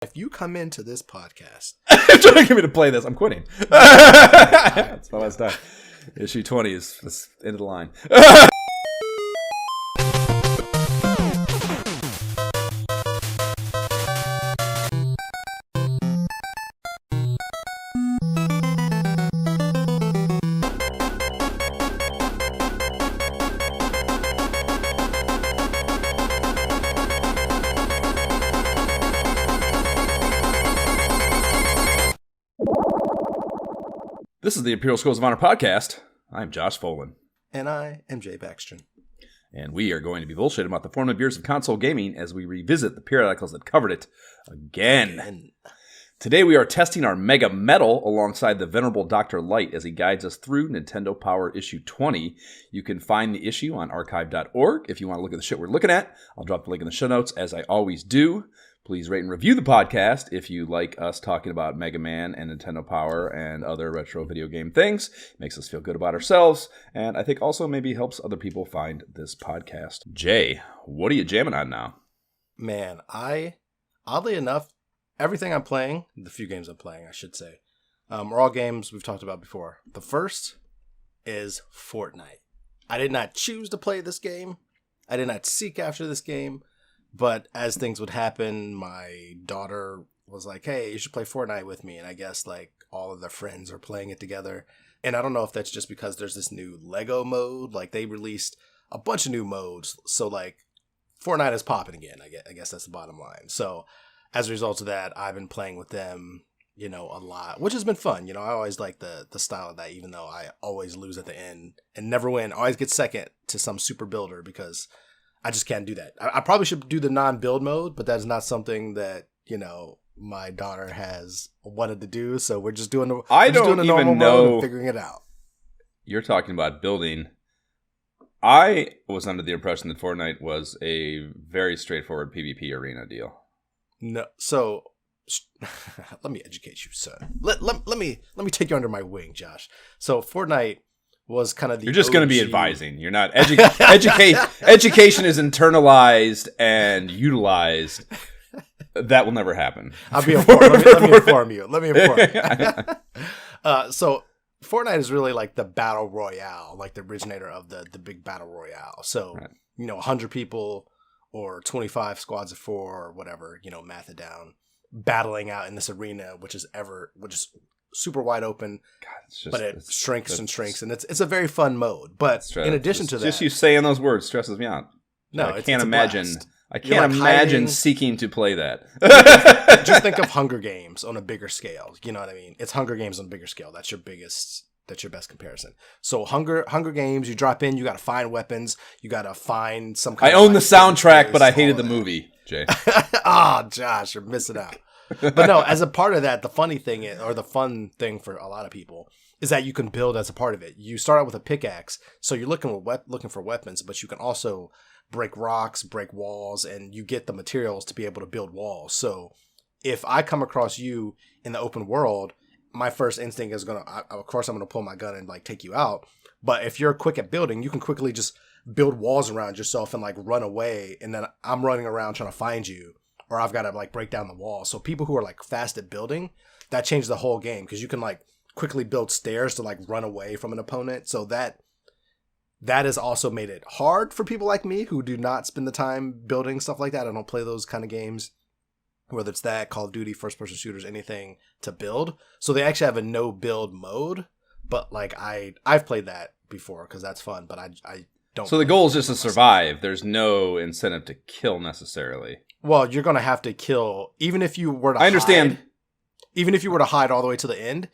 If you come into this podcast trying to get me to play this, I'm quitting. That's my last time. Issue 20 is the end of the line. This is the Imperial Schools of Honor podcast. I'm Josh Folan. and I am Jay Baxtron. And we are going to be bullshitting about the formative years of console gaming as we revisit the periodicals that covered it again. Today we are testing our Mega Metal alongside the Venerable Dr. Light as he guides us through Nintendo Power Issue 20. You can find the issue on archive.org if you want to look at the shit we're looking at. I'll drop the link in the show notes as I always do. Please rate and review the podcast if you like us talking about Mega Man and Nintendo Power and other retro video game things. It makes us feel good about ourselves, and I think also maybe helps other people find this podcast. Jay, what are you jamming on now? Man, oddly enough, everything I'm playing, the few games I'm playing, I should say, are all games we've talked about before. The first is Fortnite. I did not choose to play this game. I did not seek after this game. But as things would happen, my daughter was like, hey, you should play Fortnite with me. And I guess like all of their friends are playing it together. And I don't know if that's just because there's this new Lego mode. Like they released a bunch of new modes. So like Fortnite is popping again. I guess that's the bottom line. So as a result of that, I've been playing with them, a lot, which has been fun. I always like the style of that, even though I always lose at the end and never win. I always get second to some super builder because I just can't do that. I probably should do the non-build mode, but that is not something that, my daughter has wanted to do. So we're just doing the normal mode and figuring it out. You're talking about building. I was under the impression that Fortnite was a very straightforward PvP arena deal. No, so let me educate you, sir. Let me take you under my wing, Josh. So Fortnite was kind of the You're just going to be OG. advising. You're not education is internalized and utilized. That will never happen. I'll be informed. Let me inform you. So Fortnite is really like the battle royale, like the originator of the big battle royale. So, right. 100 people or 25 squads of 4 or whatever, math it down, battling out in this arena, which is super wide open, God, but it shrinks and shrinks, and it's a very fun mode. But in addition to that, just you saying those words stresses me out. No, I can't imagine. I like can't imagine seeking to play that. Just think of Hunger Games on a bigger scale. You know what I mean? It's Hunger Games on a bigger scale. That's your best comparison. So Hunger Games, you drop in, you got to find weapons, you got to find some kind I own the soundtrack, but I hated the movie, Jay. Josh, you're missing out. But no, as a part of that, the fun thing for a lot of people is that you can build as a part of it. You start out with a pickaxe, so you're looking for weapons, but you can also break rocks, break walls, and you get the materials to be able to build walls. So if I come across you in the open world, my first instinct is of course I'm gonna pull my gun and like take you out. But if you're quick at building, you can quickly just build walls around yourself and like run away, and then I'm running around trying to find you. Or I've got to like break down the wall. So people who are like fast at building, that changed the whole game because you can like quickly build stairs to like run away from an opponent. So that has also made it hard for people like me who do not spend the time building stuff like that. I don't play those kind of games, whether it's that, Call of Duty, first-person shooters, anything to build. So they actually have a no-build mode. But like I've played that before because that's fun. But I don't. So the goal is just to survive. There's no incentive to kill necessarily. Well, you're going to have to kill, even if you were to I understand. Even if you were to hide all the way to the end,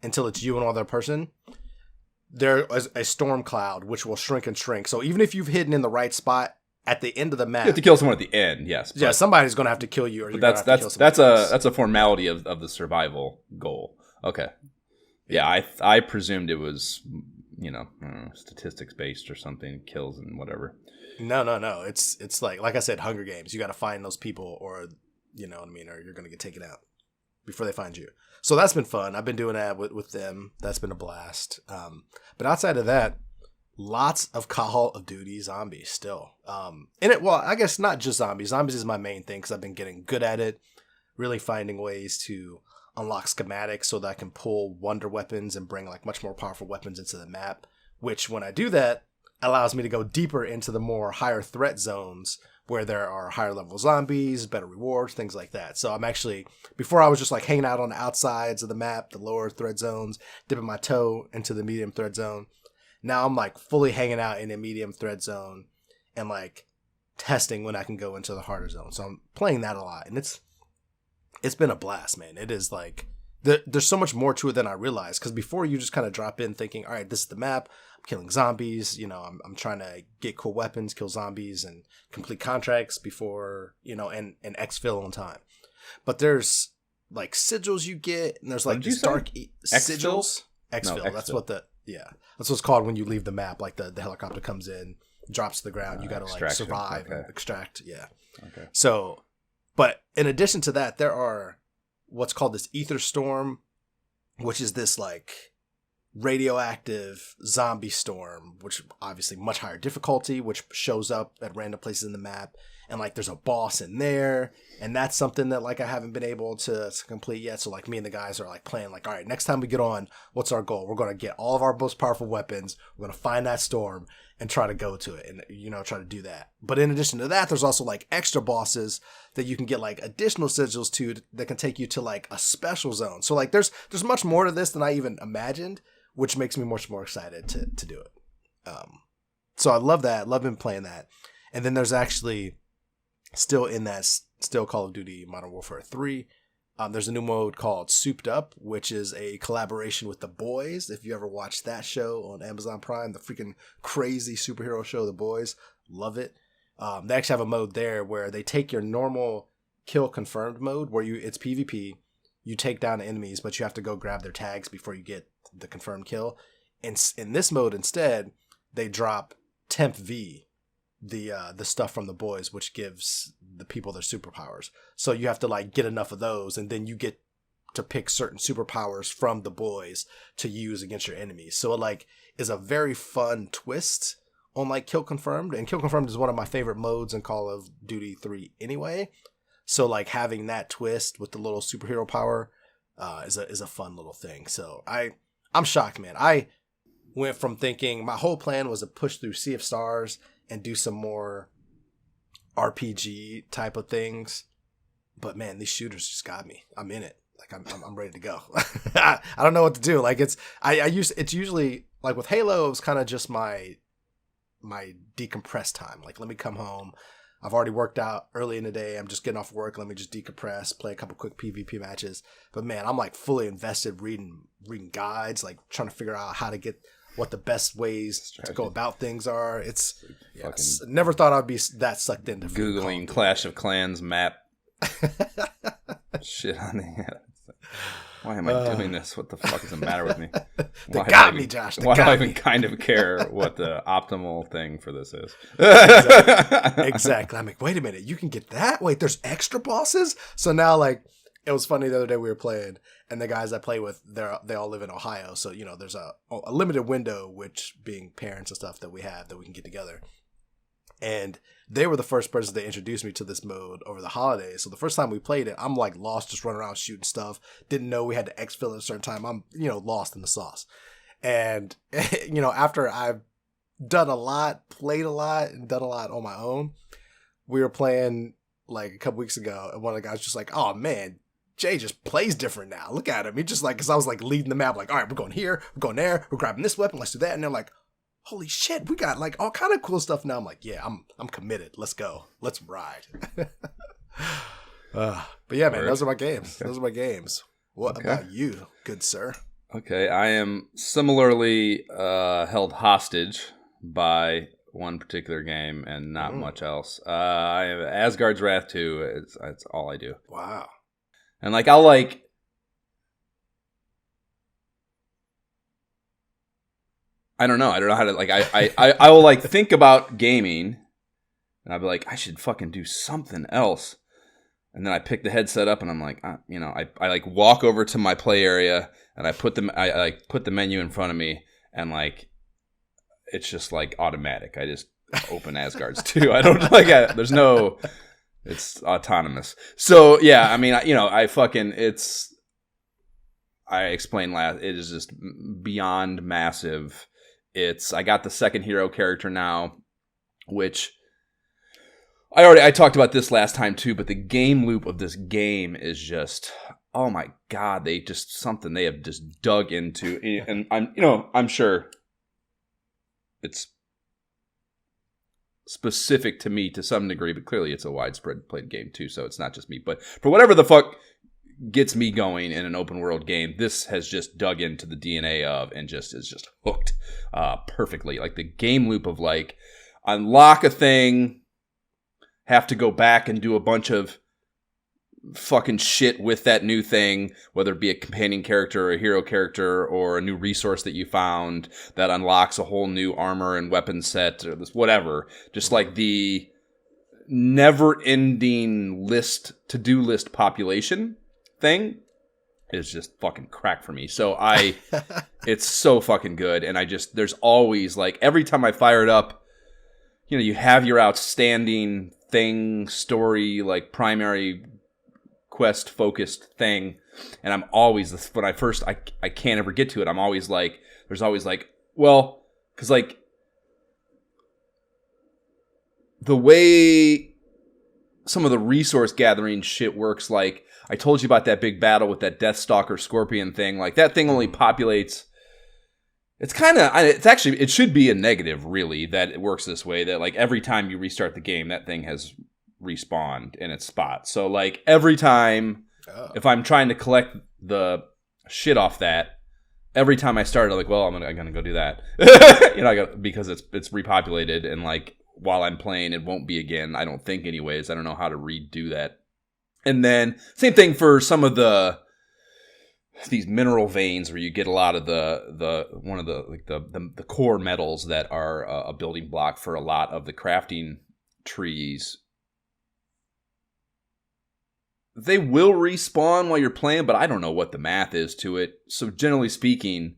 until it's you and another person, there is a storm cloud, which will shrink and shrink. So even if you've hidden in the right spot, at the end of the map... You have to kill someone at the end, yes. Yeah, somebody's going to have to kill you, or you're going to have to kill that's somebody else. That's a formality of the survival goal. Okay. Yeah, I presumed it was, statistics-based or something, kills and whatever. No. It's like I said, Hunger Games. You got to find those people, or you know what I mean, or you're gonna get taken out before they find you. So that's been fun. I've been doing that with them. That's been a blast. But outside of that, lots of Call of Duty Zombies still. I guess not just zombies. Zombies is my main thing because I've been getting good at it. really finding ways to unlock schematics so that I can pull wonder weapons and bring like much more powerful weapons into the map, which when I do that allows me to go deeper into the more higher threat zones where there are higher level zombies, better rewards, things like that. So I'm actually, before I was just like hanging out on the outsides of the map, the lower threat zones, dipping my toe into the medium threat zone. Now I'm like fully hanging out in a medium threat zone and like testing when I can go into the harder zone. So I'm playing that a lot, and it's been a blast, man. It is like there's so much more to it than I realized, because before you just kind of drop in thinking, all right, this is the map. I'm killing zombies. You know, I'm trying to get cool weapons, kill zombies, and complete contracts before, you know, and exfil on time. But there's like sigils you get, and there's like these dark sigils. Exfil. That's what that's what it's called when you leave the map. Like the helicopter comes in, drops to the ground. You got to like survive and extract. Yeah. Okay. So, but in addition to that, there are what's called this ether storm, which is this like radioactive zombie storm, which obviously much higher difficulty, which shows up at random places in the map. And like there's a boss in there, and that's something that like I haven't been able to complete yet. So like me and the guys are like playing like, all right, next time we get on, what's our goal? We're going to get all of our most powerful weapons. We're going to find that storm and try to go to it and, you know, try to do that. But in addition to that, there's also like extra bosses that you can get like additional sigils to that can take you to like a special zone. So like there's much more to this than I even imagined, which makes me much more excited to do it. So I love that. Love him playing that. And then there's actually still Call of Duty Modern Warfare 3. There's a new mode called Souped Up, which is a collaboration with The Boys. If you ever watched that show on Amazon Prime, the freaking crazy superhero show, The Boys, love it. They actually have a mode there where they take your normal kill confirmed mode, where it's PvP, you take down enemies, but you have to go grab their tags before you get the confirmed kill. And in this mode instead, they drop Temp V, the stuff from The Boys, which gives the people their superpowers. So you have to like get enough of those, and then you get to pick certain superpowers from The Boys to use against your enemies. So it like is a very fun twist on like Kill Confirmed, and Kill Confirmed is one of my favorite modes in Call of Duty 3 anyway. So like having that twist with the little superhero power is a fun little thing. So I'm shocked, man. I went from thinking my whole plan was to push through Sea of Stars and do some more RPG type of things, but man, these shooters just got me. I'm in it. Like I'm ready to go. I don't know what to do. Like it's usually like with Halo, it was kind of just my decompress time. Like, let me come home. I've already worked out early in the day. I'm just getting off work. Let me just decompress, play a couple quick PvP matches. But man, I'm like fully invested reading guides, like trying to figure out how to get what the best ways to go about things are. Never thought I'd be that sucked into Googling Clash of Clans map shit on the head. Why am I doing this? What the fuck is the matter with me? They got me, Josh. Why do I even kind of care what the optimal thing for this is? Exactly. I'm like, wait a minute, you can get that? Wait, there's extra bosses? So now, like, it was funny the other day we were playing, and the guys I play with, they all live in Ohio. So, you know, there's a limited window, which being parents and stuff that we have that we can get together. And they were the first person to introduce me to this mode over the holidays. So the first time we played it, I'm like lost, just running around shooting stuff. Didn't know we had to exfil at a certain time. I'm, you know, lost in the sauce. And, you know, after I've done a lot, played a lot, and done a lot on my own, we were playing like a couple weeks ago, and one of the guys was just like, oh man, Jay just plays different now. Look at him. He just like, because I was like leading the map, like, all right, we're going here, we're going there, we're grabbing this weapon, let's do that. And they're like, holy shit, we got like all kind of cool stuff now. I'm like, yeah, I'm committed. Let's go. Let's ride. But yeah, man, those are my games. Those are my games. What about you, good sir? Okay, I am similarly held hostage by one particular game and not much else. I have Asgard's Wrath 2. It's all I do. Wow. And like I'll like I don't know how to like I will like think about gaming and I'll be like, I should fucking do something else. And then I pick the headset up and I'm like, you know, I like walk over to my play area and I put the menu in front of me and like it's just like automatic. I just open Asgard's 2. I don't like there's no It's autonomous. So yeah, I mean, I explained last. It is just beyond massive. I got the second hero character now, which I talked about this last time too. But the game loop of this game is just, oh my god, they have just dug into, and I'm sure it's specific to me to some degree, but clearly it's a widespread played game too, so it's not just me. But for whatever the fuck gets me going in an open world game, this has just dug into the DNA of and is just hooked perfectly. Like the game loop of like unlock a thing, have to go back and do a bunch of fucking shit with that new thing, whether it be a companion character or a hero character or a new resource that you found that unlocks a whole new armor and weapon set or this whatever. Just like the never-ending to-do list population thing is just fucking crack for me. So it's so fucking good. And there's always like, every time I fire it up, you have your outstanding thing, story, like primary quest focused thing, and I'm always, when I can't ever get to it, I'm always like, there's always like, well, because like the way some of the resource gathering shit works, like I told you about that big battle with that Deathstalker Scorpion thing, like that thing only populates, it should be a negative really that it works this way, that like every time you restart the game, that thing has respawned in its spot. So like every time, if I'm trying to collect the shit off that, every time I start, I'm like, well, I'm gonna go do that. Because it's repopulated, and like while I'm playing, it won't be again. I don't think, anyways. I don't know how to redo that. And then same thing for some of these mineral veins where you get a lot of the core metals that are a building block for a lot of the crafting trees. They will respawn while you're playing, but I don't know what the math is to it. So generally speaking,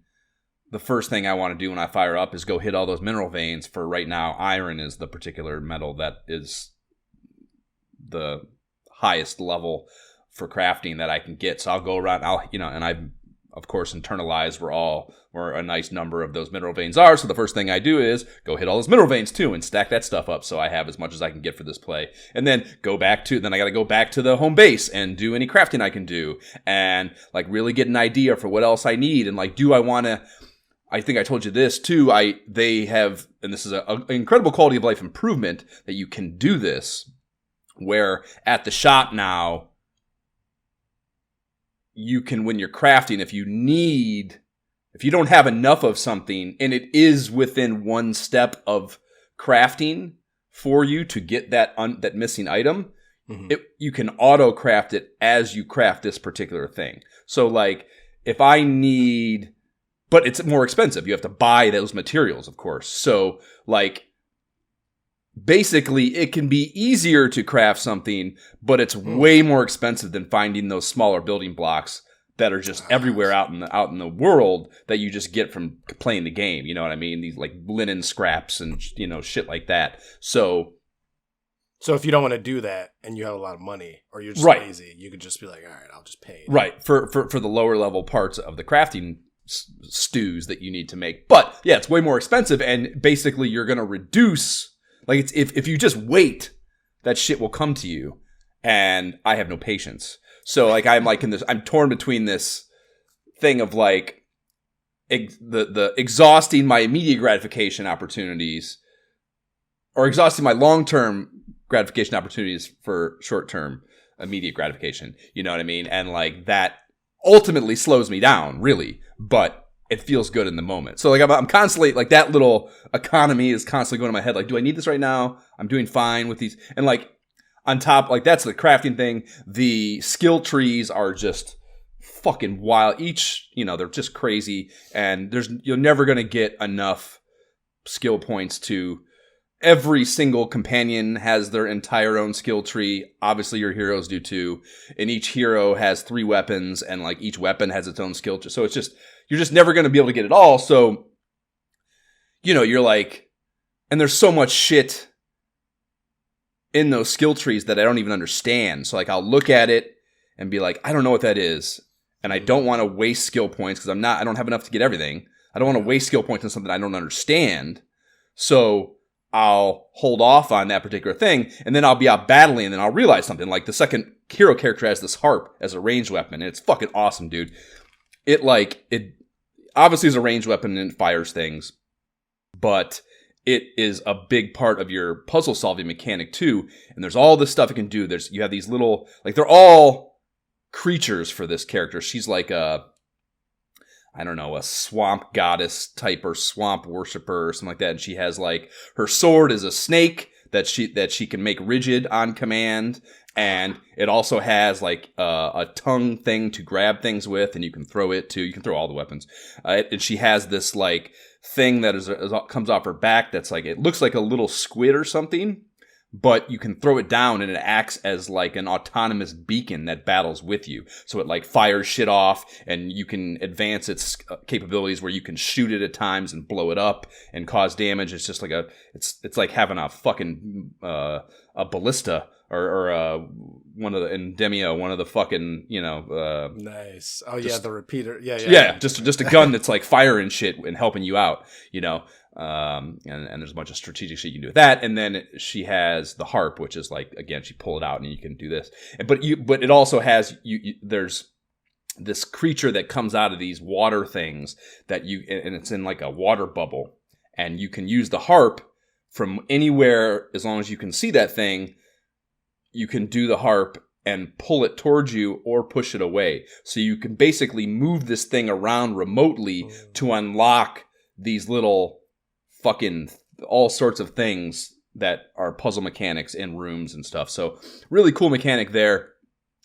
the first thing I want to do when I fire up is go hit all those mineral veins. For right now, iron is the particular metal that is the highest level for crafting that I can get. So I'll go around, and I've, of course, internalized where a nice number of those mineral veins are. So the first thing I do is go hit all those mineral veins too and stack that stuff up so I have as much as I can get for this play. And then I got to go back to the home base and do any crafting I can do and like really get an idea for what else I need. And like, do I want to, I think I told you this too, they have, and this is an incredible quality of life improvement that you can do this, where at the shop now, you can, when you're crafting, if you don't have enough of something and it is within one step of crafting for you to get that missing item, you can auto craft it as you craft this particular thing. So like if I need, but it's more expensive. You have to buy those materials, of course. So like basically it can be easier to craft something, but it's way more expensive than finding those smaller building blocks that are just everywhere out in the world that you just get from playing the game. You know what I mean? These like linen scraps and shit like that. So if you don't want to do that and you have a lot of money or you're just lazy, you could just be like, all right, I'll just pay it. Right. For the lower level parts of the crafting stews that you need to make. But yeah, it's way more expensive, and basically you're going to reduce. Like, it's if you just wait, that shit will come to you, and I have no patience. So like I'm torn between this thing of like the exhausting my immediate gratification opportunities, or exhausting my long-term gratification opportunities for short-term immediate gratification. You know what I mean? And like that ultimately slows me down, really, but it feels good in the moment. So like I'm constantly, like that little economy is constantly going in my head. Like, do I need this right now? I'm doing fine with these. And like on top, like that's the crafting thing. The skill trees are just fucking wild. Each, they're just crazy. And you're never going to get enough skill points to, every single companion has their entire own skill tree. Obviously your heroes do too. And each hero has 3 weapons, and like each weapon has its own skill tree. So it's just, you're just never going to be able to get it all. So, you're like, and there's so much shit in those skill trees that I don't even understand. So like I'll look at it and be like, I don't know what that is. And I don't want to waste skill points because I don't have enough to get everything. I don't want to waste skill points on something I don't understand. So I'll hold off on that particular thing, and then I'll be out battling, and then I'll realize something. Like the second hero character has this harp as a ranged weapon, and it's fucking awesome, dude. It obviously is a ranged weapon and it fires things, but it is a big part of your puzzle solving mechanic too. And there's all this stuff it can do. You have these little, like, they're all creatures for this character. She's like a swamp goddess type or swamp worshiper or something like that. And she has like, her sword is a snake that she can make rigid on command. And it also has like a tongue thing to grab things with, and you can throw it too. You can throw all the weapons. And she has this like thing that comes off her back that's like, it looks like a little squid or something, but you can throw it down and it acts as like an autonomous beacon that battles with you. So it like fires shit off, and you can advance its capabilities where you can shoot it at times and blow it up and cause damage. It's just like it's like having a fucking a ballista or one of the Endemia, one of the fucking nice. Oh yeah, the repeater. Yeah. Just a gun that's like firing shit and helping you out. And there's a bunch of strategic shit you can do with that. And then she has the harp, which is like, again, she pull it out and you can do this. But it also has there's this creature that comes out of these water things and it's in like a water bubble, and you can use the harp from anywhere as long as you can see that thing. You can do the harp and pull it towards you or push it away. So you can basically move this thing around remotely to unlock these little fucking all sorts of things that are puzzle mechanics in rooms and stuff. So really cool mechanic there.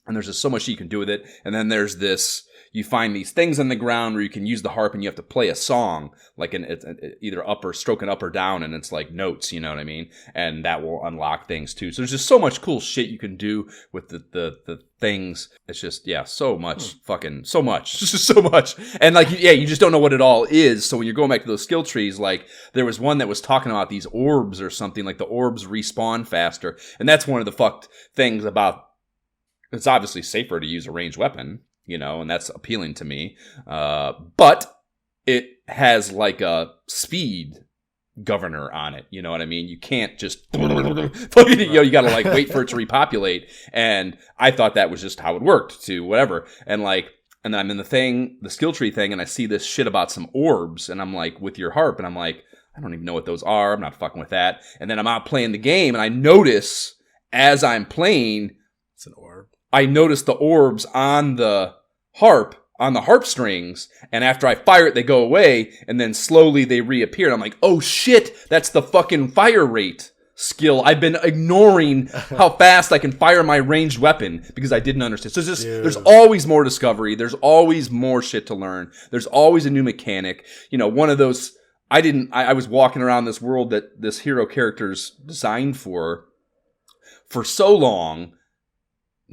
And there's just so much you can do with it. And then there's this, you find these things on the ground where you can use the harp and you have to play a song, like it's either stroking up or down, and it's like notes, you know what I mean? And that will unlock things too. So there's just so much cool shit you can do with the things. It's just, so much, so much, just so much. And like, you just don't know what it all is. So when you're going back to those skill trees, like there was one that was talking about these orbs or something, like the orbs respawn faster. And that's one of the fucked things about, it's obviously safer to use a ranged weapon, and that's appealing to me. But it has like a speed governor on it. You know what I mean? You can't just, you got to like wait for it to repopulate. And I thought that was just how it worked to whatever. And I'm in the skill tree thing, and I see this shit about some orbs, and I'm like, with your harp, and I'm like, I don't even know what those are. I'm not fucking with that. And then I'm out playing the game, and I notice as I'm playing, it's an orb. I notice the orbs on the harp strings, and after I fire it, they go away, and then slowly they reappear. And I'm like, oh shit, that's the fucking fire rate skill. I've been ignoring how fast I can fire my ranged weapon because I didn't understand. So there's always more discovery. There's always more shit to learn. There's always a new mechanic. One of those, I was walking around this world that this hero character's designed for so long,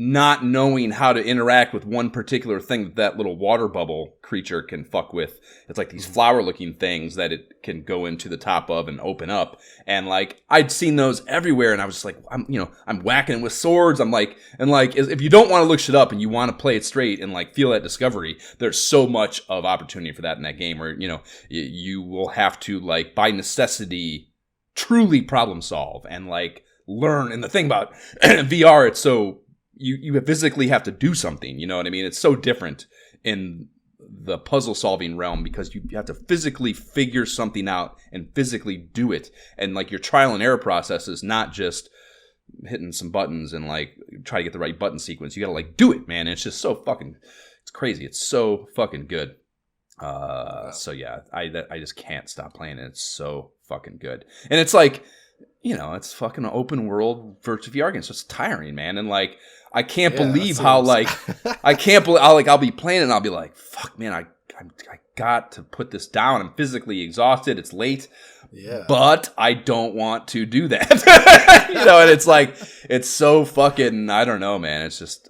not knowing how to interact with one particular thing that little water bubble creature can fuck with. It's like these flower-looking things that it can go into the top of and open up. And like, I'd seen those everywhere, and I was just like, I'm whacking it with swords. If you don't want to look shit up and you want to play it straight and like feel that discovery, there's so much of opportunity for that in that game where, you will have to like by necessity truly problem solve and like learn. And the thing about VR, it's so, you physically have to do something, you know what I mean? It's so different in the puzzle solving realm because you have to physically figure something out and physically do it. And like your trial and error process is not just hitting some buttons and like try to get the right button sequence. You gotta like do it, man. And it's just so fucking, it's crazy. It's so fucking good. So yeah, I just can't stop playing it. It's so fucking good. And it's like, it's fucking an open world virtual VR game. So it's tiring, man. And like, I can't believe how like, I'll be playing it and I'll be like, fuck, man, I got to put this down. I'm physically exhausted. It's late. Yeah. But I don't want to do that. And it's like, it's so fucking, I don't know, man. It's just,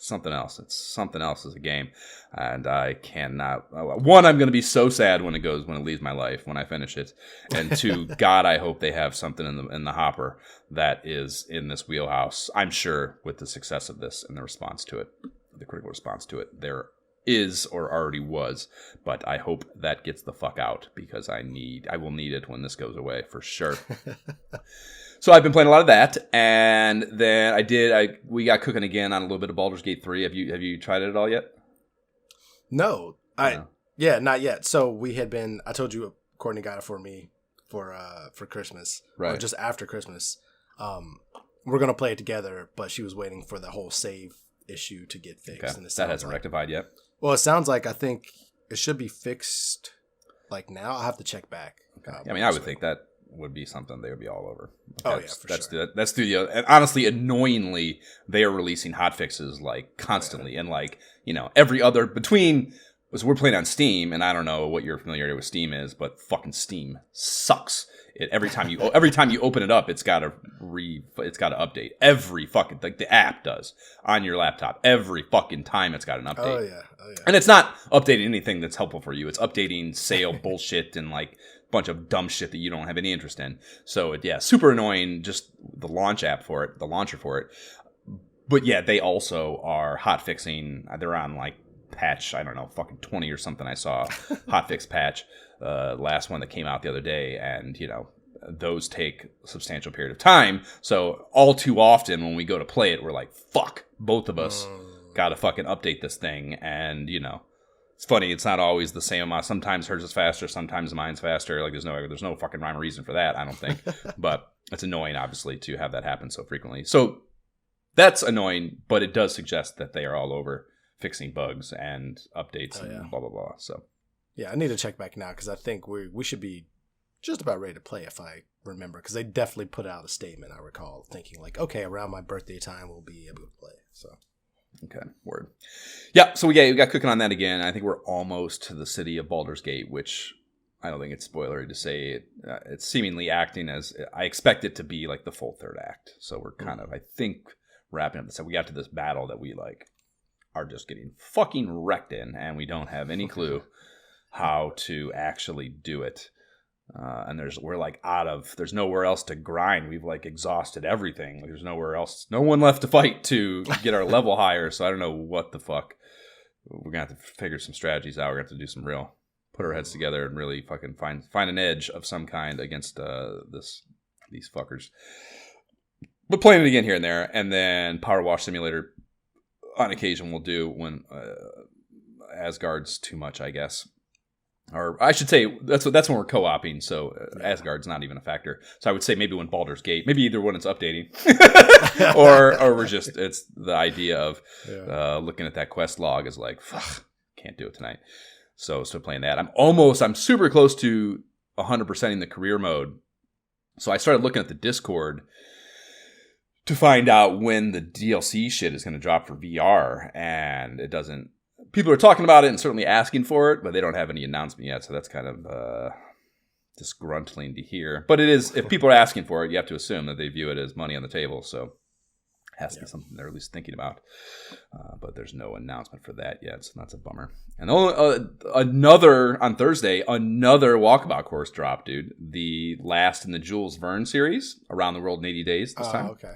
something else. It's something else as a game, and I cannot. One, I'm going to be so sad when it leaves my life when I finish it, and two, God, I hope they have something in the hopper that is in this wheelhouse. I'm sure with the success of this and the response to it, the critical response to it, there is or already was, but I hope that gets the fuck out because I will need it when this goes away for sure. So I've been playing a lot of that, and then we got cooking again on a little bit of Baldur's Gate 3. Have you tried it at all yet? No. Yeah, not yet. So we had been, I told you Courtney got it for me for Christmas. Right. Or just after Christmas. We're going to play it together, but she was waiting for the whole save issue to get fixed. Okay. And that hasn't rectified yet? Well, it sounds like I think it should be fixed like now. I'll have to check back. Okay. I would think that would be something they would be all over. Sure. That studio, and honestly, annoyingly, they are releasing hotfixes like constantly, and like every other between. So we're playing on Steam, and I don't know what your familiarity with Steam is, but fucking Steam sucks. Every time you open it up, it's got to update. Every fucking the app does on your laptop. Every fucking time it's got an update. Oh yeah. And it's not updating anything that's helpful for you. It's updating sale bullshit and like a bunch of dumb shit that you don't have any interest in. So super annoying. Just the launcher for it. But yeah, they also are hot fixing. They're on like patch, I don't know, fucking 20 or something. I saw hotfix patch, last one that came out the other day, and those take a substantial period of time. So all too often when we go to play it, we're like, fuck, both of us gotta fucking update this thing. And it's funny, it's not always the same amount. Sometimes hers is faster, sometimes mine's faster. Like there's no fucking rhyme or reason for that, I don't think. But it's annoying, obviously, to have that happen so frequently. So that's annoying, but it does suggest that they are all over fixing bugs and updates and blah, blah, blah. So yeah, I need to check back now because I think we should be just about ready to play if I remember, because they definitely put out a statement, I recall, thinking like, okay, around my birthday time we'll be able to play. So okay, word. Yeah, so we got cooking on that again. I think we're almost to the city of Baldur's Gate, which I don't think it's spoilery to say it's seemingly acting as I expect it to be like the full third act. So we're kind of, I think, wrapping up. So we got to this battle that we like are just getting fucking wrecked in, and we don't have any clue how to actually do it. And there's nowhere else to grind. We've like exhausted everything. Like, there's nowhere else, no one left to fight to get our level higher. So I don't know what the fuck. We're gonna have to figure some strategies out. We're gonna have to do some put our heads together and really fucking find an edge of some kind against these fuckers. But playing it again here and there, and then Power Wash Simulator on occasion we'll do when Asgard's too much, I guess. Or I should say that's when we're co-oping, so Asgard's not even a factor. So I would say maybe when Baldur's Gate, maybe either when it's updating, or we're just, it's the idea of looking at that quest log is like, fuck, can't do it tonight. So playing that. I'm super close to 100%ing the career mode. So I started looking at the Discord to find out when the DLC shit is going to drop for VR, and it doesn't. People are talking about it and certainly asking for it, but they don't have any announcement yet, so that's kind of disgruntling to hear. But it is, if people are asking for it, you have to assume that they view it as money on the table, so it has to be something they're at least thinking about. But there's no announcement for that yet, so that's a bummer. And on Thursday, another walkabout course dropped, dude. The last in the Jules Verne series, Around the World in 80 Days this time. Okay.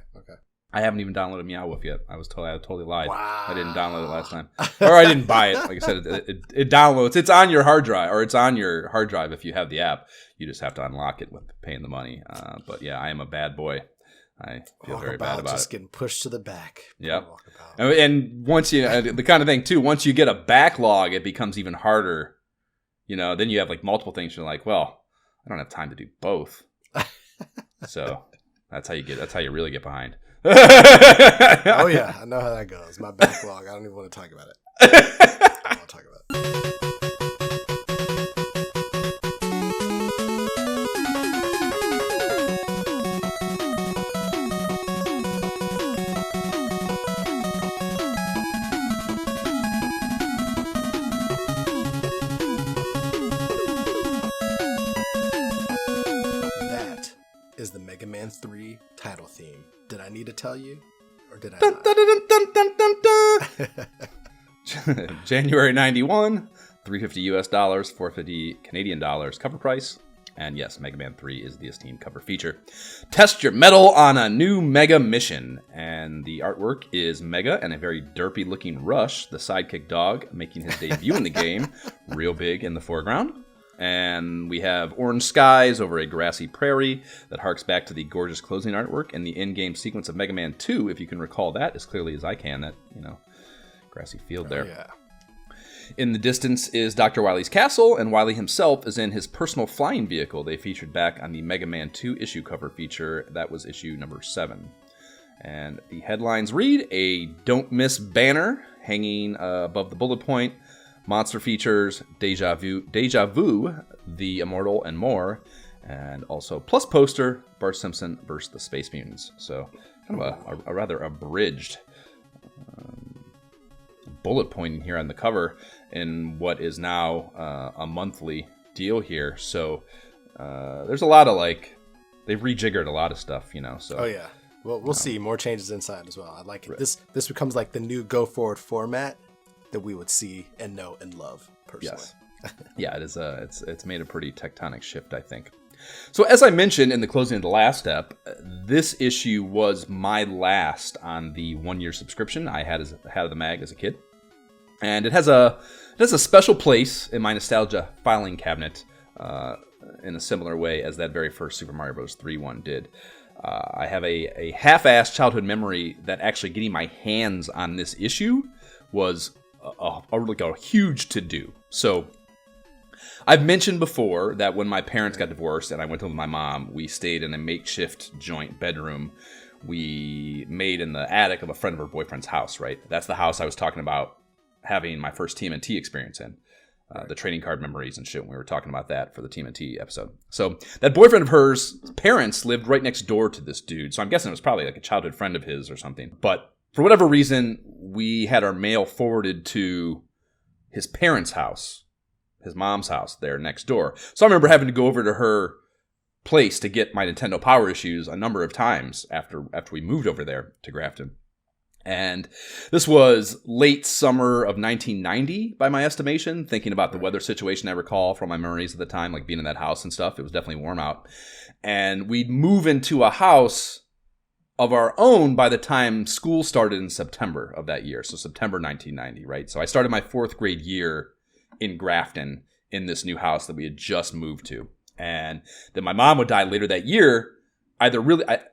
I haven't even downloaded Meowwolf yet. I totally lied. Wow. I didn't download it last time. Or I didn't buy it. Like I said, it downloads. It's on your hard drive, or it's on your hard drive if you have the app. You just have to unlock it with paying the money. But yeah, I am a bad boy. I feel very bad about just it. getting pushed to the back. Yeah. And once the kind of thing too, once you get a backlog, it becomes even harder. Then you have like multiple things. You're like, well, I don't have time to do both. So that's how you really get behind. Oh yeah, I know how that goes. My backlog. I don't even want to talk about it. I don't want to talk about it. That is the Mega Man 3 title theme. Did I need to tell you? Or did I Dun, not? dun, dun, dun, dun, dun, dun. January 91, $350 US, $450 Canadian dollars cover price. And yes, Mega Man 3 is the esteemed cover feature. Test your metal on a new Mega mission. And the artwork is Mega and a very derpy looking Rush, the sidekick dog, making his debut in the game, real big in the foreground. And we have orange skies over a grassy prairie that harks back to the gorgeous closing artwork and the in-game sequence of Mega Man 2, if you can recall that as clearly as I can, that, grassy field there. Yeah. In the distance is Dr. Wily's castle, and Wily himself is in his personal flying vehicle they featured back on the Mega Man 2 issue cover feature. That was issue number 7. And the headlines read, a don't miss banner hanging above the bullet point, monster features, Deja Vu, The Immortal, and more. And also plus poster, Bart Simpson versus the Space Mutants. So kind of a rather abridged bullet point here on the cover in what is now a monthly deal here. So there's a lot of they've rejiggered a lot of stuff, So Oh yeah. Well, we'll see more changes inside as well. I like it. Right. This becomes like the new go forward format that we would see and know and love personally. Yes. Yeah, it is. It's made a pretty tectonic shift, I think. So as I mentioned in the closing of the last step, this issue was my last on the 1-year subscription I had of the mag as a kid. And it has a special place in my nostalgia filing cabinet in a similar way as that very first Super Mario Bros. 3 one did. I have a half-assed childhood memory that actually getting my hands on this issue was a huge to-do. So I've mentioned before that when my parents got divorced and I went to live with my mom, we stayed in a makeshift joint bedroom we made in the attic of a friend of her boyfriend's house, right? That's the house I was talking about having my first TMNT experience in. The trading card memories and shit when we were talking about that for the TMNT episode. So that boyfriend of hers parents lived right next door to this dude. So I'm guessing it was probably like a childhood friend of his or something. But for whatever reason, we had our mail forwarded to his parents' house, his mom's house there next door. So I remember having to go over to her place to get my Nintendo Power issues a number of times after we moved over there to Grafton. And this was late summer of 1990 by my estimation, thinking about the weather situation I recall from my memories at the time, like being in that house and stuff. It was definitely warm out. And we'd move into a house of our own by the time school started in September of that year. So September 1990, right? So I started my 4th grade year in Grafton in this new house that we had just moved to. And then my mom would die later that year. Either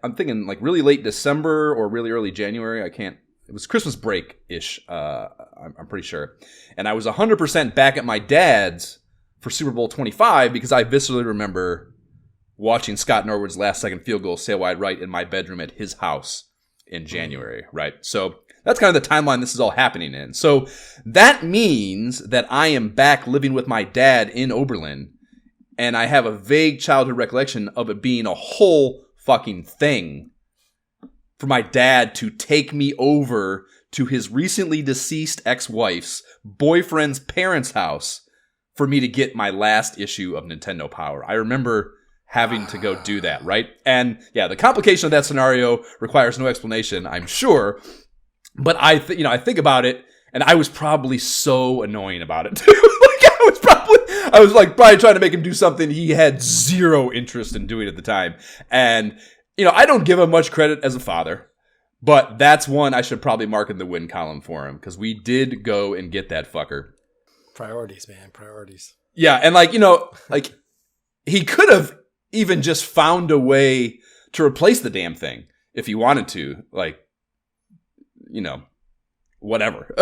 I'm thinking like really late December or really early January. It was Christmas break-ish, I'm pretty sure. And I was 100% back at my dad's for Super Bowl 25 because I viscerally remember watching Scott Norwood's last-second field goal sail wide right in my bedroom at his house in January, right? So that's kind of the timeline this is all happening in. So that means that I am back living with my dad in Oberlin, and I have a vague childhood recollection of it being a whole fucking thing for my dad to take me over to his recently deceased ex-wife's boyfriend's parents' house for me to get my last issue of Nintendo Power. I remember having to go do that, right? And yeah, the complication of that scenario requires no explanation, I'm sure. But I think about it, and I was probably so annoying about it too. I was probably trying to make him do something he had zero interest in doing at the time. And I don't give him much credit as a father, but that's one I should probably mark in the win column for him because we did go and get that fucker. Priorities, man. Priorities. Yeah. And he could have even just found a way to replace the damn thing if he wanted to, whatever.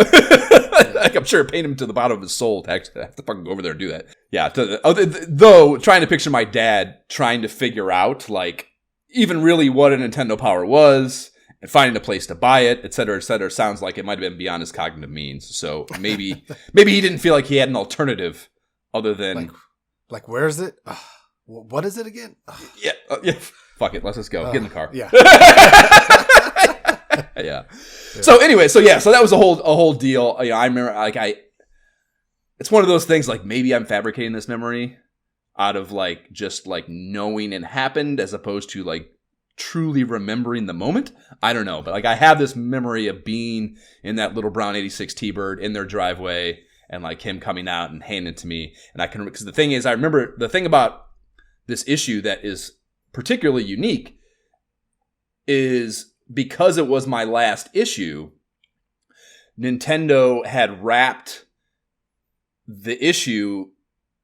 I'm sure it pained him to the bottom of his soul to actually have to fucking go over there and do that. Yeah. Though trying to picture my dad trying to figure out even really what a Nintendo Power was and finding a place to buy it, et cetera, sounds like it might have been beyond his cognitive means. So maybe he didn't feel like he had an alternative other than where is it? What is it again? Yeah. Fuck it. Let's just go. Get in the car. Yeah. Yeah. So anyway, so that was a whole deal. I remember it's one of those things maybe I'm fabricating this memory out of just knowing it happened as opposed to truly remembering the moment. I don't know, but like I have this memory of being in that little brown 86 T-Bird in their driveway and like him coming out and handing it to me. And I can, because the thing is, I remember the thing about this issue that is particularly unique is because it was my last issue, Nintendo had wrapped the issue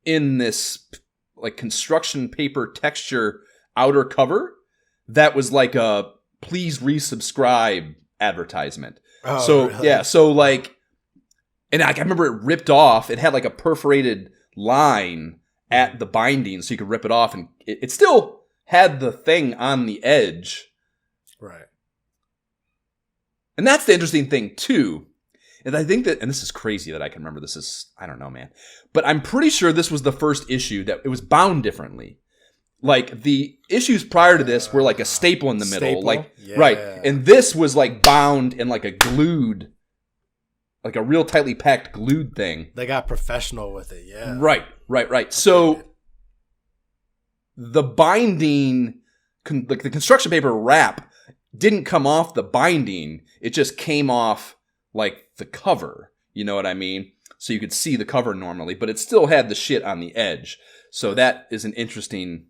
in this like construction paper texture outer cover that was like a please resubscribe advertisement. Oh, so really? Yeah, so like, and I remember it ripped off. It had like a perforated line at the binding so you could rip it off, and it still had the thing on the edge. Right. And that's the interesting thing too. And I think that, and this is crazy that I can remember this is, I don't know, man. But I'm pretty sure this was the first issue that it was bound differently. Like the issues prior to this were like a staple in the middle. Like, yeah. Right. And this was like bound in like a glued, like a real tightly packed glued thing. They got professional with it. Yeah. Right. So the binding, like the construction paper wrap didn't come off the binding. It just came off like the cover, you know what I mean? So you could see the cover normally, but it still had the shit on the edge. So that is an interesting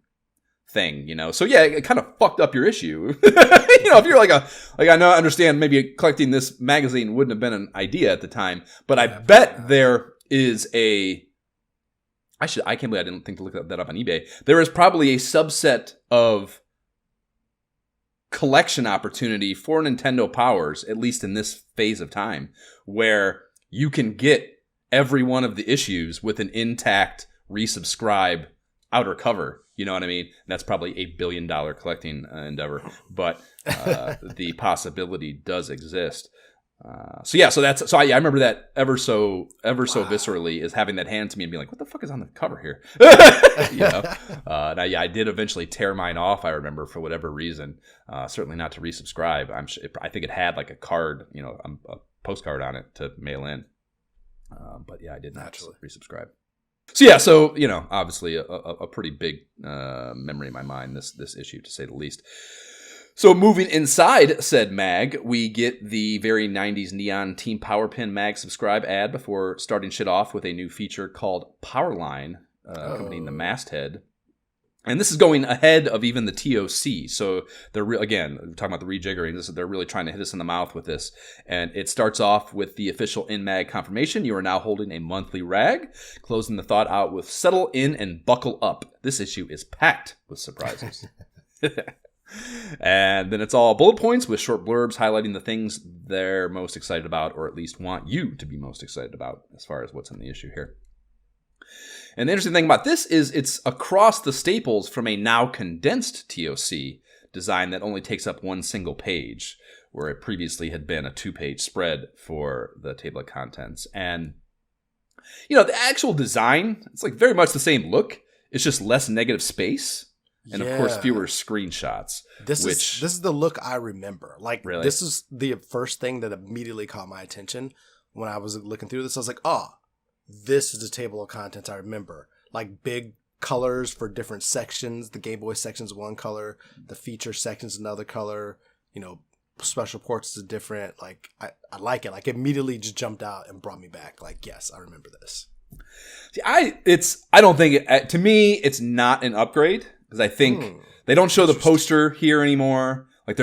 thing, you know? So yeah, it kind of fucked up your issue. You know, if you're like I know, I understand maybe collecting this magazine wouldn't have been an idea at the time, but I bet there is I can't believe I didn't think to look that up on eBay. There is probably a subset of collection opportunity for Nintendo Powers, at least in this phase of time, where you can get every one of the issues with an intact resubscribe outer cover. You know what I mean? And that's probably $8 billion collecting endeavor, but the possibility does exist. So I remember that ever so viscerally, is having that hand to me and being like, what the fuck is on the cover here? You know? Now, yeah, I did eventually tear mine off, I remember, for whatever reason. Certainly not to resubscribe. I think it had like a card, you know, a postcard on it to mail in. But yeah, I did not resubscribe. So you know, obviously a pretty big memory in my mind, this issue, to say the least. So moving inside said mag, we get the very 90s neon Team Powerpin mag subscribe ad before starting shit off with a new feature called Powerline, accompanying the masthead. And this is going ahead of even the TOC. So they're again, talking about the rejiggering, they're really trying to hit us in the mouth with this. And it starts off with the official in-mag confirmation. You are now holding a monthly rag, closing the thought out with settle in and buckle up. This issue is packed with surprises. And then it's all bullet points with short blurbs highlighting the things they're most excited about, or at least want you to be most excited about as far as what's in the issue here. And the interesting thing about this is it's across the staples from a now condensed TOC design that only takes up one single page, where it previously had been a 2-page spread for the table of contents. And, you know, the actual design, it's like very much the same look. It's just less negative space. And of course, fewer screenshots. This is the look I remember. Like, really? This is the first thing that immediately caught my attention when I was looking through this. I was like, this is the table of contents I remember. Like big colors for different sections. The Game Boy section's one color. The feature section's another color. You know, special ports is different. Like, I like it. Like, immediately just jumped out and brought me back. Like, yes, I remember this. See, I don't think to me it's not an upgrade. Because I think they don't show the poster here anymore. Like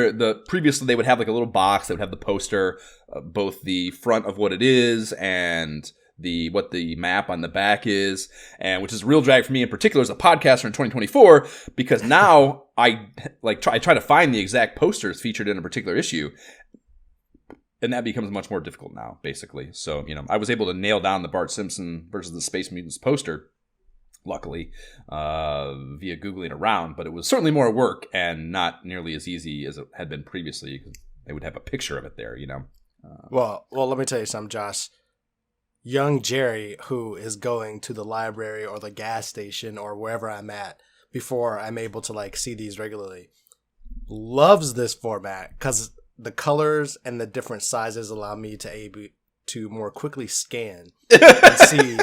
previously they would have like a little box that would have the poster, both the front of what it is and what the map on the back is, and which is a real drag for me in particular as a podcaster in 2024, because now I try to find the exact posters featured in a particular issue, and that becomes much more difficult now, basically. So, you know, I was able to nail down the Bart Simpson versus the Space Mutants poster, luckily, via Googling around, but it was certainly more work and not nearly as easy as it had been previously, because they would have a picture of it there, you know. Well, let me tell you something, Josh. Young Jerry, who is going to the library or the gas station or wherever I'm at before I'm able to like see these regularly, loves this format because the colors and the different sizes allow me to more quickly scan and see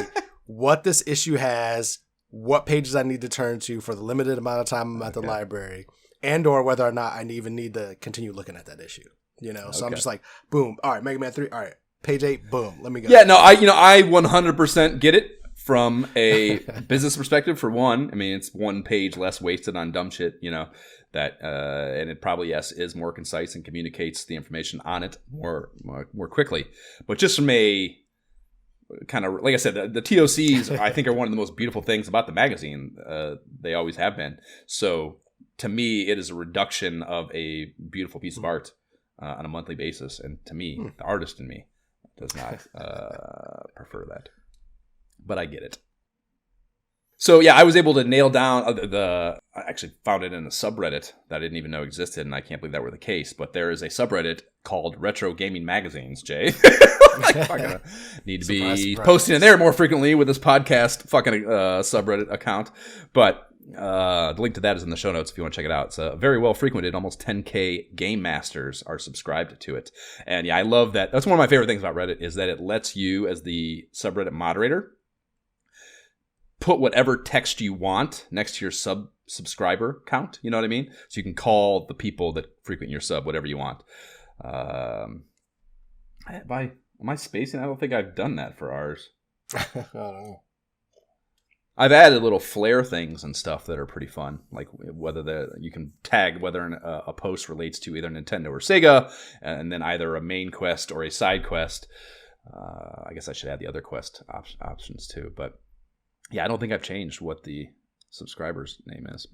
what this issue has, what pages I need to turn to for the limited amount of time I'm at the library, and or whether or not I even need to continue looking at that issue. You know, so I'm just like, boom, all right, Mega Man 3, all right, page 8, boom, let me go. Yeah, no, I 100% get it from a business perspective. For one, I mean, it's one page less wasted on dumb shit, you know, that and it probably, yes, is more concise and communicates the information on it more quickly. But just from a kind of, like I said, the TOCs, I think, are one of the most beautiful things about the magazine. They always have been. So to me, it is a reduction of a beautiful piece of art on a monthly basis. And to me, the artist in me does not prefer that. But I get it. So yeah, I was able to nail down I actually found it in a subreddit that I didn't even know existed, and I can't believe that were the case. But there is a subreddit called Retro Gaming Magazines, Jay. I fucking need to be posting in there more frequently with this podcast fucking subreddit account. But the link to that is in the show notes if you want to check it out. It's very well frequented. Almost 10K game masters are subscribed to it. And yeah, I love that. That's one of my favorite things about Reddit is that it lets you, as the subreddit moderator, put whatever text you want next to your subscriber count. You know what I mean? So you can call the people that frequent your sub whatever you want. Am I spacing? I don't think I've done that for ours. I don't know. I've added little flair things and stuff that are pretty fun, like whether you can tag whether a post relates to either Nintendo or Sega, and then either a main quest or a side quest. I guess I should add the other quest options too, but yeah, I don't think I've changed what the subscriber's name is.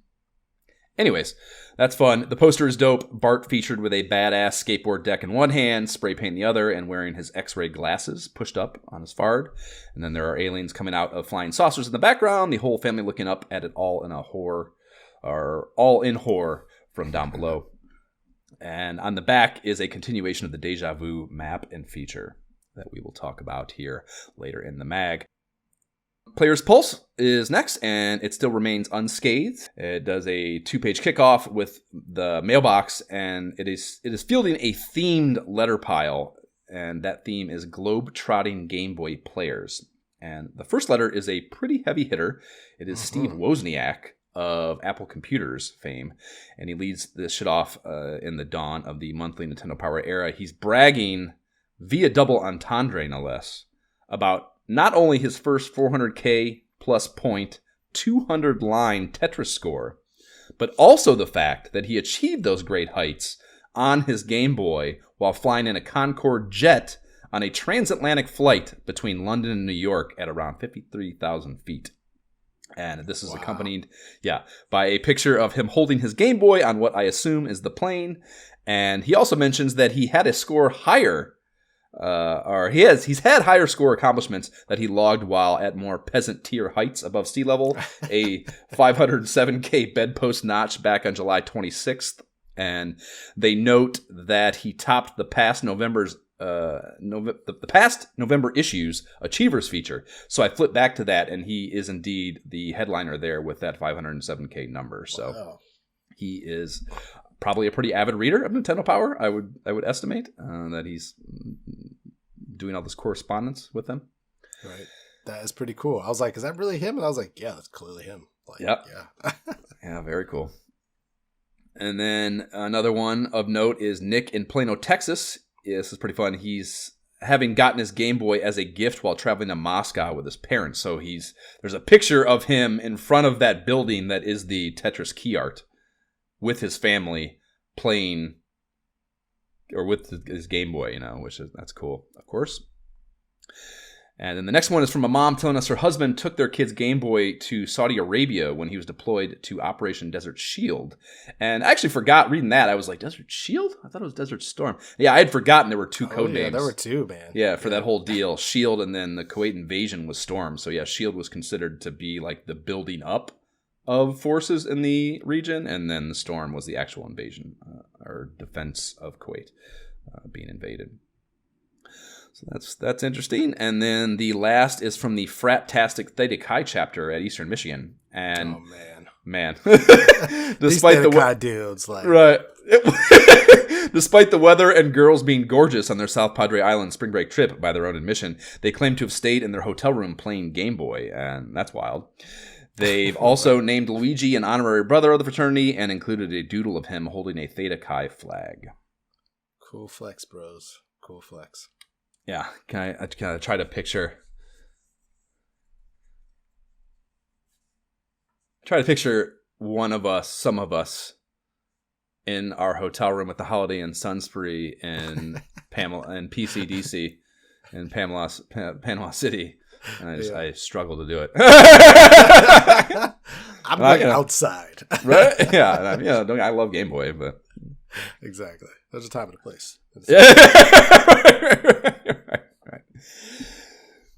Anyways, that's fun. The poster is dope. Bart featured with a badass skateboard deck in one hand, spray paint in the other, and wearing his X-ray glasses pushed up on his fard. And then there are aliens coming out of flying saucers in the background, the whole family looking up at it all in horror from down below. And on the back is a continuation of the Deja Vu map and feature that we will talk about here later in the mag. Player's Pulse is next, and it still remains unscathed. It does a 2-page kickoff with the mailbox, and it is fielding a themed letter pile, and that theme is globe-trotting Game Boy players. And the first letter is a pretty heavy hitter. It is Steve Wozniak of Apple Computers fame, and he leads this shit off in the dawn of the monthly Nintendo Power era. He's bragging via double entendre, no less, about not only his first 400K plus point, 200-line Tetris score, but also the fact that he achieved those great heights on his Game Boy while flying in a Concorde jet on a transatlantic flight between London and New York at around 53,000 feet. And this is accompanied, by a picture of him holding his Game Boy on what I assume is the plane. And he also mentions that he had a score higher he's had higher score accomplishments that he logged while at more peasant tier heights above sea level, a 507K bedpost notch back on July 26th. And they note that he topped the past November issue's Achievers feature. So I flipped back to that, and he is indeed the headliner there with that 507K number. So he is probably a pretty avid reader of Nintendo Power. I would estimate that he's doing all this correspondence with them. Right. That is pretty cool. I was like, is that really him? And I was like, yeah, that's clearly him. Like, yep. Yeah. Yeah, very cool. And then another one of note is Nick in Plano, Texas. Yeah, this is pretty fun. He's having gotten his Game Boy as a gift while traveling to Moscow with his parents. So there's a picture of him in front of that building that is the Tetris key art with his family playing, or with his Game Boy, that's cool, of course. And then the next one is from a mom telling us her husband took their kid's Game Boy to Saudi Arabia when he was deployed to Operation Desert Shield. And I actually forgot reading that. I was like, Desert Shield? I thought it was Desert Storm. Yeah, I had forgotten there were two code names. There were two, man. Yeah, for that whole deal. Shield, and then the Kuwait invasion was Storm. So yeah, Shield was considered to be like the building up of forces in the region, and then the Storm was the actual invasion or defense of Kuwait being invaded. So that's interesting. And then the last is from the Frat-tastic Theta Chi chapter at Eastern Michigan. And man, despite the Chi dudes, like right, despite the weather and girls being gorgeous on their South Padre Island spring break trip by their own admission, they claim to have stayed in their hotel room playing Game Boy, and that's wild. They've also named Luigi an honorary brother of the fraternity and included a doodle of him holding a Theta Chi flag. Cool flex, bros. Cool flex. Yeah, I kind of try to picture one of us, some of us, in our hotel room at the Holiday Inn Sunspree in Pamela and PCDC in Panama City. And I struggle to do it. I'm like outside. Right? Yeah. I love Game Boy, but exactly. There's a time and a place. Right.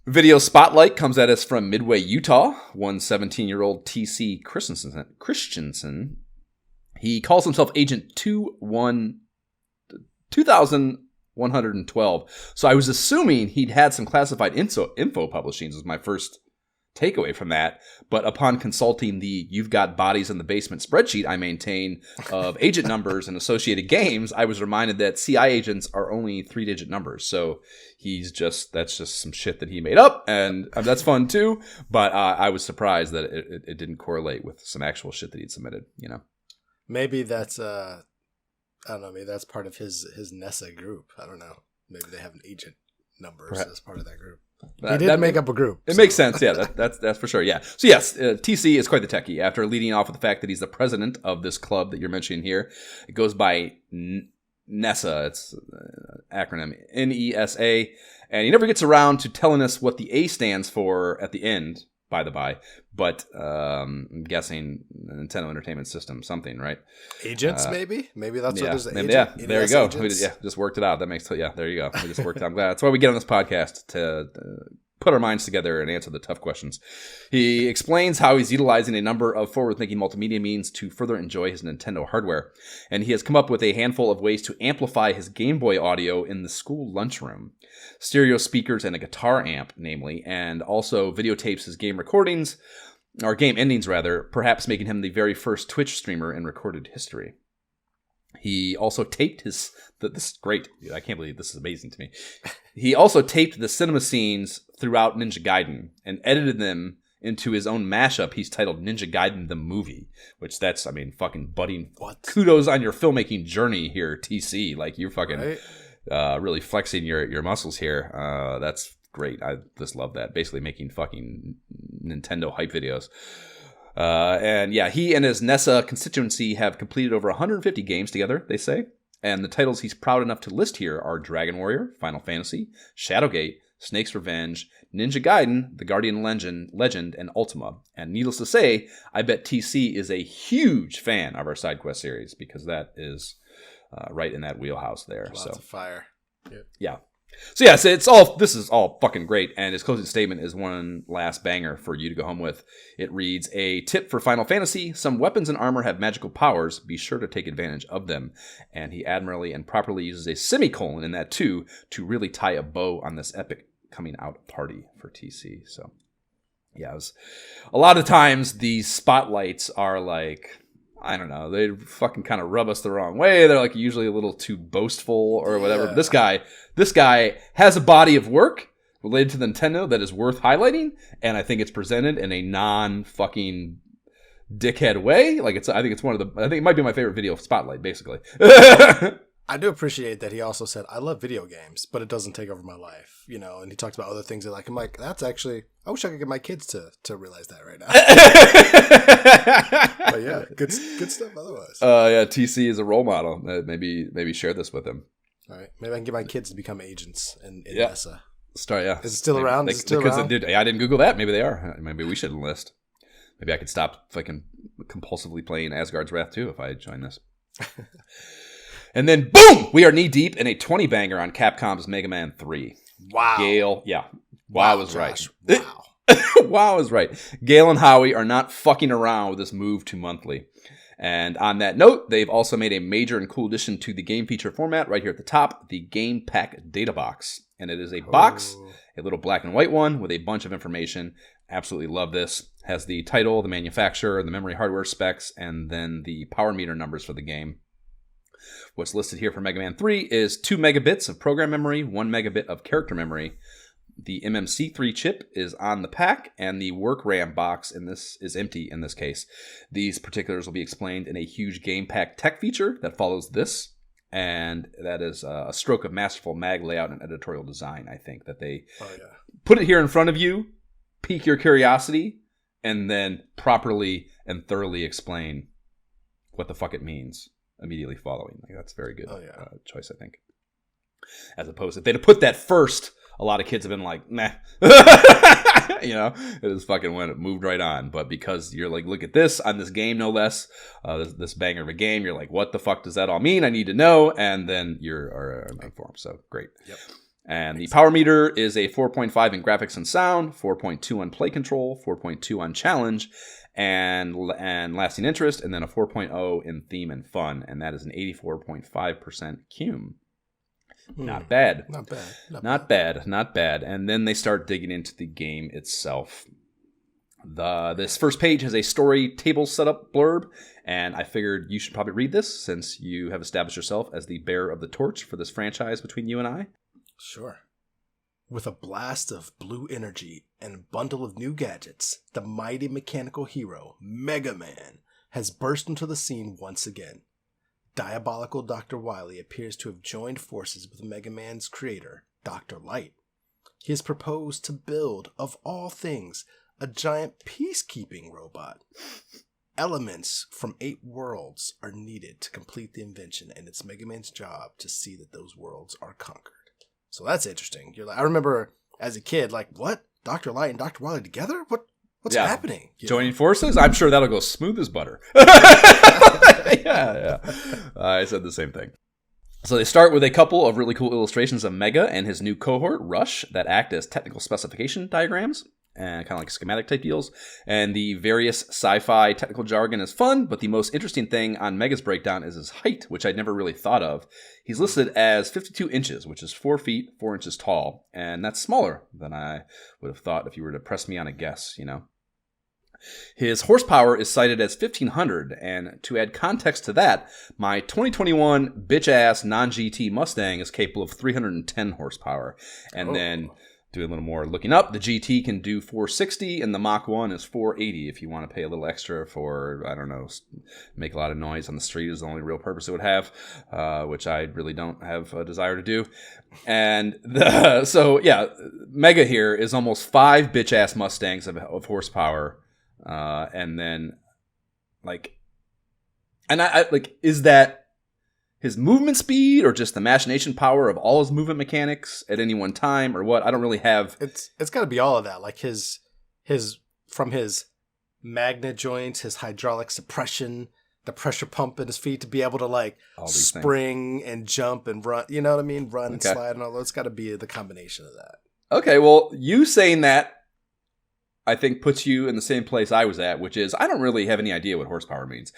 Video spotlight comes at us from Midway, Utah. One 17-year-old TC Christensen. He calls himself Agent 2112. So I was assuming he'd had some classified info publishings was my first takeaway from that. But upon consulting the You've Got Bodies in the Basement spreadsheet I maintain of agent numbers and associated games, I was reminded that CI agents are only 3-digit numbers. So that's just some shit that he made up, and that's fun too. But I was surprised that it didn't correlate with some actual shit that he'd submitted, Maybe that's I don't know. Maybe that's part of his NESA group. I don't know. Maybe they have an agent numbers as part of that group. He did make up a group. It makes sense. Yeah, that's for sure. Yeah. So yes, TC is quite the techie. After leading off with the fact that he's the president of this club that you're mentioning here, it goes by NESA. It's acronym NESA, and he never gets around to telling us what the A stands for at the end. By the by, but I'm guessing Nintendo Entertainment System, something, right? Agents, maybe that's what there's. Yeah, there you go. Just worked it out. That makes there you go. We just worked it out. I'm glad. That's why we get on this podcast to put our minds together and answer the tough questions. He explains how he's utilizing a number of forward-thinking multimedia means to further enjoy his Nintendo hardware, and he has come up with a handful of ways to amplify his Game Boy audio in the school lunchroom. Stereo speakers and a guitar amp, namely, and also videotapes his game recordings, or game endings rather, perhaps making him the very first Twitch streamer in recorded history. He also taped this is great. I can't believe this is amazing to me. He also taped the cinema scenes throughout Ninja Gaiden and edited them into his own mashup he's titled Ninja Gaiden the Movie, which fucking budding. What? Kudos on your filmmaking journey here, TC. Like, you're fucking really flexing your muscles here. That's great. I just love that. Basically making fucking Nintendo hype videos. And yeah, he and his NESA constituency have completed over 150 games together, they say. And the titles he's proud enough to list here are Dragon Warrior, Final Fantasy, Shadowgate, Snake's Revenge, Ninja Gaiden, The Guardian Legend, and Ultima. And needless to say, I bet TC is a huge fan of our side quest series, because that is right in that wheelhouse there. Lots of fire. Yep. Yeah. So yes, this is all fucking great, and his closing statement is one last banger for you to go home with. It reads, a tip for Final Fantasy: some weapons and armor have magical powers, be sure to take advantage of them. And he admirably and properly uses a semicolon in that too, to really tie a bow on this epic coming out party for TC. So yeah, a lot of times these spotlights are like, I don't know, they fucking kind of rub us the wrong way. They're like usually a little too boastful or whatever. Yeah. This guy has a body of work related to Nintendo that is worth highlighting, and I think it's presented in a non-fucking dickhead way. Like, I think it might be my favorite video spotlight, basically. I do appreciate that he also said, I love video games, but it doesn't take over my life, and he talked about other things that I'm like, that's actually, I wish I could get my kids to realize that right now. But yeah, good stuff otherwise. Yeah, TC is a role model. Maybe share this with him. All right, maybe I can get my kids to become agents in NESA. Start, yeah. Is it still around? I didn't Google that. Maybe they are. Maybe we should enlist. Maybe I could stop fucking compulsively playing Asgard's Wrath too if I join this. And then, boom! We are knee-deep in a 20-banger on Capcom's Mega Man 3. Wow. Gale, yeah. Wow was Josh, right. Wow. Wow is right. Gale and Howie are not fucking around with this move to monthly. And on that note, they've also made a major and cool addition to the game feature format right here at the top, the Game Pack Data Box. And it is a box, a little black and white one with a bunch of information. Absolutely love this. Has the title, the manufacturer, the memory hardware specs, and then the power meter numbers for the game. What's listed here for Mega Man 3 is 2 megabits of program memory, 1 megabit of character memory, The MMC3 chip is on the pack, and the work RAM box in this is empty in this case. These particulars will be explained in a huge game pack tech feature that follows this, and that is a stroke of masterful mag layout and editorial design, I think, that they put it here in front of you, pique your curiosity, and then properly and thoroughly explain what the fuck it means immediately following. Like, that's a very good choice, I think. As opposed to if they'd have put that first, a lot of kids have been like, meh. You know, it just fucking moved right on. But because you're like, look at this on this game, no less, this banger of a game, you're like, what the fuck does that all mean? I need to know. And then you're informed. So great. Yep. And the power meter is a 4.5 in graphics and sound, 4.2 on play control, 4.2 on challenge, and lasting interest, and then a 4.0 in theme and fun. And that is an 84.5% cum. Not bad. Not bad. And then they start digging into the game itself. This first page has a story table setup blurb, and I figured you should probably read this since you have established yourself as the bearer of the torch for this franchise between you and I. Sure. With a blast of blue energy and a bundle of new gadgets, the mighty mechanical hero, Mega Man, has burst into the scene once again. Diabolical Dr. Wily appears to have joined forces with Mega Man's creator, Dr. Light. He has proposed to build, of all things, a giant peacekeeping robot. Elements from 8 worlds are needed to complete the invention, and it's Mega Man's job to see that those worlds are conquered. So that's interesting. I remember as a kid, like, what? Dr. Light and Dr. Wily together? What's happening? Joining forces? I'm sure that'll go smooth as butter. Yeah. I said the same thing. So they start with a couple of really cool illustrations of Mega and his new cohort, Rush, that act as technical specification diagrams and kind of like schematic type deals. And the various sci-fi technical jargon is fun, but the most interesting thing on Mega's breakdown is his height, which I'd never really thought of. He's listed as 52 inches, which is 4 feet, 4 inches tall. And that's smaller than I would have thought if you were to press me on a guess, you know. His horsepower is cited as 1,500, and to add context to that, my 2021 bitch-ass non-GT Mustang is capable of 310 horsepower. And then, do a little more looking up, the GT can do 460, and the Mach 1 is 480 if you want to pay a little extra for, I don't know, make a lot of noise on the street is the only real purpose it would have, which I really don't have a desire to do. And Mega here is almost 5 bitch-ass Mustangs of horsepower. And then, is that his movement speed or just the machination power of all his movement mechanics at any one time or what? I don't really have. It's got to be all of that. Like his from his magnet joints, his hydraulic suppression, the pressure pump in his feet to be able to spring and jump and run. You know what I mean? Run and slide and all that. It's got to be the combination of that. Okay, well, you saying that, I think puts you in the same place I was at, which is I don't really have any idea what horsepower means.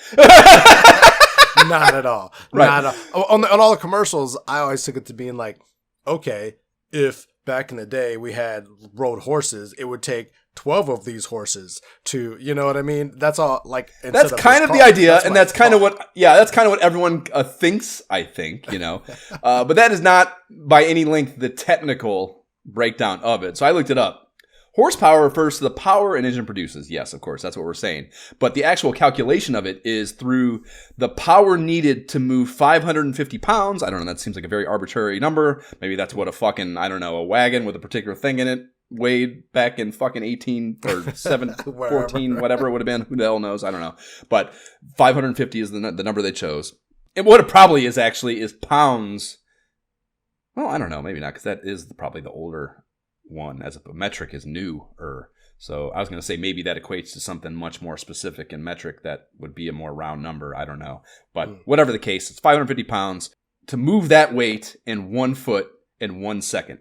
Not at all. Right. Not at all. On all the commercials, I always took it to being like, okay, if back in the day we had rode horses, it would take 12 of these horses to, you know what I mean? That's all. That's kind of the idea, and that's kind of what everyone thinks. I think, you know, but that is not by any length the technical breakdown of it. So I looked it up. Horsepower refers to the power an engine produces. Yes, of course, that's what we're saying. But the actual calculation of it is through the power needed to move 550 pounds. I don't know, that seems like a very arbitrary number. Maybe that's what a wagon with a particular thing in it weighed back in fucking 18 or 14, whatever it would have been. Who the hell knows? I don't know. But 550 is the number they chose. And what it probably is actually is pounds. Well, I don't know. Maybe not, because that is probably the older one, as a metric is newer. So I was going to say maybe that equates to something much more specific in metric that would be a more round number. I don't know. But whatever the case, it's 550 pounds to move that weight in 1 foot in 1 second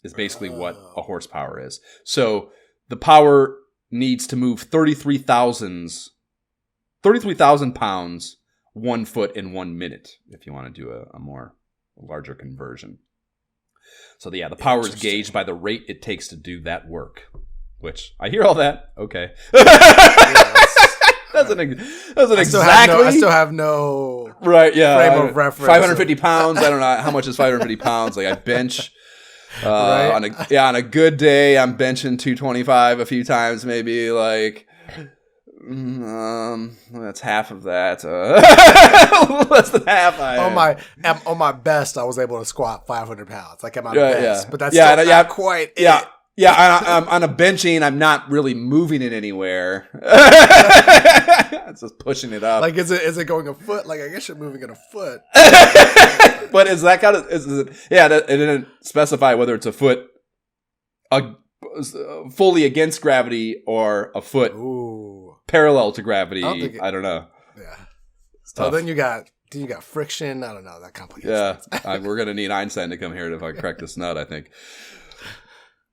is basically what a horsepower is. So the power needs to move 33,000 pounds 1 foot in 1 minute if you want to do a more larger conversion. So the power is gauged by the rate it takes to do that work. Which I hear all that. Okay, doesn't exactly. I still have no right. Yeah, frame of reference. 550 pounds. I don't know how much is 550 pounds. Like I bench Right? On a good day, I'm benching 225 a few times, maybe like. That's half of that. Less than half. On my best, I was able to squat 500 pounds. Like at my best, but that's still not quite it. I'm on a benching. I'm not really moving it anywhere. It's just pushing it up. Like, is it going a foot? Like, I guess you're moving it a foot. But is that kind of? It didn't specify whether it's a foot, fully against gravity, or a foot. Ooh. Parallel to gravity. I don't know. Yeah. So then you got friction. I don't know. That complicates. Yeah. We're gonna need Einstein to come here to crack this nut, I think.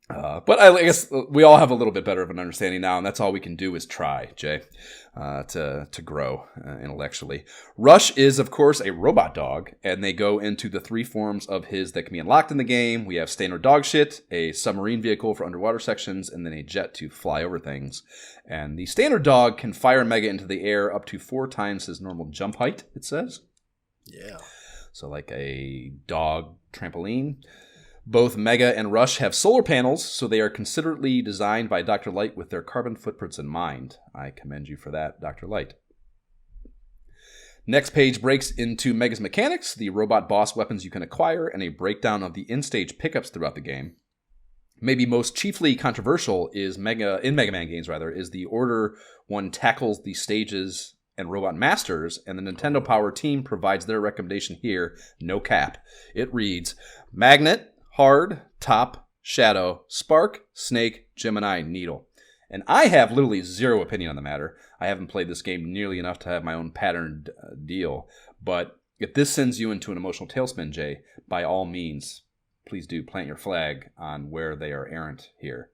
But I guess we all have a little bit better of an understanding now, and that's all we can do is try, Jay, to grow intellectually. Rush is, of course, a robot dog, and they go into the 3 forms of his that can be unlocked in the game. We have standard dog shit, a submarine vehicle for underwater sections, and then a jet to fly over things. And the standard dog can fire Mega into the air up to 4 times his normal jump height, it says. Yeah. So like a dog trampoline. Both Mega and Rush have solar panels, so they are considerately designed by Dr. Light with their carbon footprints in mind. I commend you for that, Dr. Light. Next page breaks into Mega's mechanics, the robot boss weapons you can acquire, and a breakdown of the in-stage pickups throughout the game. Maybe most chiefly controversial in Mega Man games, is the order one tackles the stages and robot masters, and the Nintendo Power team provides their recommendation here, no cap. It reads, Magnet, Hard, Top, Shadow, Spark, Snake, Gemini, Needle. And I have literally zero opinion on the matter. I haven't played this game nearly enough to have my own patterned deal. But if this sends you into an emotional tailspin, Jay, by all means, please do plant your flag on where they are errant here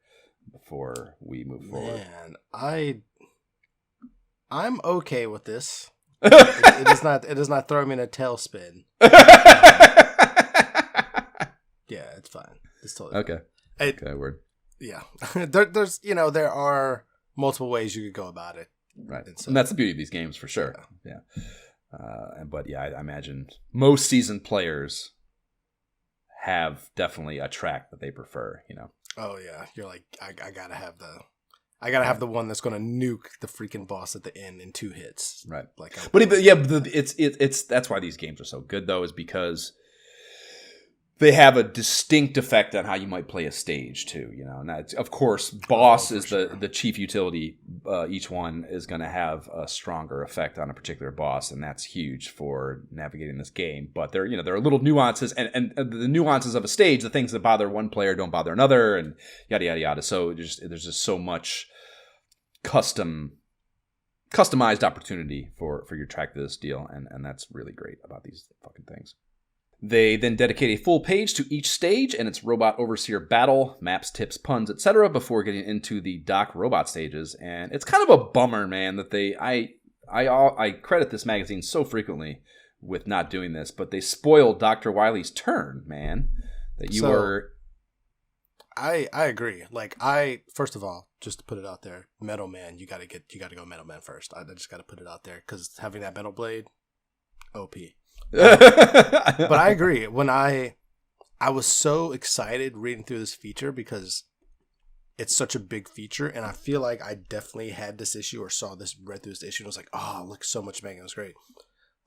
before we move forward. Man, I'm okay with this. It does not throw me in a tailspin. Yeah, it's fine. It's totally okay. Okay, word. Yeah, there's there are multiple ways you could go about it, right? And that's the beauty of these games for sure. Yeah. But I imagine most seasoned players have definitely a track that they prefer. Oh yeah, you're like I gotta have the one that's gonna nuke the freaking boss at the end in 2 hits. Right. But it's that's why these games are so good though, is because they have a distinct effect on how you might play a stage too, And of course, boss is the chief utility. Each one is going to have a stronger effect on a particular boss, and that's huge for navigating this game. But there are little nuances, and the nuances of a stage, the things that bother one player don't bother another, and yada yada yada. So there's just so much customized opportunity for your track to this deal, and that's really great about these fucking things. They then dedicate a full page to each stage and its robot overseer battle, maps, tips, puns, etc. before getting into the Doc robot stages. And it's kind of a bummer, man, that I credit this magazine so frequently with not doing this, but they spoiled Dr. Wily's turn, man. I agree. Like first of all, just to put it out there, Metal Man, you gotta go Metal Man first. I just gotta put it out there because having that metal blade, OP. But I agree. When I was so excited reading through this feature because it's such a big feature, and I feel like I definitely had this issue or read through this issue and was like, oh, look, so much Mega, it was great.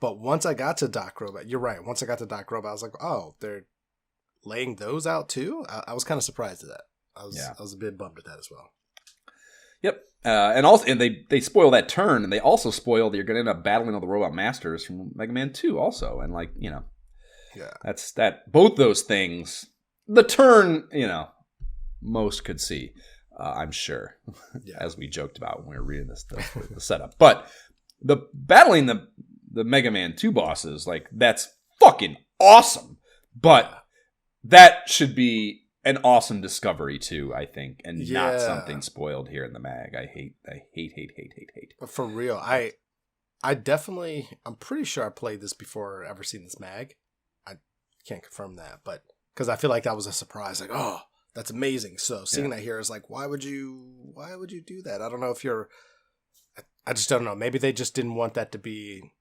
But once I got to Doc Robot, you're right. Once I got to Doc Robot, I was like, oh, they're laying those out too? I was kind of surprised at that. I was a bit bummed at that as well. Yep. And they spoil that turn, and they also spoil that you're going to end up battling all the robot masters from Mega Man 2 also. And yeah, that's that. Both those things, the turn, most could see, I'm sure, as we joked about when we were reading the setup. But the battling the Mega Man 2 bosses, that's fucking awesome. But that should be an awesome discovery too, I think, and not something spoiled here in the mag. I hate. But for real, I'm pretty sure I played this before ever seen this mag. I can't confirm that, but because I feel like that was a surprise. Like, oh, that's amazing. So seeing that here is like, why would you do that? I don't know if I just don't know. Maybe they just didn't want that to be.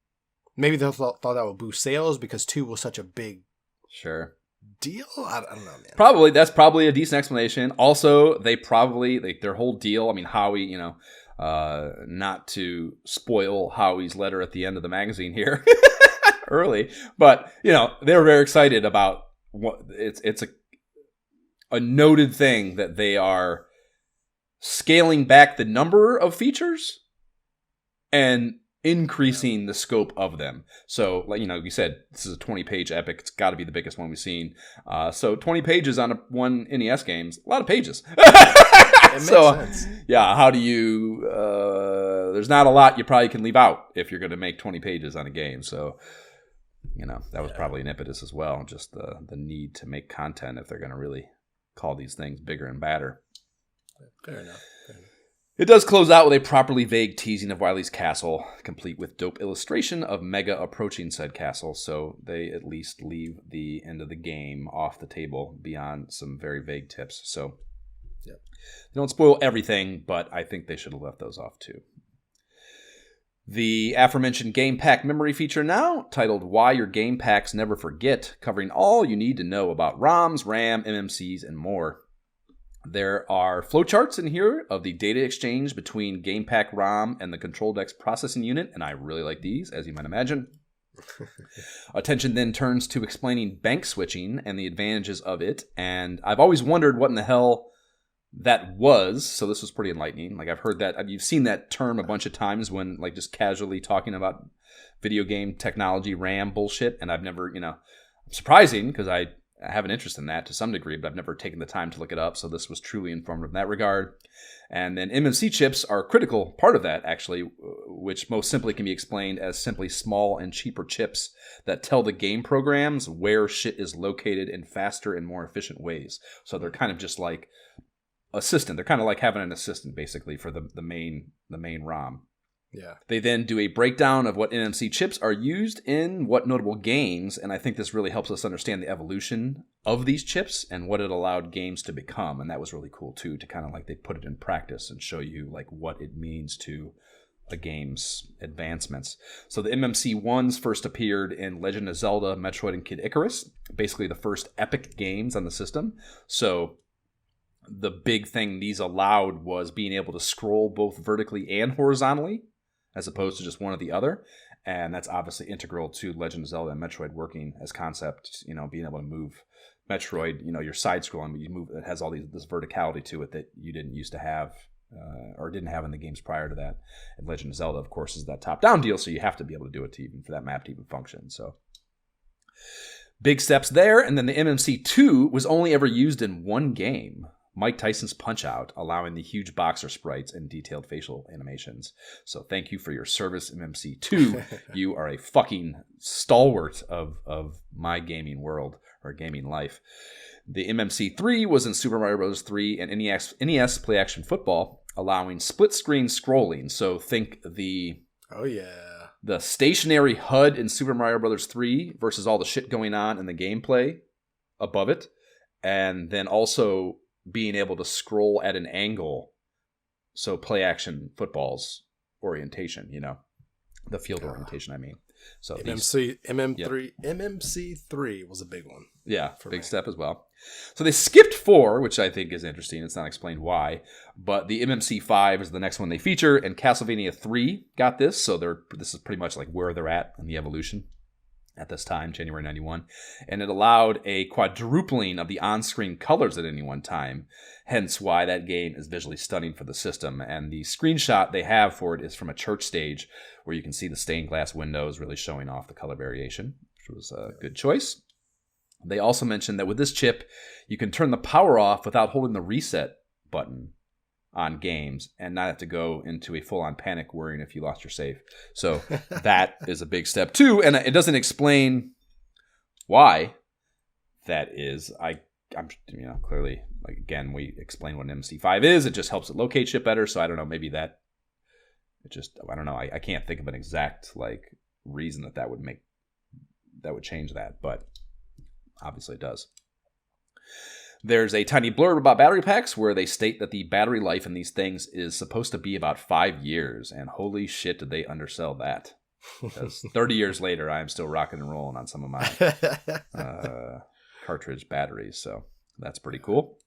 Maybe they thought that would boost sales because 2 was such a big. Sure. deal? I don't know, man. That's probably a decent explanation. Also, they probably their whole deal. I mean, Howie, not to spoil Howie's letter at the end of the magazine here early, but they were very excited about what it's a noted thing that they are scaling back the number of features and increasing the scope of them. So, like you said, this is a 20-page epic. It's got to be the biggest one we've seen. So 20 pages on one NES game's a lot of pages. It makes sense. Yeah, how do you... there's not a lot you probably can leave out if you're going to make 20 pages on a game. So, that was probably an impetus as well. Just the need to make content if they're going to really call these things bigger and badder. Fair enough. It does close out with a properly vague teasing of Wily's castle, complete with dope illustration of Mega approaching said castle, so they at least leave the end of the game off the table beyond some very vague tips. So they don't spoil everything, but I think they should have left those off too. The aforementioned Game Pack memory feature now, titled Why Your Game Packs Never Forget, covering all you need to know about ROMs, RAM, MMCs, and more. There are flowcharts in here of the data exchange between Game Pack ROM and the Control Decks processing unit, and I really like these, as you might imagine. Attention then turns to explaining bank switching and the advantages of it, and I've always wondered what in the hell that was, so this was pretty enlightening. Like, I've heard that, you've seen that term a bunch of times when, like, just casually talking about video game technology, RAM bullshit, and I've never, surprising, because I have an interest in that to some degree, but I've never taken the time to look it up, so this was truly informative in that regard. And then MMC chips are a critical part of that, actually, which most simply can be explained as simply small and cheaper chips that tell the game programs where shit is located in faster and more efficient ways. So they're kind of just like assistant. They're kind of like having an assistant, basically, for the main ROM. Yeah. They then do a breakdown of what NMC chips are used in what notable games, and I think this really helps us understand the evolution of these chips and what it allowed games to become, and that was really cool too, to kind of like they put it in practice and show you like what it means to a game's advancements. So the MMC ones first appeared in Legend of Zelda, Metroid, and Kid Icarus, basically the first epic games on the system. So the big thing these allowed was being able to scroll both vertically and horizontally, as opposed to just one or the other. And that's obviously integral to Legend of Zelda and Metroid working as concept, being able to move Metroid, you're side-scrolling, but you move, it has all this verticality to it that you didn't used to have, or didn't have in the games prior to that. And Legend of Zelda, of course, is that top-down deal, so you have to be able to do it for that map to even function. So big steps there. And then the MMC2 was only ever used in one game, Mike Tyson's Punch-Out, allowing the huge boxer sprites and detailed facial animations. So thank you for your service, MMC2. You are a fucking stalwart of my gaming world, or gaming life. The MMC3 was in Super Mario Bros. 3 and NES Play Action Football, allowing split-screen scrolling. So think the stationary HUD in Super Mario Bros. 3 versus all the shit going on in the gameplay above it. And then also being able to scroll at an angle, so play action football's orientation, the field orientation, I mean. So MMC3 was a big one. Yeah, big step as well. So they skipped 4, which I think is interesting. It's not explained why, but the MMC5 is the next one they feature, and Castlevania 3 got this, so this is pretty much like where they're at in the evolution at this time, January 91, and it allowed a quadrupling of the on-screen colors at any one time, hence why that game is visually stunning for the system. And the screenshot they have for it is from a church stage where you can see the stained glass windows really showing off the color variation, which was a good choice. They also mentioned that with this chip, you can turn the power off without holding the reset button on games and not have to go into a full-on panic worrying if you lost your save. So that is a big step too, and it doesn't explain why that is. I'm clearly, like, again, we explain what an MC5 is. It just helps it locate shit better. So I don't know, maybe I don't know. I can't think of an exact like reason that would change that, but obviously it does. There's a tiny blurb about battery packs where they state that the battery life in these things is supposed to be about 5 years, and holy shit did they undersell that. Because 30 years later, I am still rocking and rolling on some of my cartridge batteries. So that's pretty cool.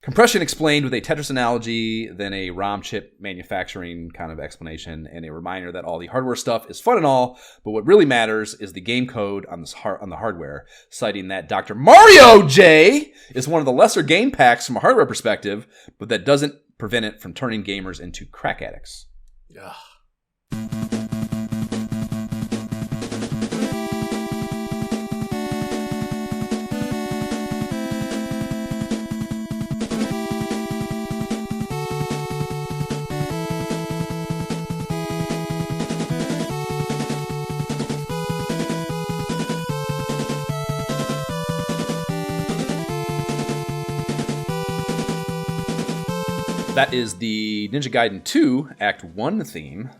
Compression explained with a Tetris analogy, then a ROM chip manufacturing kind of explanation, and a reminder that all the hardware stuff is fun and all, but what really matters is the game code on the hardware, citing that Dr. Mario J is one of the lesser game packs from a hardware perspective, but that doesn't prevent it from turning gamers into crack addicts. Yeah. That is the Ninja Gaiden 2 Act 1 theme,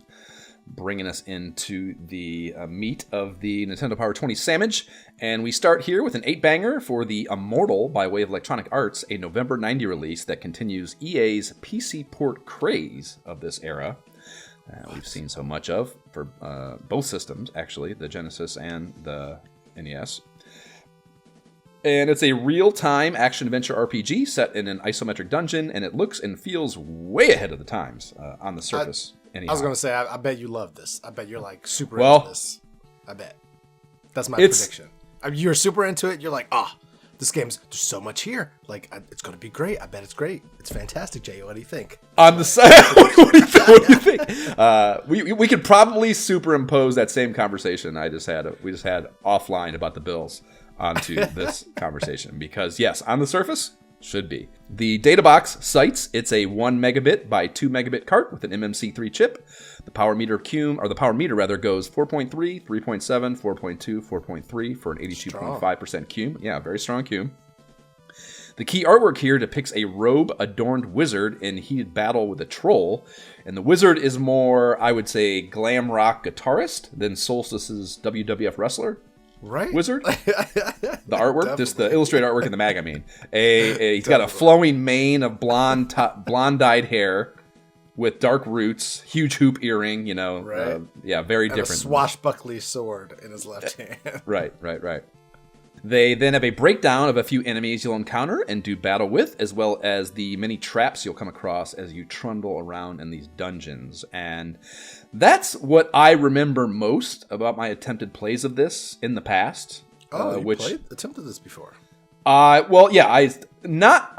bringing us into the meat of the Nintendo Power 20 sandwich. And we start here with an 8-banger for the Immortal by way of Electronic Arts, a November 90 release that continues EA's PC port craze of this era. We've seen so much of for both systems, actually, the Genesis and the NES. And it's a real-time action-adventure RPG set in an isometric dungeon, and it looks and feels way ahead of the times on the surface. I was going to say, I bet you love this. I bet you're like super into this. I bet. That's my prediction. You're super into it. You're like, this game's, there's so much here. Like, it's going to be great. I bet it's great. It's fantastic, Jay. What do you think? On the side, what do you think? We could probably superimpose that same conversation we just had offline about the Bills onto this conversation, because yes, on the surface, should be. The data box cites it's a 1 megabit by 2 megabit cart with an MMC3 chip. The power meter goes 4.3, 3.7, 4.2, 4.3 for an 82.5% cum. Yeah, very strong cum. The key artwork here depicts a robe-adorned wizard in heated battle with a troll, and the wizard is more, I would say, glam rock guitarist than Solstice's WWF wrestler. Right, wizard. The artwork, just the illustrated artwork in the mag. I mean, he's got a flowing mane of blonde-dyed hair with dark roots, huge hoop earring. You know, right? Very and different. A swashbuckly sword in his left hand. Right. They then have a breakdown of a few enemies you'll encounter and do battle with, as well as the many traps you'll come across as you trundle around in these dungeons. And that's what I remember most about my attempted plays of this in the past. Attempted this before? Well, yeah, I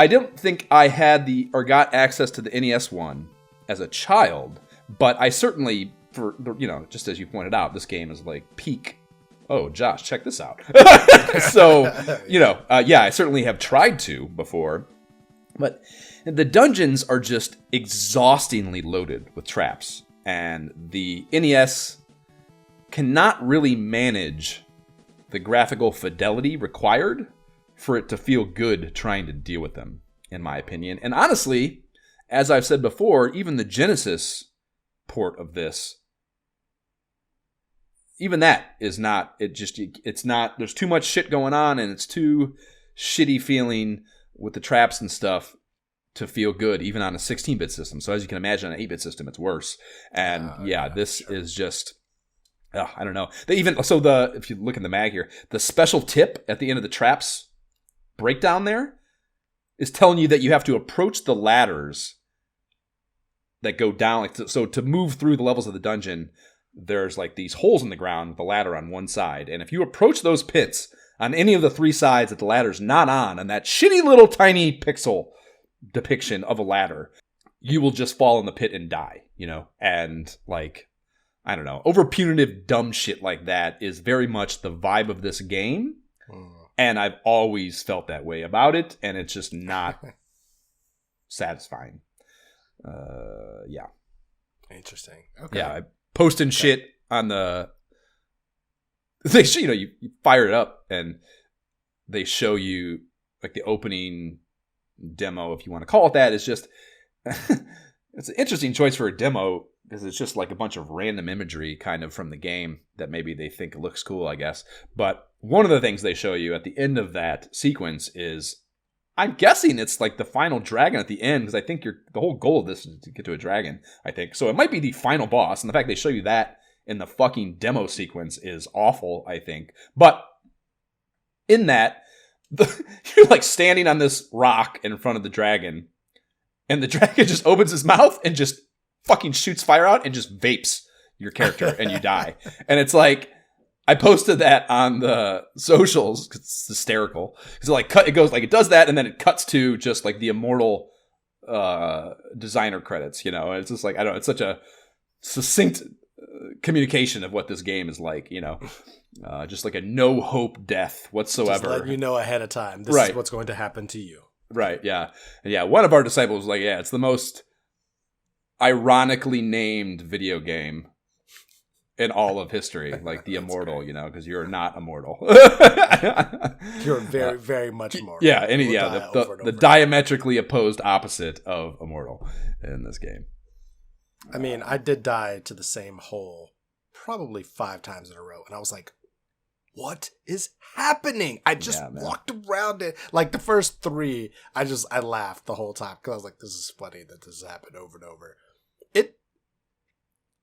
didn't think I had got access to the NES one as a child, but I certainly, just as you pointed out, this game is like peak. Oh, Josh, check this out. So, I certainly have tried to before. But the dungeons are just exhaustingly loaded with traps. And the NES cannot really manage the graphical fidelity required for it to feel good trying to deal with them, in my opinion. And honestly, as I've said before, even the Genesis port of this, even that is not, it's not, there's too much shit going on and it's too shitty feeling with the traps and stuff to feel good, even on a 16-bit system. So as you can imagine, on an 8-bit system, it's worse. And this is just, I don't know. If you look in the mag here, the special tip at the end of the traps breakdown there is telling you that you have to approach the ladders that go down. So to move through the levels of the dungeon, there's like these holes in the ground with the ladder on one side. And if you approach those pits on any of the 3 sides that the ladder's not on, and that shitty little tiny pixel depiction of a ladder, you will just fall in the pit and die, And like, I don't know, over punitive dumb shit like that is very much the vibe of this game. And I've always felt that way about it. And it's just not satisfying. Interesting. Okay. Yeah. Posting shit on the, you fire it up and they show you like the opening demo, if you want to call it that. It's just, it's an interesting choice for a demo because it's just like a bunch of random imagery kind of from the game that maybe they think looks cool, I guess. But one of the things they show you at the end of that sequence is, I'm guessing it's like the final dragon at the end, because I think the whole goal of this is to get to a dragon, I think. So it might be the final boss, and the fact they show you that in the fucking demo sequence is awful, I think. But in that, you're like standing on this rock in front of the dragon, and the dragon just opens his mouth and just fucking shoots fire out and just vapes your character and you die. And it's like, I posted that on the socials because it's hysterical. So like it goes like it does that, and then it cuts to just like the immortal designer credits, you know. And it's just like, I don't know, it's such a succinct communication of what this game is like, you know. Just like a no hope death whatsoever. Just letting you know ahead of time. This Right. is what's going to happen to you. Right. Yeah. Yeah. One of our disciples was like, yeah, it's the most ironically named video game in all of history, like the immortal, great. You know, because you're not immortal. You're very, very much immortal. Yeah, the diametrically opposed opposite of immortal in this game. I mean, I did die to the same hole probably 5 times in a row, and I was like, what is happening? I just walked around it. Like the first 3, I laughed the whole time because I was like, this is funny that this happened over and over.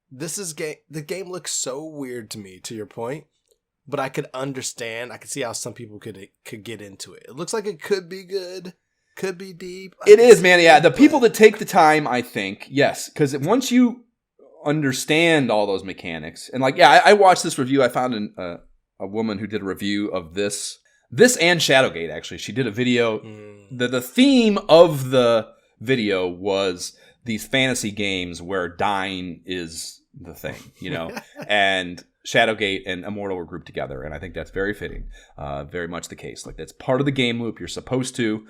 The game looks so weird to me, to your point, but I could understand. I could see how some people could get into it. It looks like it could be good, could be deep. It is, man. Yeah, the people that take the time, I think, yes, because once you understand all those mechanics, and like, yeah, I watched this review. I found a woman who did a review of this and Shadowgate. Actually, she did a video. The theme of the video was these fantasy games where dying is the thing, you know, and Shadowgate and Immortal were grouped together. And I think that's very fitting, very much the case. Like that's part of the game loop. You're supposed to.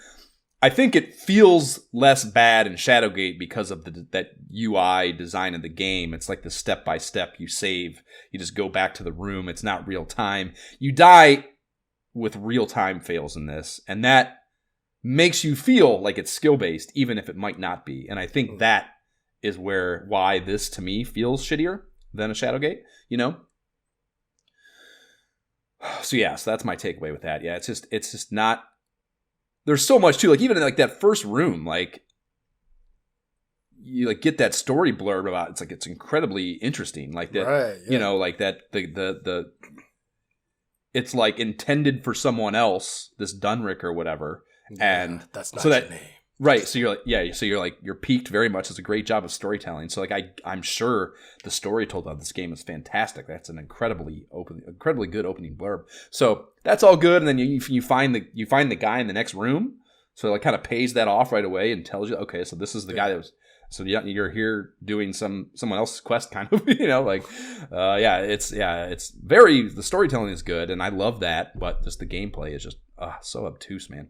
I think it feels less bad in Shadowgate because of that UI design of the game. It's like the step-by-step you save. You just go back to the room. It's not real time. You die with real-time fails in this, and that makes you feel like it's skill-based, even if it might not be. And I think that is why this, to me, feels shittier than a Shadowgate, you know? So that's my takeaway with that. Yeah, it's just not... There's so much, too. Like, even in like that first room, like, you like get that story blurb about it's like it's incredibly interesting. Like that, right, yeah. You know, like that the it's like intended for someone else, this Dunrick or whatever. Yeah, and that's not your name. Right. So you're piqued very much. It's a great job of storytelling. So like I'm sure the story told on this game is fantastic. That's an incredibly good opening blurb. So that's all good. And then you find the guy in the next room. So it like kind of pays that off right away and tells you, okay, so this is the guy that was. So you're here doing someone else's quest, kind of, you know, like, it's very, the storytelling is good and I love that, but just the gameplay is just so obtuse, man.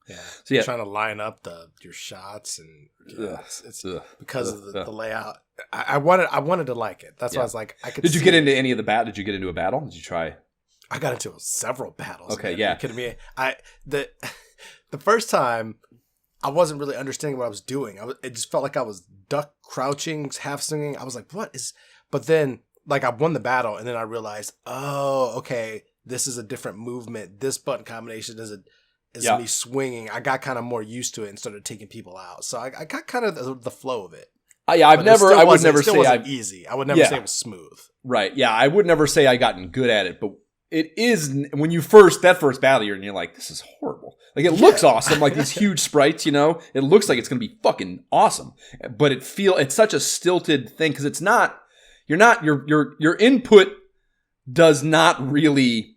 Yeah. So yeah, trying to line up your shots and it's because of the layout. I wanted to like it. That's why I was like, I could. Did you get into any of the battle? Did you get into a battle? Did you try? I got into several battles. Okay, man. yeah. Are you kidding me? The first time I wasn't really understanding what I was doing. It just felt like I was duck crouching, half swinging. I was like, what is? But then like I won the battle and then I realized, oh, okay, this is a different movement. This button combination is me swinging. I got kind of more used to it and started taking people out. So I got kind of the flow of it. I would never say I'm easy. I would never say it was smooth. Right. Yeah. I would never say I gotten good at it, but it is when that first battle you're like, this is horrible. Like it looks awesome. Like these huge sprites, you know, it looks like it's going to be fucking awesome, but it's such a stilted thing. Cause it's not, your input does not really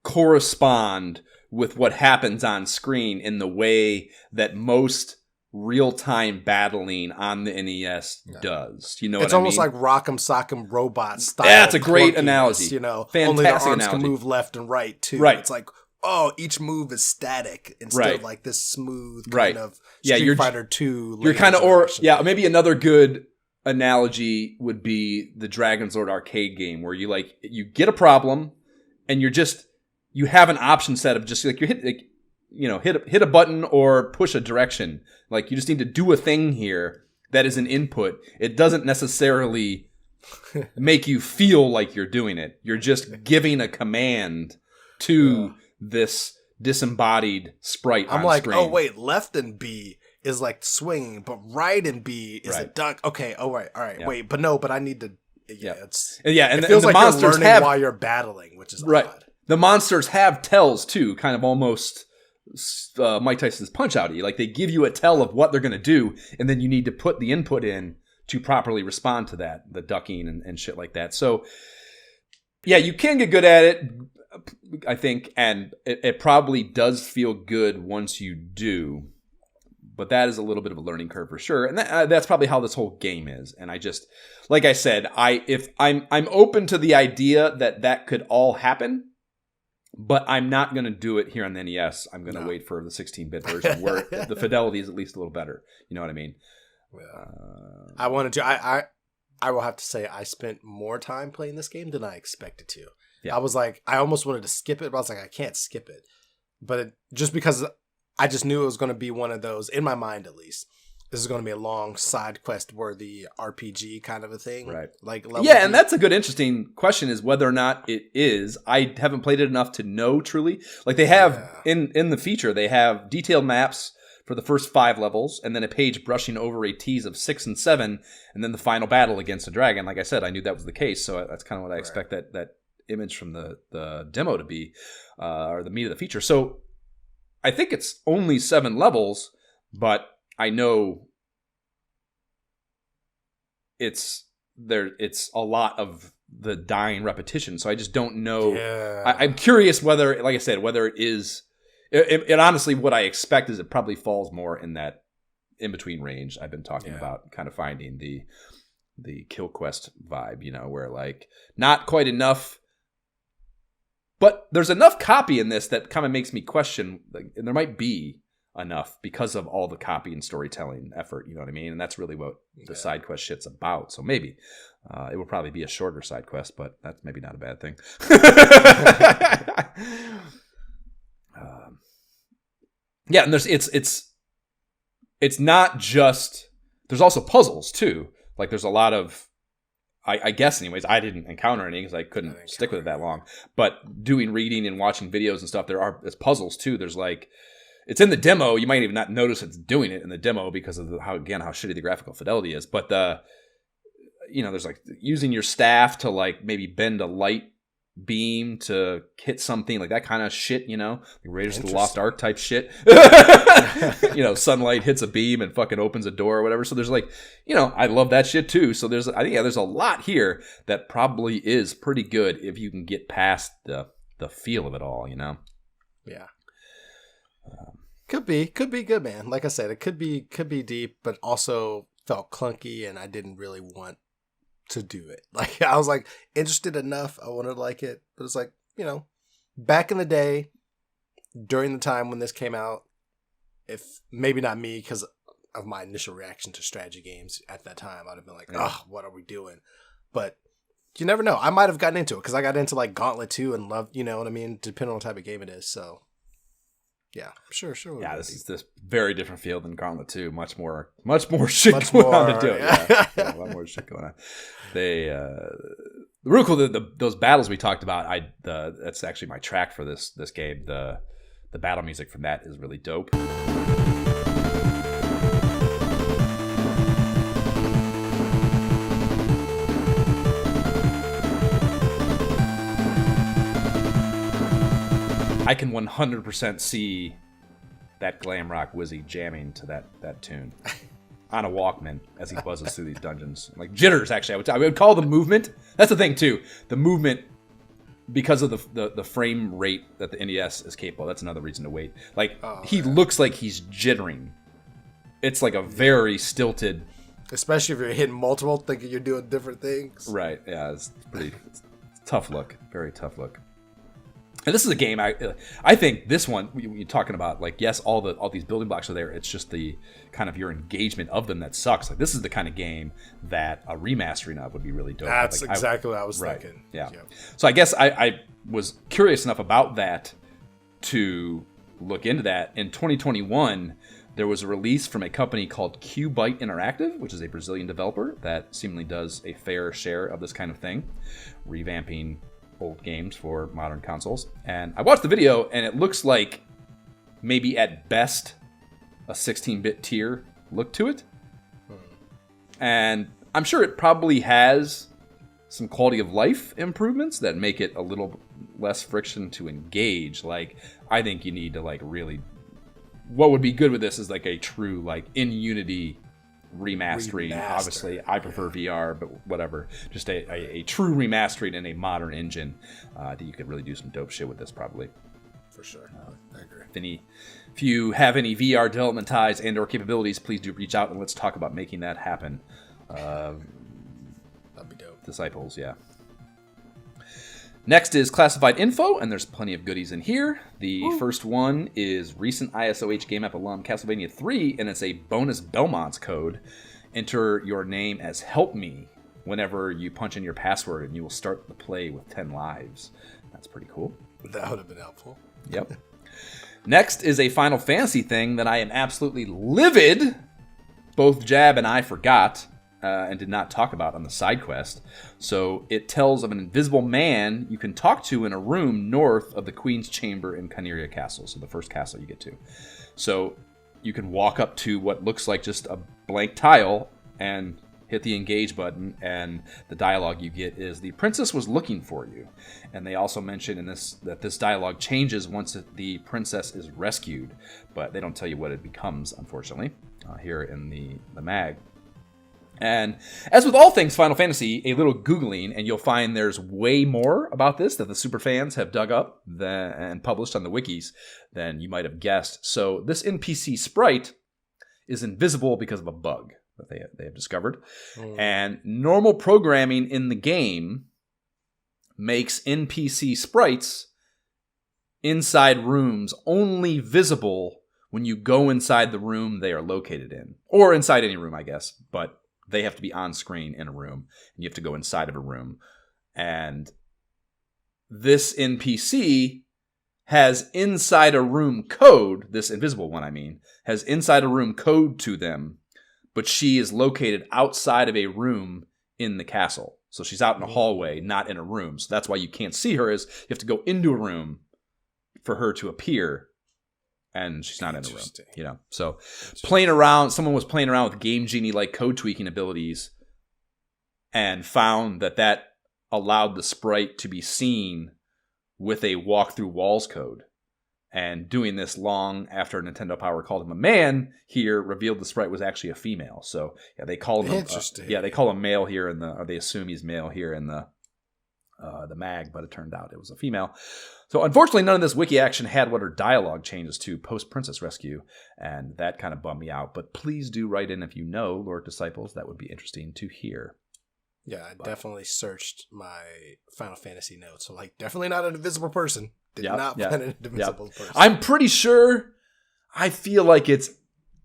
correspond with what happens on screen in the way that most real-time battling on the NES does. You know what I mean? It's almost like Rock'em Sock'em Robot style. That's a great analogy. You know, fantastic only the arms analogy. Can move left and right too. Right. It's like, each move is static instead of like this smooth kind of Street Fighter 2. You're kind of, maybe another good analogy would be the Dragon's Lord arcade game where you get a problem and you have an option set of just like hit a button or push a direction. Like you just need to do a thing here that is an input. It doesn't necessarily make you feel like you're doing it. You're just giving a command to this disembodied sprite on like, screen. oh wait, left and B is like swinging, but right and B is a duck. Okay, all right, wait, but I need to. It feels and like the monsters you're learning while you're battling, which is odd. the monsters have tells too, kind of almost Mike Tyson's Punch-Out!-y. Like they give you a tell of what they're going to do, and then you need to put the input in to properly respond to that, the ducking and shit like that. So, yeah, you can get good at it, I think, and it probably does feel good once you do. But that is a little bit of a learning curve for sure, and that's probably how this whole game is. And I just, like I said, I'm open to the idea that could all happen. But I'm not going to do it here on the NES. I'm going to wait for the 16-bit version where the fidelity is at least a little better. You know what I mean? I wanted to. I will have to say I spent more time playing this game than I expected to. Yeah. I was like, I almost wanted to skip it, but I was like, I can't skip it. But just because I just knew it was going to be one of those, in my mind at least, this is going to be a long side quest worthy RPG kind of a thing. Right. Like yeah, and that's a good interesting question is whether or not it is. I haven't played it enough to know truly. Like they have in the feature, they have detailed maps for the first 5 levels, and then a page brushing over a tease of 6 and 7, and then the final battle against a dragon. Like I said, I knew that was the case, so that's kind of what I expect that image from the demo to be, or the meat of the feature. So I think it's only 7 levels, but I know it's a lot of the dying repetition, so I just don't know. Yeah. I'm curious whether, like I said, whether it is. It honestly, what I expect is it probably falls more in that in between range I've been talking about, kind of finding the kill quest vibe, you know, where like not quite enough, but there's enough copy in this that kind of makes me question, like, and there might be enough because of all the copy and storytelling effort, you know what I mean? And that's really what the side quest shit's about. So maybe it will probably be a shorter side quest, but that's maybe not a bad thing. Yeah, and it's not just, there's also puzzles too. Like there's a lot of, I guess anyways, I didn't encounter any because I couldn't stick with it that long. But doing reading and watching videos and stuff, there's puzzles too. There's like, it's in the demo. You might even not notice it's doing it in the demo because of how shitty the graphical fidelity is. But there's like using your staff to like maybe bend a light beam to hit something, like that kind of shit, you know, like Raiders of the Lost Ark type shit. You know, sunlight hits a beam and fucking opens a door or whatever. So there's like, you know, I love that shit too. So there's a lot here that probably is pretty good if you can get past the feel of it all, you know. Yeah. Could be good, man. Like I said, it could be deep, but also felt clunky, and I didn't really want to do it. Like I was like interested enough, I wanted to like it, but it's like, you know, back in the day, during the time when this came out, if maybe not me because of my initial reaction to strategy games at that time, I'd have been like, oh, what are we doing? But you never know. I might have gotten into it because I got into like Gauntlet 2 and loved, you know what I mean, depending on the type of game it is. So yeah, sure. Yeah, this is this very different feel than Gauntlet 2. Much more shit going on to do it. Yeah, a lot more shit going on. They real cool. Those battles we talked about. That's actually my track for this game. The battle music from that is really dope. I can 100% see that glam rock Wizzy jamming to that tune on a Walkman as he buzzes through these dungeons. Like jitters, actually. I would call the movement. That's the thing, too. The movement, because of the frame rate that the NES is capable, that's another reason to wait. Like, he looks like he's jittering. It's like a very stilted... Especially if you're hitting multiple, thinking you're doing different things. Right, yeah. It's tough look. Very tough look. And this is a game, I think this one, you're talking about, like, yes, all these building blocks are there. It's just the kind of your engagement of them that sucks. Like, this is the kind of game that a remastering of would be really dope. That's like, exactly what I was thinking. Yeah. Yep. So I guess I was curious enough about that to look into that. In 2021, there was a release from a company called Q-Byte Interactive, which is a Brazilian developer that seemingly does a fair share of this kind of thing, revamping old games for modern consoles. And I watched the video, and it looks like maybe at best a 16-bit tier look to it. And I'm sure it probably has some quality of life improvements that make it a little less friction to engage. Like, I think you need to like really. What would be good with this is like a true like in Unity remastering. Obviously, I prefer VR, but whatever. Just a true remastering in a modern engine. That you could really do some dope shit with this, probably. For sure, I agree. If you have any VR development ties and/or capabilities, please do reach out and let's talk about making that happen. That'd be dope. Disciples, yeah. Next is classified info, and there's plenty of goodies in here. The first one is recent ISOH Game App alum Castlevania 3, and it's a bonus Belmont's code. Enter your name as Help Me whenever you punch in your password, and you will start the play with 10 lives. That's pretty cool. That would have been helpful. Yep. Next is a Final Fantasy thing that I am absolutely livid. Both Jab and I forgot. And did not talk about on the side quest. So it tells of an invisible man you can talk to in a room north of the Queen's Chamber in Kyneria Castle. So the first castle you get to. So you can walk up to what looks like just a blank tile and hit the engage button, and the dialogue you get is the princess was looking for you. And they also mention in this that this dialogue changes once the princess is rescued, but they don't tell you what it becomes, unfortunately, here in the mag. And as with all things Final Fantasy, a little Googling, and you'll find there's way more about this that the superfans have dug up and published on the wikis than you might have guessed. So this NPC sprite is invisible because of a bug that they have discovered. And normal programming in the game makes NPC sprites inside rooms only visible when you go inside the room they are located in. Or inside any room, I guess, but they have to be on screen in a room, and you have to go inside of a room. And this NPC has inside a room code, this invisible one, I mean, has inside a room code to them, but she is located outside of a room in the castle. So she's out in a hallway, not in a room. So that's why you can't see her, is you have to go into a room for her to appear. And she's not in the room, you know. So someone was playing around with Game Genie-like code tweaking abilities and found that allowed the sprite to be seen with a walk through walls code. And doing this long after Nintendo Power called him a man here revealed the sprite was actually a female. So yeah, they call him they call him male here or they assume he's male here in the mag, but it turned out it was a female. So unfortunately, none of this wiki action had what her dialogue changes to post-Princess Rescue, and that kind of bummed me out. But please do write in if you know, Lord Disciples. That would be interesting to hear. Yeah, I definitely searched my Final Fantasy notes. So, like, definitely not an invisible person. Did not find an invisible person. I'm pretty sure, I feel like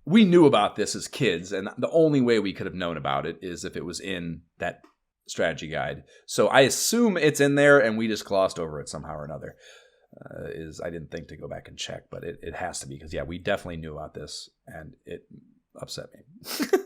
we knew about this as kids, and the only way we could have known about it is if it was in that strategy guide. So I assume it's in there and we just glossed over it somehow or another. I didn't think to go back and check, but it has to be, because we definitely knew about this and it upset me.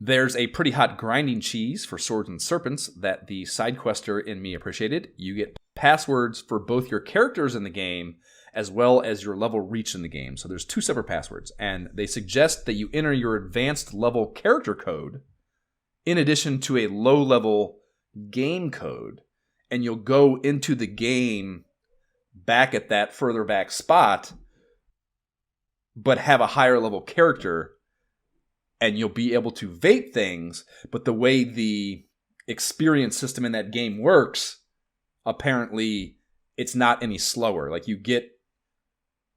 There's a pretty hot grinding cheese for Swords and Serpents that the side quester in me appreciated. You get passwords for both your characters in the game as well as your level reach in the game. So there's 2 separate passwords, and they suggest that you enter your advanced level character code in addition to a low-level game code, and you'll go into the game back at that further back spot, but have a higher-level character, and you'll be able to vape things, but the way the experience system in that game works, apparently it's not any slower. Like, you get,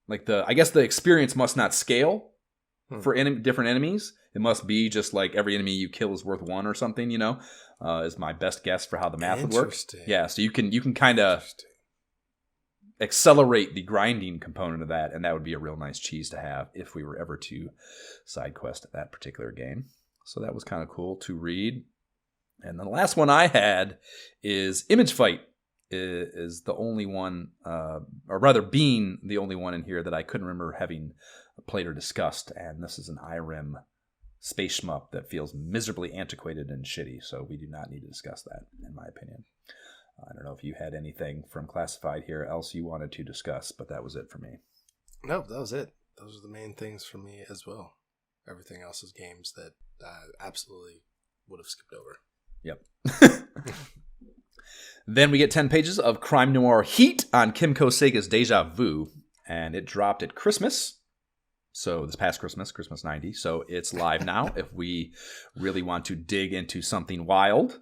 like, I guess the experience must not scale for different enemies. It must be just like every enemy you kill is worth 1 or something, you know, is my best guess for how the math would work. Yeah, so you can kind of accelerate the grinding component of that, and that would be a real nice cheese to have if we were ever to side quest that particular game. So that was kind of cool to read. And the last one I had is Image Fight is the only one, or rather being the only one in here that I couldn't remember having played or discussed, and this is an IREM space shmup that feels miserably antiquated and shitty, so we do not need to discuss that, in my opinion. I don't know if you had anything from Classified here else you wanted to discuss, but that was it for me. No, that was it. Those are the main things for me as well. Everything else is games that I absolutely would have skipped over. Yep. Then we get 10 pages of crime noir heat on Kimco Sega's Deja Vu, and it dropped at Christmas. So this past Christmas 90. So it's live now if we really want to dig into something wild.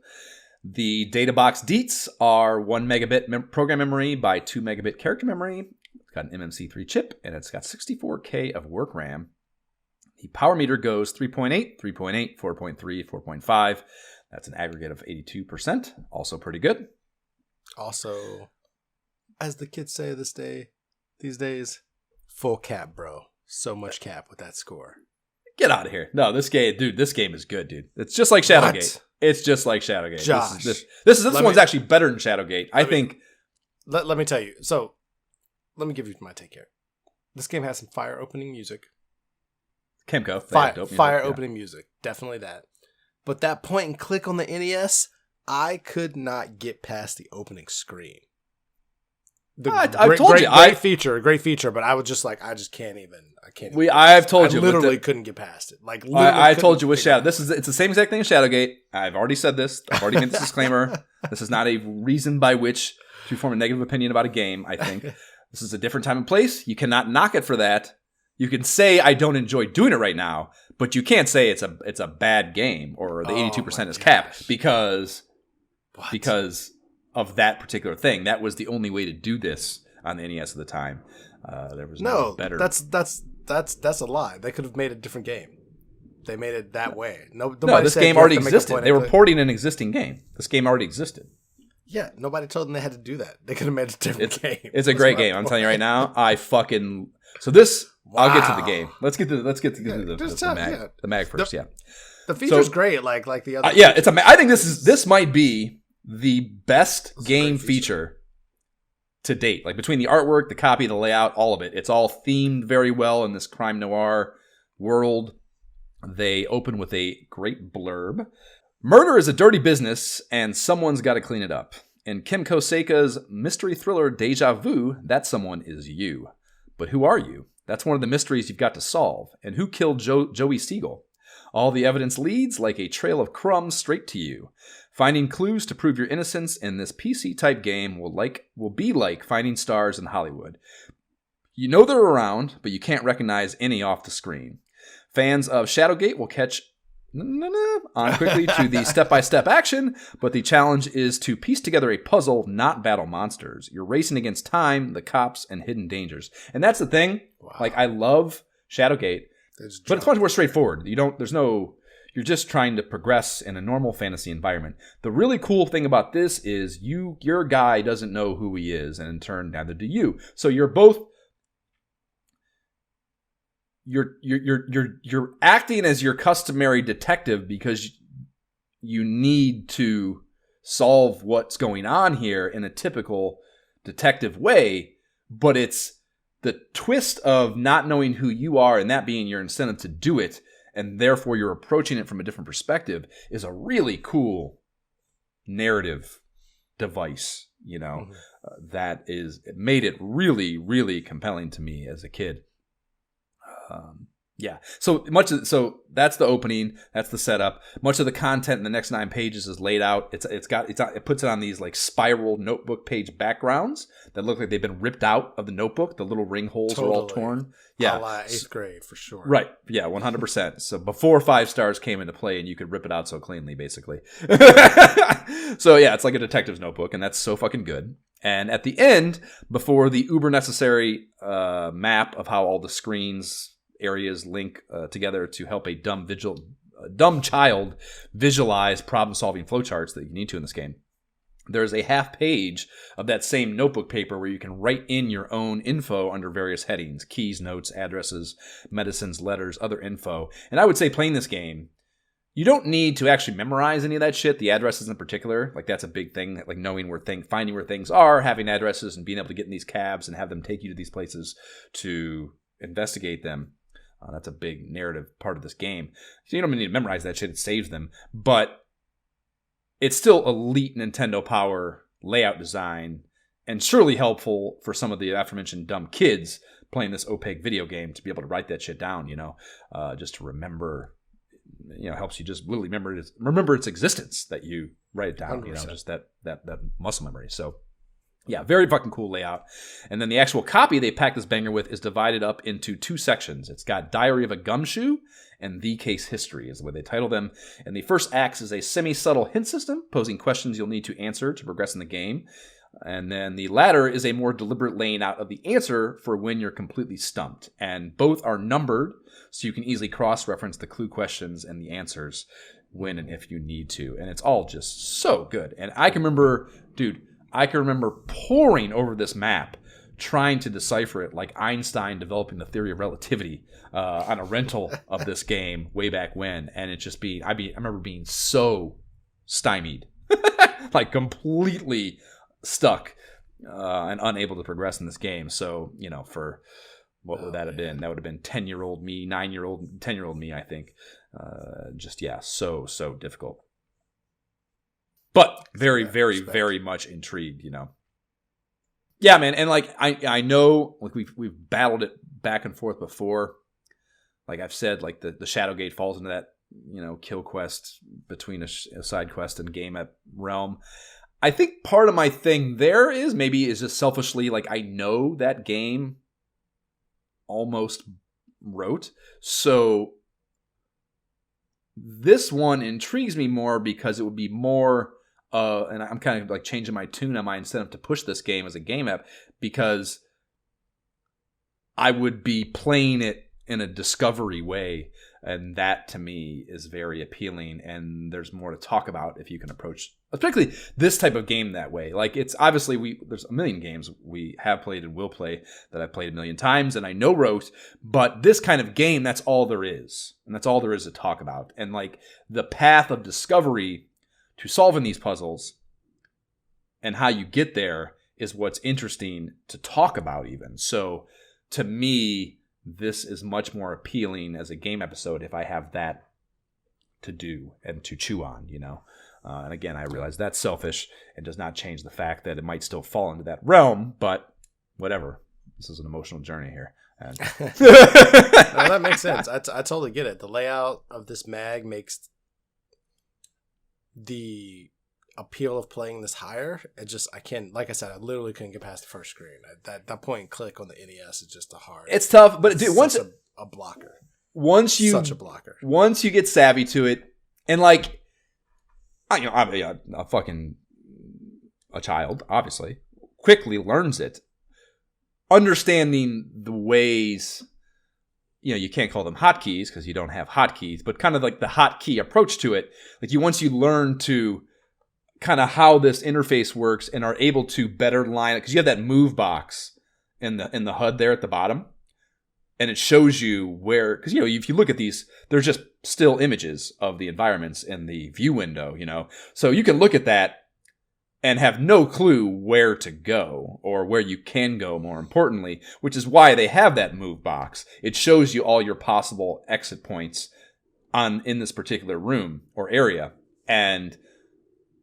The data box deets are 1 megabit program memory by 2 megabit character memory. It's got an MMC3 chip, and it's got 64K of work RAM. The power meter goes 3.8, 3.8, 4.3, 4.5. That's an aggregate of 82%. Also pretty good. Also, as the kids say these days, full cap, bro. So much cap with that score. Get out of here. No, this game is good, dude. It's just like Shadowgate. What? It's just like Shadowgate. Josh. This one's actually better than Shadowgate. I think. Let me tell you. So, let me give you my take here. This game has some fire opening music. Kimco. Fire opening music. Definitely that. But that point and click on the NES, I could not get past the opening screen. I've told you. Great feature, but I was just like, I can't even. I've told you. I literally couldn't get past it. Like, I told you with Shadow. It's the same exact thing as Shadowgate. I've already said this. I've already made this disclaimer. This is not a reason by which to form a negative opinion about a game. I think this is a different time and place. You cannot knock it for that. You can say I don't enjoy doing it right now, but you can't say it's a bad game or the 82% is capped because of that particular thing. That was the only way to do this on the NES at the time. There was no better. That's a lie. They could have made a different game. They made it that way. No, this game already existed. They were porting an existing game. This game already existed. Yeah, nobody told them they had to do that. They could have made a different game. It's a great game. I'm telling you right now. I'll get to the game. Let's get to the mag first. The feature's great. Like the other. I think this might be the best game feature to date. Like between the artwork, the copy, the layout, all of it. It's all themed very well in this crime noir world. They open with a great blurb. Murder is a dirty business, and someone's got to clean it up. In Kimco Seika's mystery thriller Deja Vu, that someone is you. But who are you? That's one of the mysteries you've got to solve. And who killed Joey Siegel? All the evidence leads like a trail of crumbs straight to you. Finding clues to prove your innocence in this PC-type game will be like finding stars in Hollywood. You know they're around, but you can't recognize any off the screen. Fans of Shadowgate will catch on quickly to the step-by-step action, but the challenge is to piece together a puzzle, not battle monsters. You're racing against time, the cops, and hidden dangers. And that's the thing. Wow. Like, I love Shadowgate, but it's much more straightforward. You're just trying to progress in a normal fantasy environment. The really cool thing about this is your guy doesn't know who he is, and in turn, neither do you. So you're both you're acting as your customary detective because you need to solve what's going on here in a typical detective way, but it's the twist of not knowing who you are and that being your incentive to do it, and therefore you're approaching it from a different perspective, is a really cool narrative device, that it made it really, really compelling to me as a kid. So that's the opening. That's the setup. Much of the content in the next 9 pages is laid out. It puts it on these like spiral notebook page backgrounds that look like they've been ripped out of the notebook. The little ring holes are all torn. Yeah, 8th grade for sure. Right. Yeah, 100%. So before 5 stars came into play, and you could rip it out so cleanly, basically. So yeah, it's like a detective's notebook, and that's so fucking good. And at the end, before the uber necessary map of how all the screens areas link together to help a dumb child visualize problem-solving flowcharts that you need to in this game, there's a half page of that same notebook paper where you can write in your own info under various headings: keys, notes, addresses, medicines, letters, other info. And I would say playing this game, you don't need to actually memorize any of that shit. The addresses in particular, like that's a big thing. Like knowing finding where things are, having addresses, and being able to get in these cabs and have them take you to these places to investigate them. That's a big narrative part of this game. So you don't need to memorize that shit. It saves them. But it's still elite Nintendo power layout design, and surely helpful for some of the aforementioned dumb kids playing this opaque video game to be able to write that shit down, just to remember helps you just literally remember its existence that you write it down. 100%. Just that muscle memory. So yeah, very fucking cool layout. And then the actual copy they pack this banger with is divided up into 2 sections. It's got Diary of a Gumshoe and The Case History is the way they title them. And the first acts is a semi-subtle hint system, posing questions you'll need to answer to progress in the game. And then the latter is a more deliberate laying out of the answer for when you're completely stumped. And both are numbered, so you can easily cross-reference the clue questions and the answers when and if you need to. And it's all just so good. And I can remember poring over this map, trying to decipher it like Einstein developing the theory of relativity on a rental of this game way back when. And it just I remember being so stymied, like completely stuck and unable to progress in this game. So, for what would that have been? That would have been 10-year-old me, 9-year-old, 10-year-old me, I think. So difficult. But very, very, very much intrigued, Yeah, man, and like I know, like we've battled it back and forth before. Like I've said, like the Shadowgate falls into that, kill quest between a side quest and game at realm. I think part of my thing there is just selfishly, like I know that game almost wrote, so this one intrigues me more because it would be more. And I'm kind of like changing my tune on my incentive to push this game as a game app because I would be playing it in a discovery way. And that to me is very appealing. And there's more to talk about if you can approach, particularly this type of game that way. Like it's obviously there's a million games we have played and will play that I've played a million times and I know wrote, but this kind of game, that's all there is. And that's all there is to talk about. And like the path of discovery to solving these puzzles and how you get there is what's interesting to talk about even. So to me, this is much more appealing as a game episode if I have that to do and to chew on, And again, I realize that's selfish and does not change the fact that it might still fall into that realm, but whatever. This is an emotional journey here. And No, that makes sense. I totally get it. The layout of this mag makes the appeal of playing this higher. I can't, like I said, I literally couldn't get past the first screen. That point and click on the NES is just a hard. It's tough, but dude, once a blocker. Such a blocker. Once you get savvy to it, and like, I'm a child, obviously, quickly learns it, understanding the ways. You can't call them hotkeys because you don't have hotkeys, but kind of like the hotkey approach to it. Like once you learn to kind of how this interface works and are able to better line it, because you have that move box in the HUD there at the bottom, and it shows you where. Because if you look at these, there's just still images of the environments in the view window. So you can look at that and have no clue where to go or where you can go, more importantly, which is why they have that move box. It shows you all your possible exit points in this particular room or area. And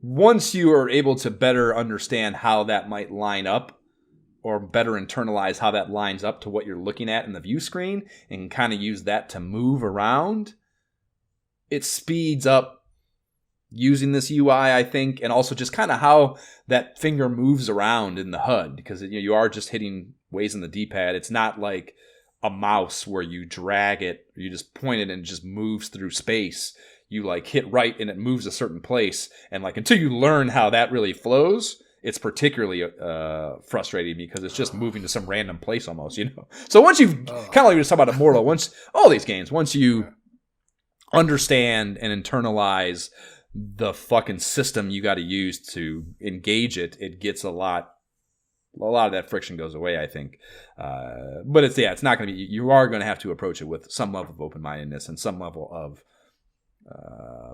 once you are able to better understand how that might line up or better internalize how that lines up to what you're looking at in the view screen and kind of use that to move around, it speeds up using this UI, I think, and also just kind of how that finger moves around in the HUD, because you are just hitting ways in the D-pad. It's not like a mouse where you drag it, or you just point it and it just moves through space. You like hit right and it moves a certain place, and like until you learn how that really flows, it's particularly frustrating because it's just moving to some random place almost, So once you've kind of like we were talking about Immortal, once you understand and internalize the fucking system you got to use to engage it, it gets a lot of that friction goes away, I think. But it's not going to be, you are going to have to approach it with some level of open-mindedness and some level of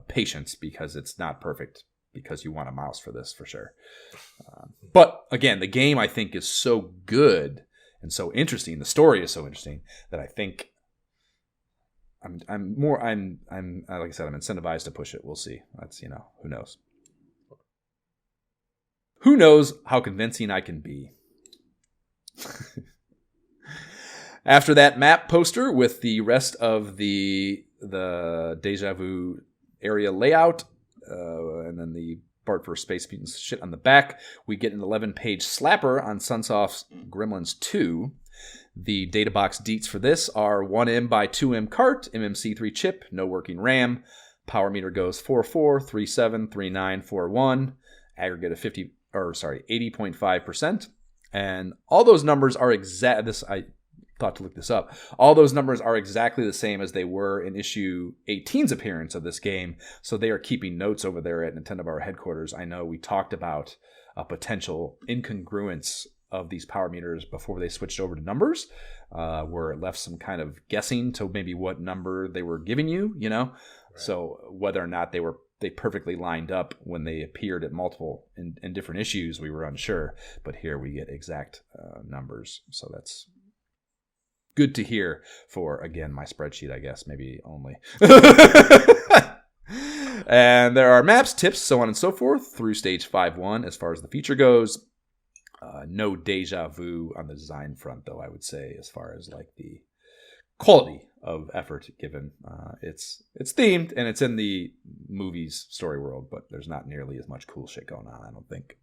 patience, because it's not perfect, because you want a mouse for this for sure. But again, the game I think is so good and so interesting. The story is so interesting that I think I'm like I said, I'm incentivized to push it. We'll see. That's, who knows? Who knows how convincing I can be? After that map poster with the rest of the the Deja Vu area layout, and then the Bart for Space Mutants shit on the back. We get an 11-page slapper on Sunsoft's Gremlins 2. The data box deets for this are 1M by 2M cart, MMC3 chip, no working RAM. Power meter goes 44, 37, 39, 41. Aggregate of 80.5%. And all those numbers are exact. I thought to look this up. All those numbers are exactly the same as they were in issue 18's appearance of this game. So they are keeping notes over there at Nintendo Bar headquarters. I know we talked about a potential incongruence of these power meters before they switched over to numbers, where it left some kind of guessing to maybe what number they were giving you, you know? Right. So whether or not they perfectly lined up when they appeared at multiple in different issues, we were unsure. But here we get exact numbers. So that's good to hear for, again, my spreadsheet, I guess, maybe only. And there are maps, tips, so on and so forth through stage 5-1 as far as the feature goes. No deja vu on the design front, though, I would say, as far as like the quality of effort given. It's themed and it's in the movie's story world, but there's not nearly as much cool shit going on, I don't think.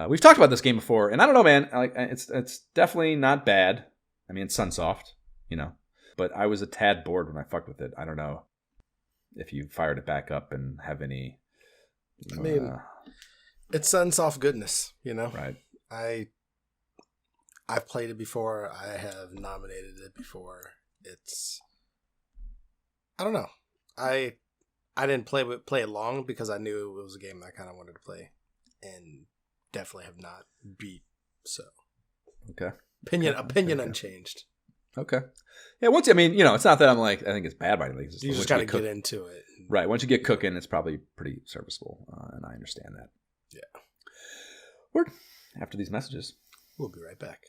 We've talked about this game before, and I don't know, man. Like, it's definitely not bad. I mean, it's Sunsoft, you know, but I was a tad bored when I fucked with it. I don't know if you fired it back up and have any. I mean, it's Sunsoft goodness, you know. Right. I've played it before. I have nominated it before. I don't know. I didn't play it long because I knew it was a game I kind of wanted to play, and definitely have not beat. So, okay. Opinion unchanged. Okay. Yeah. I mean, you know, it's not that I'm like I think it's bad by any means. You just got to get into it. Right. Once you get cooking, it's probably pretty serviceable, and I understand that. Yeah. Word. After these messages, we'll be right back.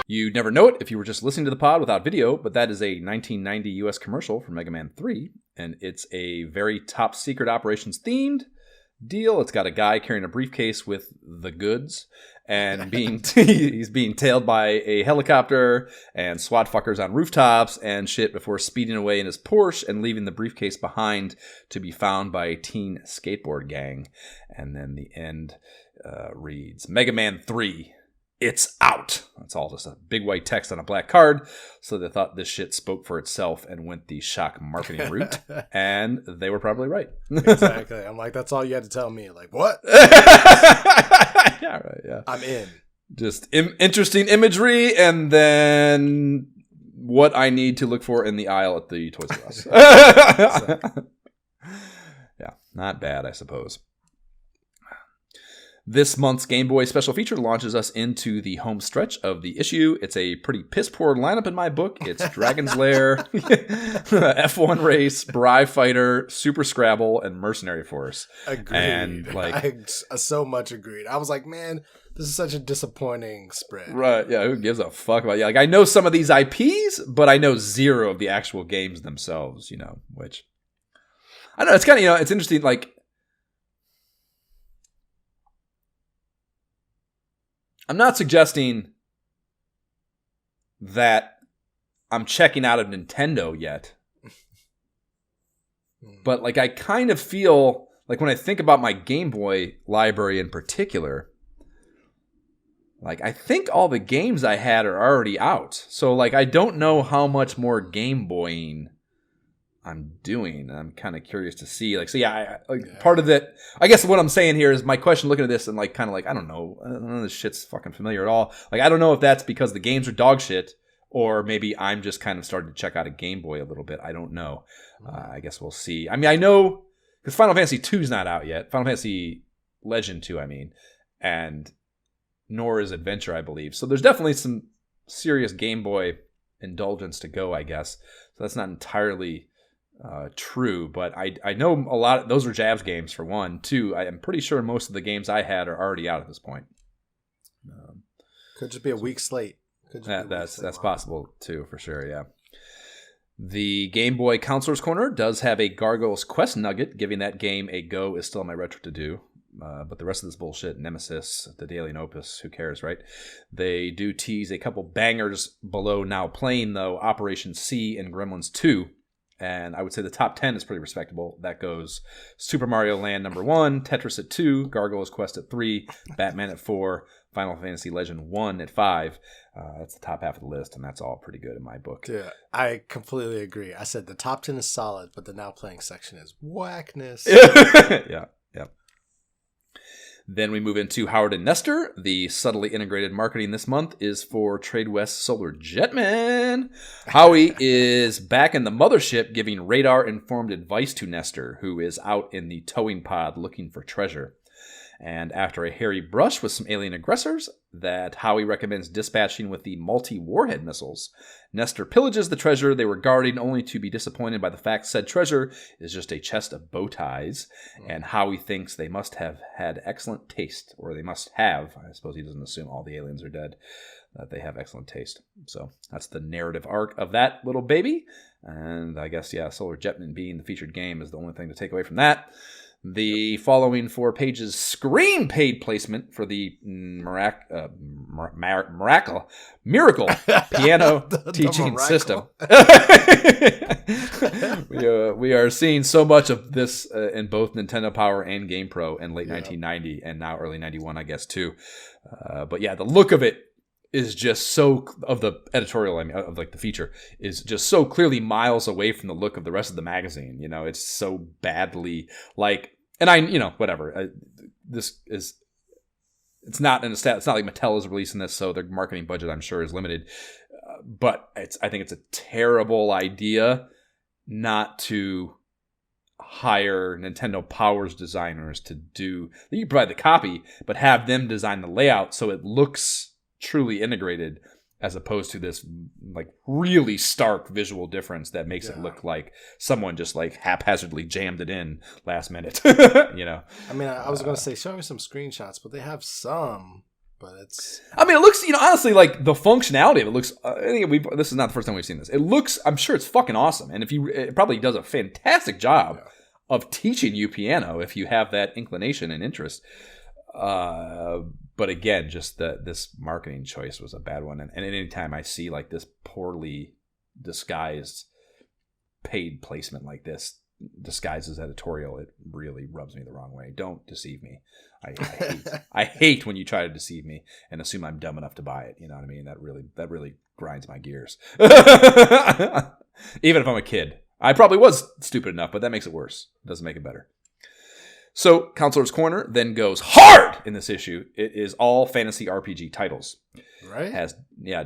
You'd never know it if you were just listening to the pod without video, but that is a 1990 US commercial for Mega Man 3, and it's a very top secret operations themed deal. It's got a guy carrying a briefcase with the goods and he's being tailed by a helicopter and SWAT fuckers on rooftops and shit before speeding away in his Porsche and leaving the briefcase behind to be found by a teen skateboard gang. And then the end reads, Mega Man 3. It's out. That's all just a big white text on a black card. So they thought this shit spoke for itself and went the shock marketing route. And they were probably right. Exactly. I'm like, that's all you had to tell me. Like, what? Yeah, right. Yeah. I'm in. Just interesting imagery and then what I need to look for in the aisle at the Toys R Us. Yeah. Not bad, I suppose. This month's Game Boy special feature launches us into the home stretch of the issue. It's a pretty piss-poor lineup in my book. It's Dragon's Lair, F1 Race, Bri Fighter, Super Scrabble, and Mercenary Force. Agreed. And I so much agreed. I was like, man, this is such a disappointing spread. Right, yeah, who gives a fuck about it? Like, I know some of these IPs, but I know zero of the actual games themselves, you know, which... I don't know, it's kind of, you know, it's interesting, like... I'm not suggesting that I'm checking out of Nintendo yet. But like I kind of feel like when I think about my Game Boy library in particular, like I think all the games I had are already out. So like I don't know how much more Game Boying I'm doing. I'm kind of curious to see. Like, so yeah, part of that. I guess what I'm saying here is my question. Looking at this and like, kind of like, I don't know. None of this shit's fucking familiar at all. Like, I don't know if that's because the games are dog shit, or maybe I'm just kind of starting to check out a Game Boy a little bit. I don't know. I guess we'll see. I mean, I know because Final Fantasy 2 is not out yet. Final Fantasy Legend 2, I mean, and nor is Adventure, I believe. So there's definitely some serious Game Boy indulgence to go, I guess. So that's not entirely true, but I know a lot. Those are Jabs games for one. Two, I'm pretty sure most of the games I had are already out at this point. Could just be a weak slate. That's possible too, for sure. Yeah. The Game Boy Counselor's Corner does have a Gargoyles Quest nugget. Giving that game a go is still on my retro to do. But the rest of this bullshit, Nemesis, the Daily Opus, who cares, right? They do tease a couple bangers below now playing, though, Operation C and Gremlins 2. And I would say the top 10 is pretty respectable. That goes Super Mario Land number 1, Tetris at 2, Gargoyles Quest at 3, Batman at 4, Final Fantasy Legend 1 at 5. That's the top half of the list, and that's all pretty good in my book. Yeah, I completely agree. I said the top 10 is solid, but the now playing section is whackness. Yeah. Then we move into Howard and Nestor. The subtly integrated marketing this month is for Trade West Solar Jetman. Howie is back in the mothership giving radar-informed advice to Nestor, who is out in the towing pod looking for treasure. And after a hairy brush with some alien aggressors that Howie recommends dispatching with the multi-warhead missiles, Nestor pillages the treasure they were guarding, only to be disappointed by the fact said treasure is just a chest of bow ties. And Howie thinks they must have had excellent taste, or they must have. I suppose he doesn't assume all the aliens are dead, that they have excellent taste. So that's the narrative arc of that little baby. And I guess, yeah, Solar Jetman being the featured game is the only thing to take away from that. The following 4 pages screen paid placement for the Miracle piano teaching system. We are seeing so much of this in both Nintendo Power and Game Pro in late 1990 and now early 91, I guess, too. But yeah, the look of it is just so, of the editorial, I mean, of like the feature, is just so clearly miles away from the look of the rest of the magazine. You know, it's so badly like, and I, you know, whatever. This is, it's not in a stat. It's not like Mattel is releasing this, so their marketing budget, I'm sure, is limited. But I think it's a terrible idea not to hire Nintendo Power's designers to do. You can provide the copy, but have them design the layout so it looks truly integrated, as opposed to this like really stark visual difference that makes it look like someone just like haphazardly jammed it in last minute. You know, I mean, I was going to say show me some screenshots, but they have some. But it's, I mean, it looks, you know, honestly, like the functionality of it looks, I think this is not the first time we've seen this. It looks, I'm sure it's fucking awesome. And it probably does a fantastic job of teaching you piano if you have that inclination and interest. But again, just this marketing choice was a bad one. And any time I see like this poorly disguised paid placement like this, disguised as editorial, it really rubs me the wrong way. Don't deceive me. I hate when you try to deceive me and assume I'm dumb enough to buy it. You know what I mean? That really grinds my gears. Even if I'm a kid. I probably was stupid enough, but that makes it worse. It doesn't make it better. So, Counselor's Corner then goes hard in this issue. It is all fantasy RPG titles. right? Has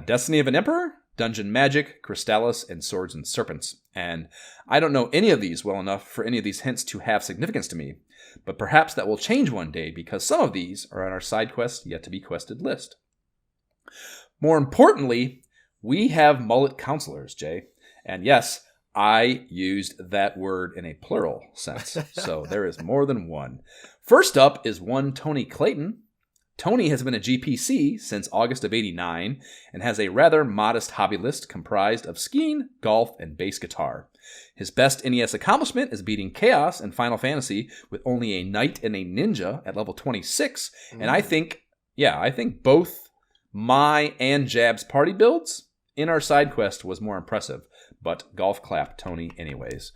Destiny of an Emperor, Dungeon Magic, Crystallis, and Swords and Serpents. And I don't know any of these well enough for any of these hints to have significance to me, but perhaps that will change one day because some of these are on our side quest yet to be quested list. More importantly, we have mullet counselors, Jay. And yes, I used that word in a plural sense, so there is more than one. First up is one Tony Clayton. Tony has been a GPC since August of '89 and has a rather modest hobby list comprised of skiing, golf, and bass guitar. His best NES accomplishment is beating Chaos in Final Fantasy with only a knight and a ninja at level 26, and I think both my and Jab's party builds in our side quest was more impressive, but golf clap Tony anyways.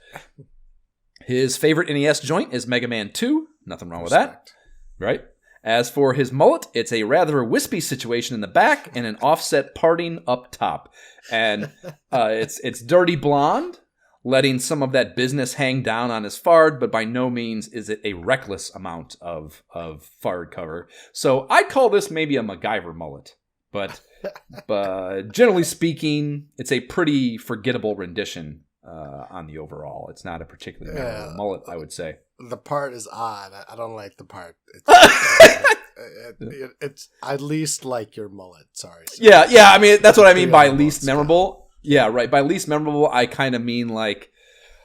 His favorite NES joint is Mega Man 2. Nothing wrong with that, right? As for his mullet, it's a rather wispy situation in the back and an offset parting up top. And it's dirty blonde, letting some of that business hang down on his fard, but by no means is it a reckless amount of fard cover. So I'd call this maybe a MacGyver mullet. But generally speaking, it's a pretty forgettable rendition on the overall. It's not a particularly memorable mullet, I would say. The part is odd. I don't like the part. It's I least like your mullet. Sorry. Yeah. I mean, that's what I mean by least memorable. Yeah, right. By least memorable, I kind of mean like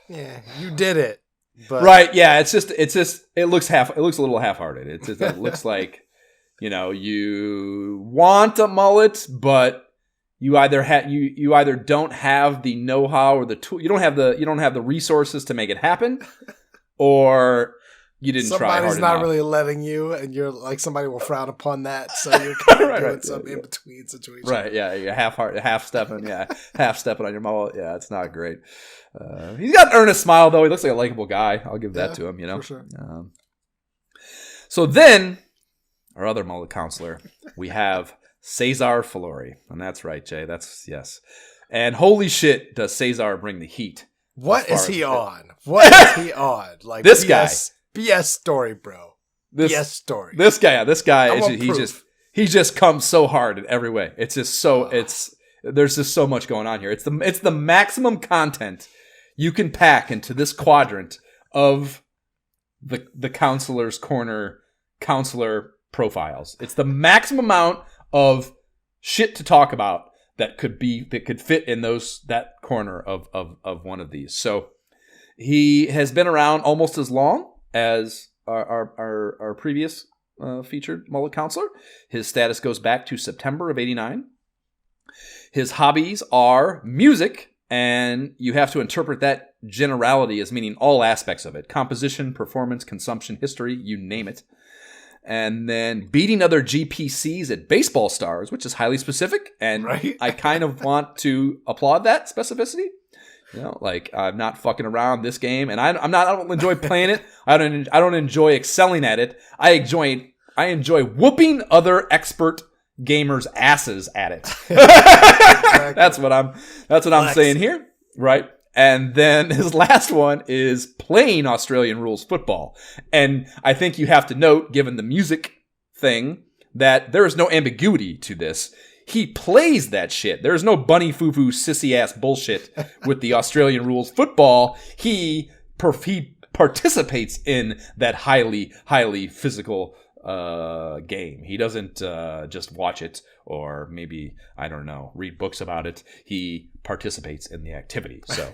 Yeah, you did it. But Right? Yeah, it's just it looks a little half-hearted. It looks like, you want a mullet, but you either don't have the know-how or the tool. You don't have the resources to make it happen, or you didn't try hard enough. Somebody's not really letting you, and you're like, somebody will frown upon that, so you're kind of doing some in-between situation. Right, yeah, you're half-stepping on your mullet. Yeah, it's not great. He's got an earnest smile, though. He looks like a likable guy. I'll give that to him, For sure. So then, our other mullet counselor, we have Cesar Filori. And that's right, Jay. Yes. And holy shit, does Cesar bring the heat. What is he on? What is he on? Like this BS, guy. BS story, bro. BS story. This guy, he just comes so hard in every way. It's just there's just so much going on here. It's the maximum content you can pack into this quadrant of the counselor's corner counselor profiles. It's the maximum amount of shit to talk about that could fit in that corner of one of these. So he has been around almost as long as our previous featured mullet counselor. His status goes back to September of '89. His hobbies are music, and you have to interpret that generality as meaning all aspects of it: composition, performance, consumption, history, you name it. And then beating other GPCs at baseball stars, which is highly specific, and right? I kind of want to applaud that specificity. Like, I'm not fucking around this game, and I don't enjoy playing it. I don't enjoy excelling at it. I enjoy whooping other expert gamers' asses at it. Exactly. That's what I'm saying here, right? And then his last one is playing Australian rules football. And I think you have to note, given the music thing, that there is no ambiguity to this. He plays that shit. There's no bunny foo-foo sissy-ass bullshit with the Australian rules football. He participates in that highly, highly physical game. He doesn't just watch it or maybe, I don't know, read books about it. He participates in the activity. So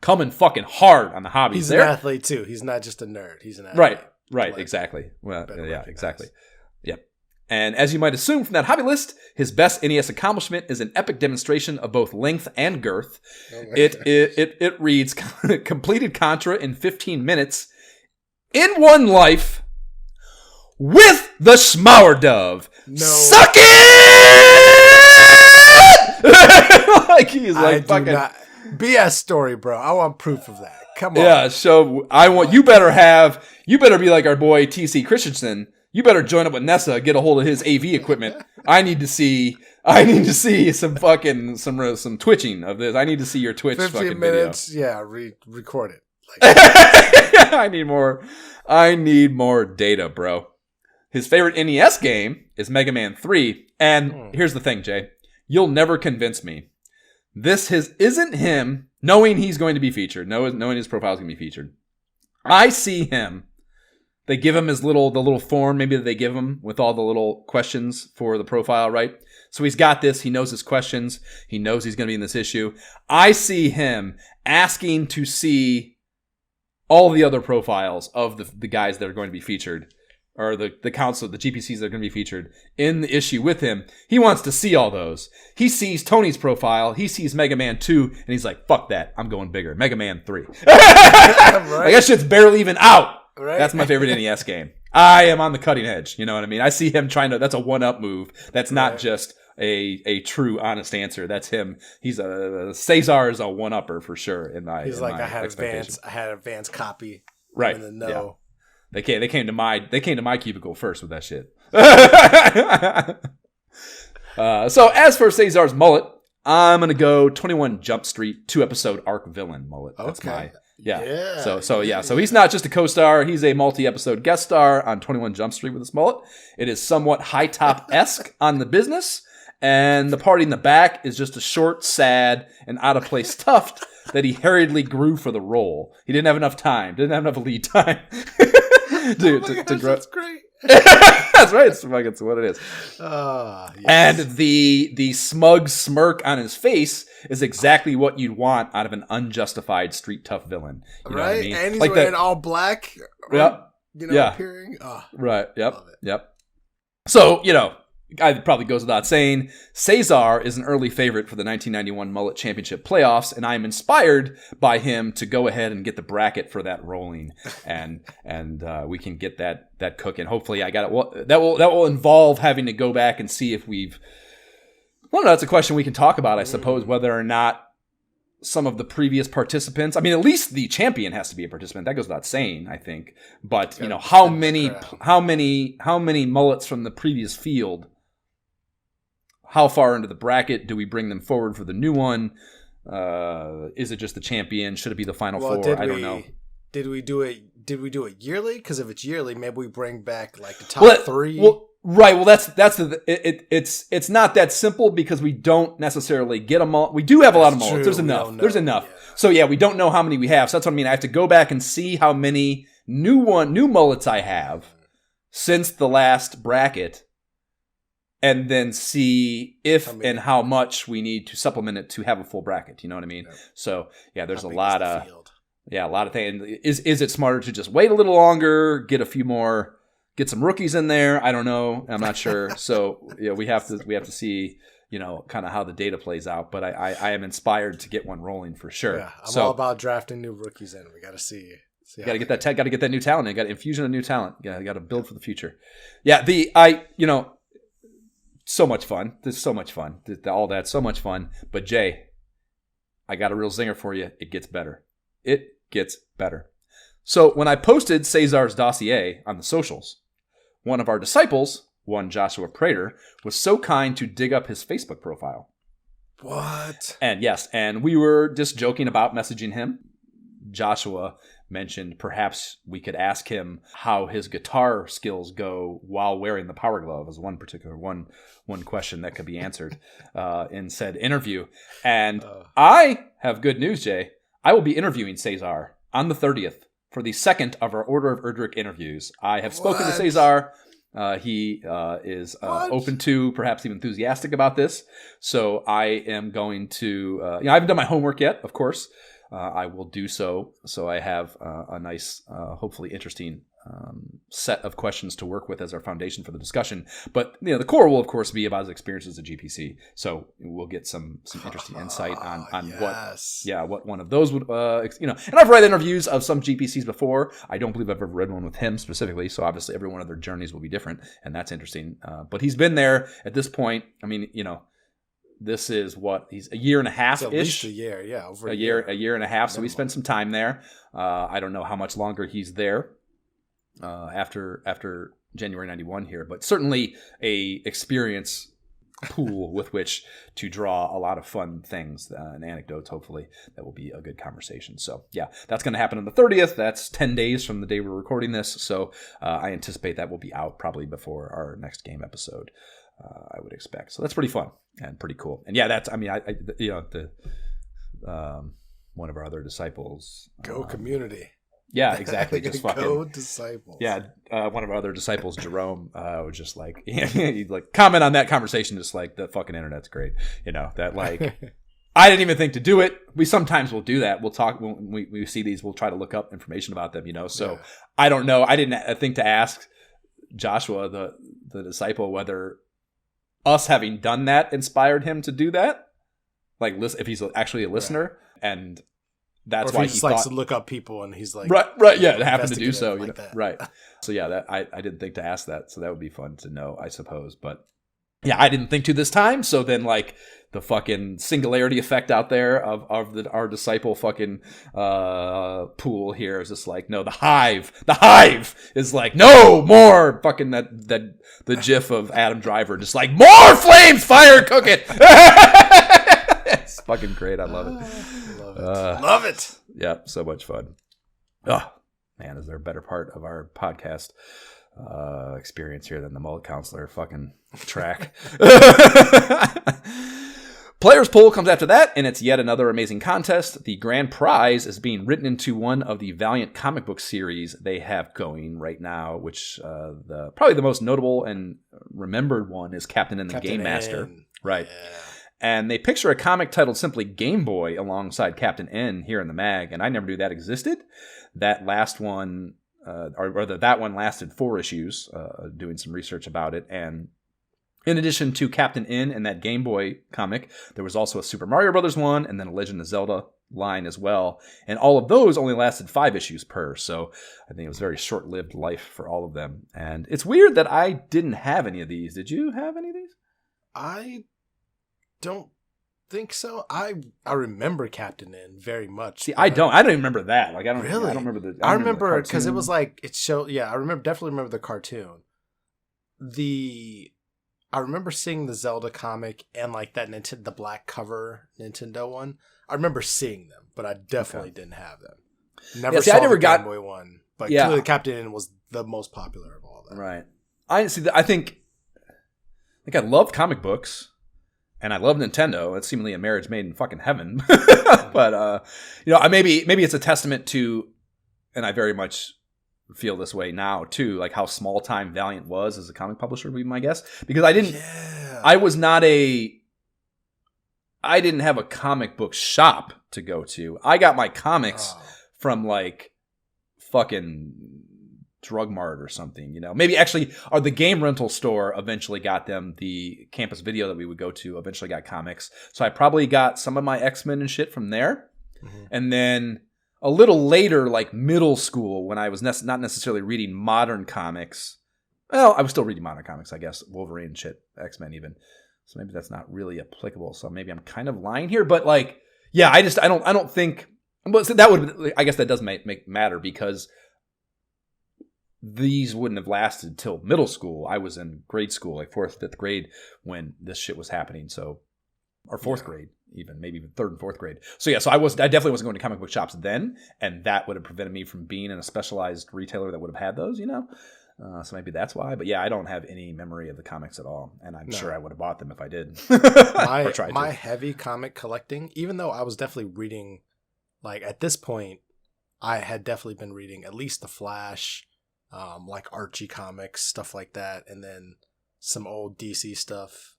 coming fucking hard on the hobbies. He's there. An athlete too. He's not just a nerd. He's an athlete. Right, exactly. Well, yeah, exactly. Yep. And as you might assume from that hobby list, his best NES accomplishment is an epic demonstration of both length and girth. It reads, completed Contra in 15 minutes in one life with the Schmauer Dove. No. Suck it! Like he's like fucking BS story, bro. I want proof of that. Come on. Yeah, so you better be like our boy TC Christensen. You better join up with Nessa, get a hold of his AV equipment. I need to see some fucking some twitching of this. I need to see your Twitch 15 fucking minutes, video. Yeah, record it. I need more data, bro. His favorite NES game is Mega Man 3. And here's the thing, Jay. You'll never convince me. This isn't him knowing he's going to be featured, knowing his profile is going to be featured. I see him. They give him the little form, maybe that they give him with all the little questions for the profile, right? So he's got this. He knows his questions. He knows he's going to be in this issue. I see him asking to see all the other profiles of the guys that are going to be featured, or the council, the GPCs that are going to be featured in the issue with him. He wants to see all those. He sees Tony's profile. He sees Mega Man 2, and he's like, fuck that. I'm going bigger. Mega Man 3. Right. Like, that shit's barely even out. Right. That's my favorite NES game. I am on the cutting edge. You know what I mean? I see him that's a one-up move. That's not just a true, honest answer. That's him. Cesar is a one-upper for sure in my He's like, my I had advanced copy. Right. In the know. Yeah. They came to my cubicle first with that shit. So as for Cesar's mullet, I'm gonna go 21 Jump Street 2-episode arc villain mullet. That's okay. So he's not just a co-star, he's a multi-episode guest star on 21 Jump Street with his mullet. It is somewhat high top-esque on the business, and the part in the back is just a short, sad, and out of place tuft that he hurriedly grew for the role. He didn't have enough time, didn't have enough lead time to grow. That's great. That's right. It's what it is. Yes. And the smug smirk on his face is exactly what you'd want out of an unjustified street tough villain. You know what I mean? And he's like wearing all black. Yep. Appearing. Oh, right. Yep. So, it probably goes without saying, Cesar is an early favorite for the 1991 Mullet Championship playoffs, and I am inspired by him to go ahead and get the bracket for that rolling, and we can get that cooking. Hopefully, I got it. Well, that will involve having to go back and see if we've. Well, no, that's a question we can talk about, I suppose, whether or not some of the previous participants. I mean, at least the champion has to be a participant. That goes without saying, I think. But how many mullets from the previous field? How far into the bracket do we bring them forward for the new one? Is it just the champion? Should it be the final four? I don't know. Did we do it yearly? Because if it's yearly, maybe we bring back like the top three. Right. Well, it's not that simple because we don't necessarily get a mullet. We do have a lot of mullets. There's enough. Yeah. So yeah, we don't know how many we have. So that's what I mean. I have to go back and see how many new mullets I have since the last bracket, and then see if and how much we need to supplement it to have a full bracket. You know what I mean? Yeah. So yeah, there's a lot of things. Is it smarter to just wait a little longer, get a few more? Get some rookies in there. I don't know. I'm not sure. So we have to see, kind of how the data plays out. But I am inspired to get one rolling for sure. Yeah, I'm all about drafting new rookies in. We got to see. Got to get that new talent. Got infusion of new talent. Got to build for the future. Yeah. So much fun. There's so much fun. All that so much fun. But Jay, I got a real zinger for you. It gets better. It gets better. So when I posted Cesar's dossier on the socials, one of our disciples, one Joshua Prater, was so kind to dig up his Facebook profile. What? And we were just joking about messaging him. Joshua mentioned perhaps we could ask him how his guitar skills go while wearing the Power Glove as one question that could be answered in said interview. And I have good news, Jay. I will be interviewing Cesar on the 30th. For the second of our Order of Erdrick interviews. I have spoken to Cesar. He is open to, perhaps even enthusiastic about this. So I am going to, I haven't done my homework yet, of course. I will do so. So I have a nice, hopefully interesting set of questions to work with as our foundation for the discussion. But the core will, of course, be about his experiences at GPC. So we'll get some interesting insight on what one of those would, And I've read interviews of some GPCs before. I don't believe I've ever read one with him specifically. So obviously every one of their journeys will be different, and that's interesting. But he's been there at this point. I mean, this is he's a year and a half ish. At least a year, yeah, over a year and a half. So we spent some time there. I don't know how much longer he's there. After January 91 here, but certainly a experience pool with which to draw a lot of fun things and anecdotes. Hopefully that will be a good conversation. So yeah, that's going to happen on the 30th. That's 10 days from the day we're recording this. So I anticipate that will be out probably before our next game episode. I would expect. So that's pretty fun and pretty cool. And yeah, that's, one of our other disciples. Go community. Yeah, exactly. Just fucking go disciples. Yeah, one of our other disciples, Jerome, was just like he'd like comment on that conversation, just like the fucking internet's great. That like I didn't even think to do it. We sometimes will do that. We'll talk when we see these. We'll try to look up information about them. So yeah. I don't know. I didn't think to ask Joshua, the disciple, whether us having done that inspired him to do that. Like, if he's actually a listener, right. And that's why he just likes to look up people, and he's like, right, yeah, it happened to do so, like right. So yeah, that I didn't think to ask that, so that would be fun to know, I suppose. But yeah, I didn't think to this time. So then, like, the fucking singularity effect out there of our disciple fucking pool here is just like, no, the hive is like, no more fucking that the gif of Adam Driver, just like, more flames, fire, cook it. It's fucking great. I love it. Love it. Yeah, so much fun. Oh man, is there a better part of our podcast experience here than the mullet counselor fucking track? Players Poll comes after that, and it's yet another amazing contest. The grand prize is being written into one of the Valiant comic book series they have going right now, which probably the most notable and remembered one is Captain N the Game Master. Right. Yeah. And they picture a comic titled simply Game Boy alongside Captain N here in the mag, and I never knew that existed. That last one, that one lasted 4 issues, doing some research about it, and in addition to Captain N and that Game Boy comic, there was also a Super Mario Brothers one and then a Legend of Zelda line as well. And all of those only lasted 5 issues per. So I think it was a very short-lived life for all of them. And it's weird that I didn't have any of these. Did you have any of these? I don't think so. I remember Captain N very much. See, I don't even remember that. Like, I don't really. I don't remember the. I remember because it was like it showed. Yeah, definitely remember the cartoon. I remember seeing the Zelda comic and like that the black cover Nintendo one. I remember seeing them, but I definitely didn't have them. Never saw the Game Boy one, but clearly Captain N was the most popular of all of them. Right. I think I loved comic books. And I love Nintendo. It's seemingly a marriage made in fucking heaven. But, maybe it's a testament to, and I very much feel this way now too, like how small time Valiant was as a comic publisher, would be my guess. Because I didn't have a comic book shop to go to. I got my comics from like fucking Drug Mart or something, maybe actually, or the game rental store eventually got them. The campus video that we would go to eventually got comics. So I probably got some of my X-Men and shit from there. Mm-hmm. And then a little later, like middle school, when I was not necessarily reading modern comics. Well, I was still reading modern comics, I guess. Wolverine and shit, X-Men even. So maybe that's not really applicable. So maybe I'm kind of lying here, but like, yeah, I don't think, but that would, I guess that does make matter because these wouldn't have lasted till middle school. I was in grade school, like 4th, 5th grade when this shit was happening. So, or 4th grade, even maybe even 3rd and 4th grade. So yeah, so I definitely wasn't going to comic book shops then, and that would have prevented me from being in a specialized retailer that would have had those, So maybe that's why. But yeah, I don't have any memory of the comics at all, and I'm sure I would have bought them if I did. my heavy comic collecting, even though I was definitely reading, like at this point, I had definitely been reading at least The Flash, like Archie comics, stuff like that, and then some old DC stuff.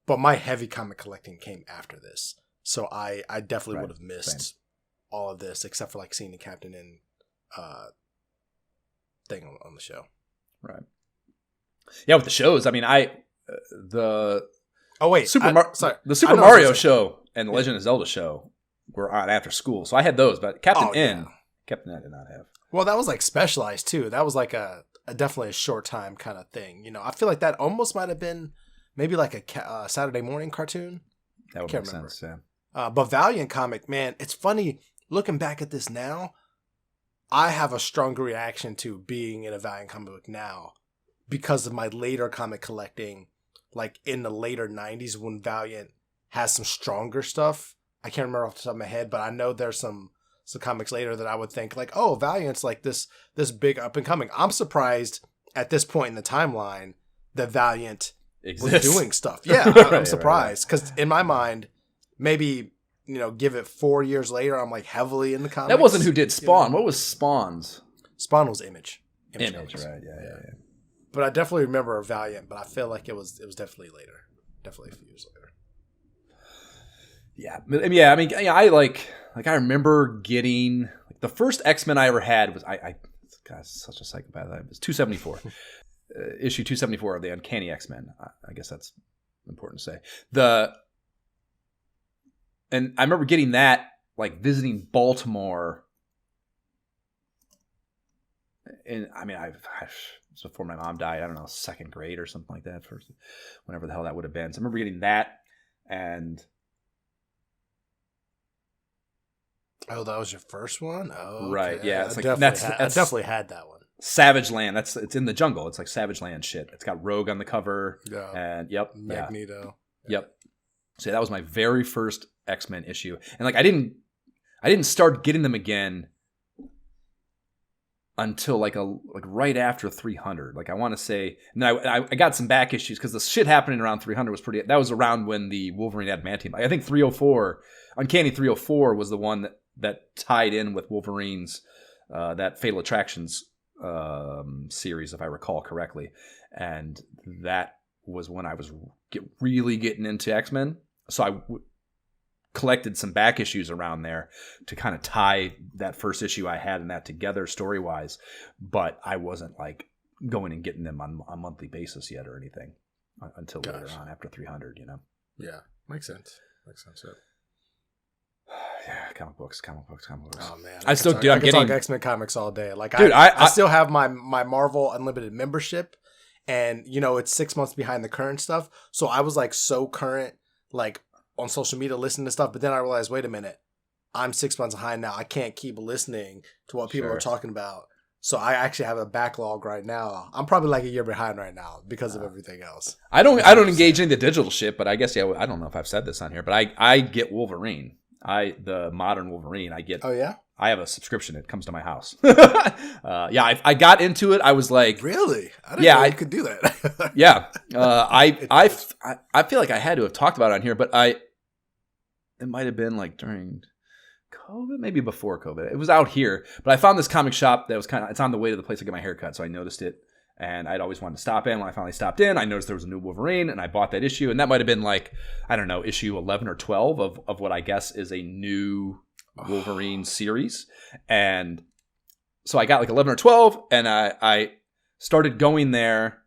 But my heavy comic collecting came after this, so I definitely would have missed all of this except for like seeing the Captain N thing on the show. Right. Yeah, with the shows, I mean, the Super Mario show and the Legend of Zelda show were on after school, so I had those. But Captain N I did not have. Well, that was like specialized too. That was like a definitely a short time kind of thing. I feel like that almost might have been maybe like a Saturday morning cartoon. That would make sense, yeah. But Valiant comic, man, it's funny looking back at this now. I have a stronger reaction to being in a Valiant comic book now because of my later comic collecting, like in the later 90s when Valiant has some stronger stuff. I can't remember off the top of my head, but I know there's some comics later that I would think like, oh, Valiant's like this big up and coming. I'm surprised at this point in the timeline that Valiant was doing stuff. Yeah, I'm surprised because in my mind, maybe give it 4 years later, I'm like heavily in the comics. That wasn't who did Spawn. What was Spawn's? Spawn was Image. Image, right? Yeah. But I definitely remember Valiant, but I feel like it was definitely later, definitely a few years later. Yeah. I mean, I remember getting like the first X-Men I ever had was God, such a psychopath. It was 274, issue 274 of the Uncanny X-Men. I guess that's important to say. And I remember getting that, like visiting Baltimore. And I mean, it was before my mom died. I don't know, 2nd grade or something like that. First, whenever the hell that would have been. So I remember getting that, and oh, that was your first one? Oh, right. Yeah, it's I definitely had that one. Savage Land. It's in the jungle. It's like Savage Land shit. It's got Rogue on the cover. Yeah. And Magneto. Yeah. Yep. So that was my very first X-Men issue. And like I didn't start getting them again until like right after 300. Like I want to say, and then I got some back issues because the shit happening around 300 was pretty. That was around when the Wolverine Adamantium. I think 304, Uncanny 304 was the one that tied in with Wolverine's that Fatal Attractions series, if I recall correctly, and that was when I was really getting into X-Men. So I collected some back issues around there to kind of tie that first issue I had and that together story-wise, but I wasn't like going and getting them on a monthly basis yet or anything until later on after 300, you know? Yeah, makes sense. Yeah. Yeah, comic books. Oh man, I still I can talk X-Men comics all day. Like, dude, I still have my Marvel Unlimited membership, and you know it's 6 months behind the current stuff. So I was like so current, like on social media listening to stuff. But then I realized, wait a minute, I'm 6 months behind now. I can't keep listening to what people are talking about. So I actually have a backlog right now. I'm probably like a year behind right now because of everything else. I don't engage in the digital shit, but I guess I don't know if I've said this on here, but I get Wolverine. The modern Wolverine, I get. Oh yeah, I have a subscription. It comes to my house. I got into it. I was like, really? I didn't know you could do that. Yeah. I feel like I had to have talked about it on here, but it might have been like during COVID, maybe before COVID. It was out here, but I found this comic shop that was it's on the way to the place I get my hair cut, so I noticed it. And I'd always wanted to stop in. When I finally stopped in, I noticed there was a new Wolverine, and I bought that issue. And that might have been like, I don't know, issue 11 or 12 of what I guess is a new Wolverine series. And so I got like 11 or 12, and I started going there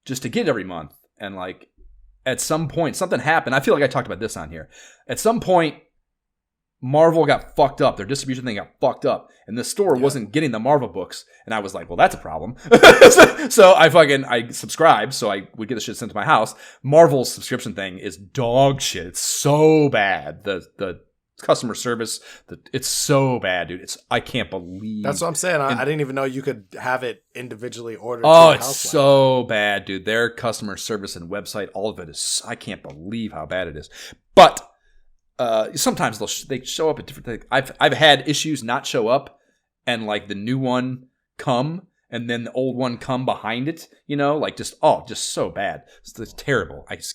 just to get it every month. And like at some point, something happened. I feel like I talked about this on here. At some point, Marvel got fucked up. Their distribution thing got fucked up. And the store wasn't getting the Marvel books. And I was like, well, that's a problem. So I subscribed, so I would get the shit sent to my house. Marvel's subscription thing is dog shit. It's so bad. The customer service, it's so bad, dude. I can't believe. That's what I'm saying. I didn't even know you could have it individually ordered. Oh, it's so bad, dude. Their customer service and website, all of it is, I can't believe how bad it is. But sometimes they show up at different things. I've had issues not show up, and like the new one come, and then the old one come behind it. You know, like just so bad. It's terrible. It's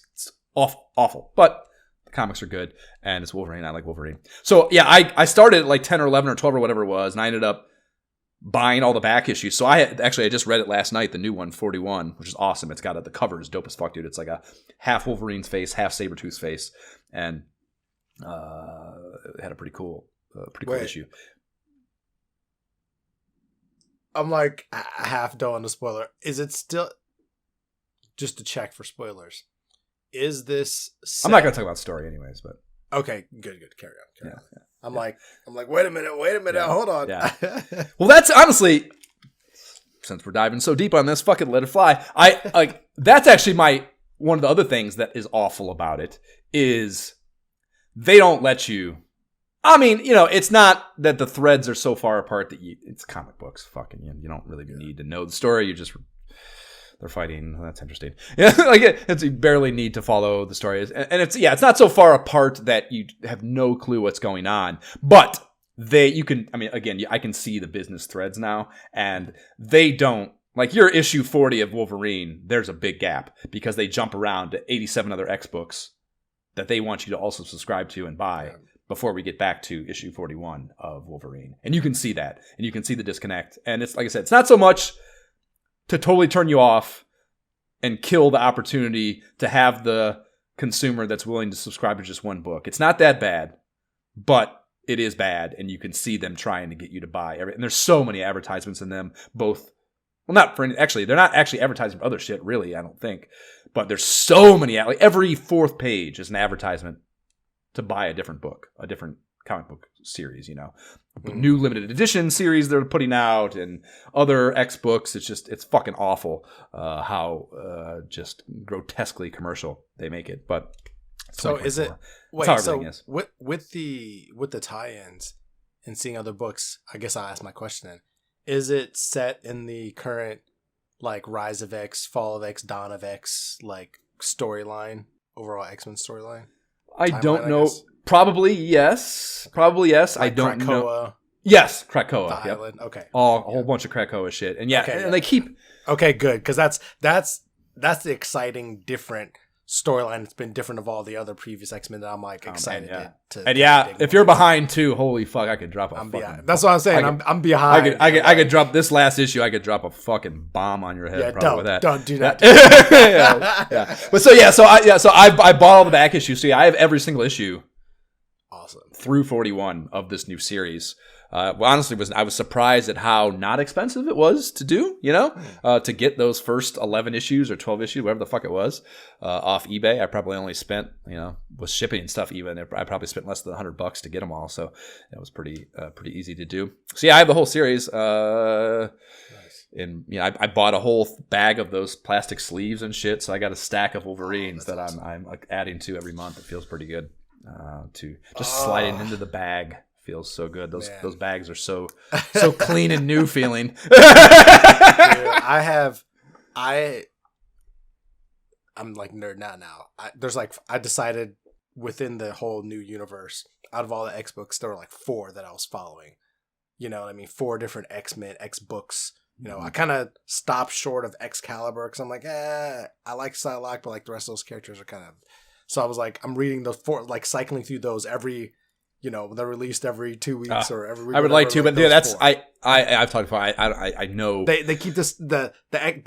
awful. But the comics are good, and it's Wolverine. I like Wolverine. So yeah, I started at like 10 or 11 or 12 or whatever it was, and I ended up buying all the back issues. So I just read it last night, the new one, 41, which is awesome. It's got the cover is dope as fuck, dude. It's like a half Wolverine's face, half Sabretooth's face, and it had a pretty cool issue. I'm like half done on the spoiler. Is it still just to check for spoilers? Is this set? I'm not gonna talk about story anyways, but okay, good. Carry on. Yeah. I'm like, wait a minute, hold on. Yeah. Well, that's honestly, since we're diving so deep on this, fucking let it fly. That's actually one of the other things that is awful about it is they don't let you. I mean, you know, it's not that the threads are so far apart that it's comic books. Fucking, you don't really need to know the story. They're fighting. That's interesting. Yeah, you barely need to follow the story. And it's not so far apart that you have no clue what's going on. But I can see the business threads now, and they don't. Like your issue 40 of Wolverine, there's a big gap because they jump around to 87 other X books that they want you to also subscribe to and buy before we get back to issue 41 of Wolverine. And you can see that. And you can see the disconnect. And it's like I said, it's not so much to totally turn you off and kill the opportunity to have the consumer that's willing to subscribe to just one book. It's not that bad, but it is bad. And you can see them trying to get you to buy everything. And there's so many advertisements in them, both. Well, not for actually, they're not actually advertising for other shit, really, I don't think. But there's so many, like every fourth page is an advertisement to buy a different book, a different comic book series, you know. New limited edition series they're putting out and other X books. It's fucking awful how just grotesquely commercial they make it. But so is it, wait, so is. With the tie-ins and seeing other books, I guess I'll ask my question then. Is it set in the current, like, Rise of X, Fall of X, Dawn of X, like, storyline, overall X-Men storyline? I don't know. Probably yes. Like I don't Krakoa. know. Yes, The Krakoa. Yep. island. Okay. A whole bunch of Krakoa shit. And and they keep... Okay, good, because that's the exciting, different storyline. It's been different of all the other previous X-Men that I'm like excited to. And if you're behind too, holy fuck, I could drop a fucking... That's what I'm saying. I'm behind. I could drop this last issue. I could drop a fucking bomb on your head. Probably with that. Don't do that. yeah. But so I bought all the back issues. So I have every single issue. Awesome. Through 41 of this new series. Honestly, I was surprised at how not expensive it was to do, to get those first 11 issues or 12 issues, whatever the fuck it was, off eBay. I probably only spent, with shipping and stuff even, I probably spent less than $100 to get them all. So that was pretty easy to do. So yeah, I have the whole series. Nice. And I bought a whole bag of those plastic sleeves and shit. So I got a stack of Wolverines that awesome. I'm adding to every month. It feels pretty good to just sliding into the bag. Feels so good. Those bags are so clean and new feeling. Dude, I'm like nerding out now. I decided within the whole new universe, out of all the X books, there were like 4 that I was following. You know what I mean? 4 different X-Men, X books. I kind of stopped short of Excalibur because I'm like, I like Psylocke, but like the rest of those characters are kind of. So I was like, I'm reading those 4, like cycling through those every. They're released every 2 weeks or every week. I would like to, but that's 4. I've talked before. I know they keep this the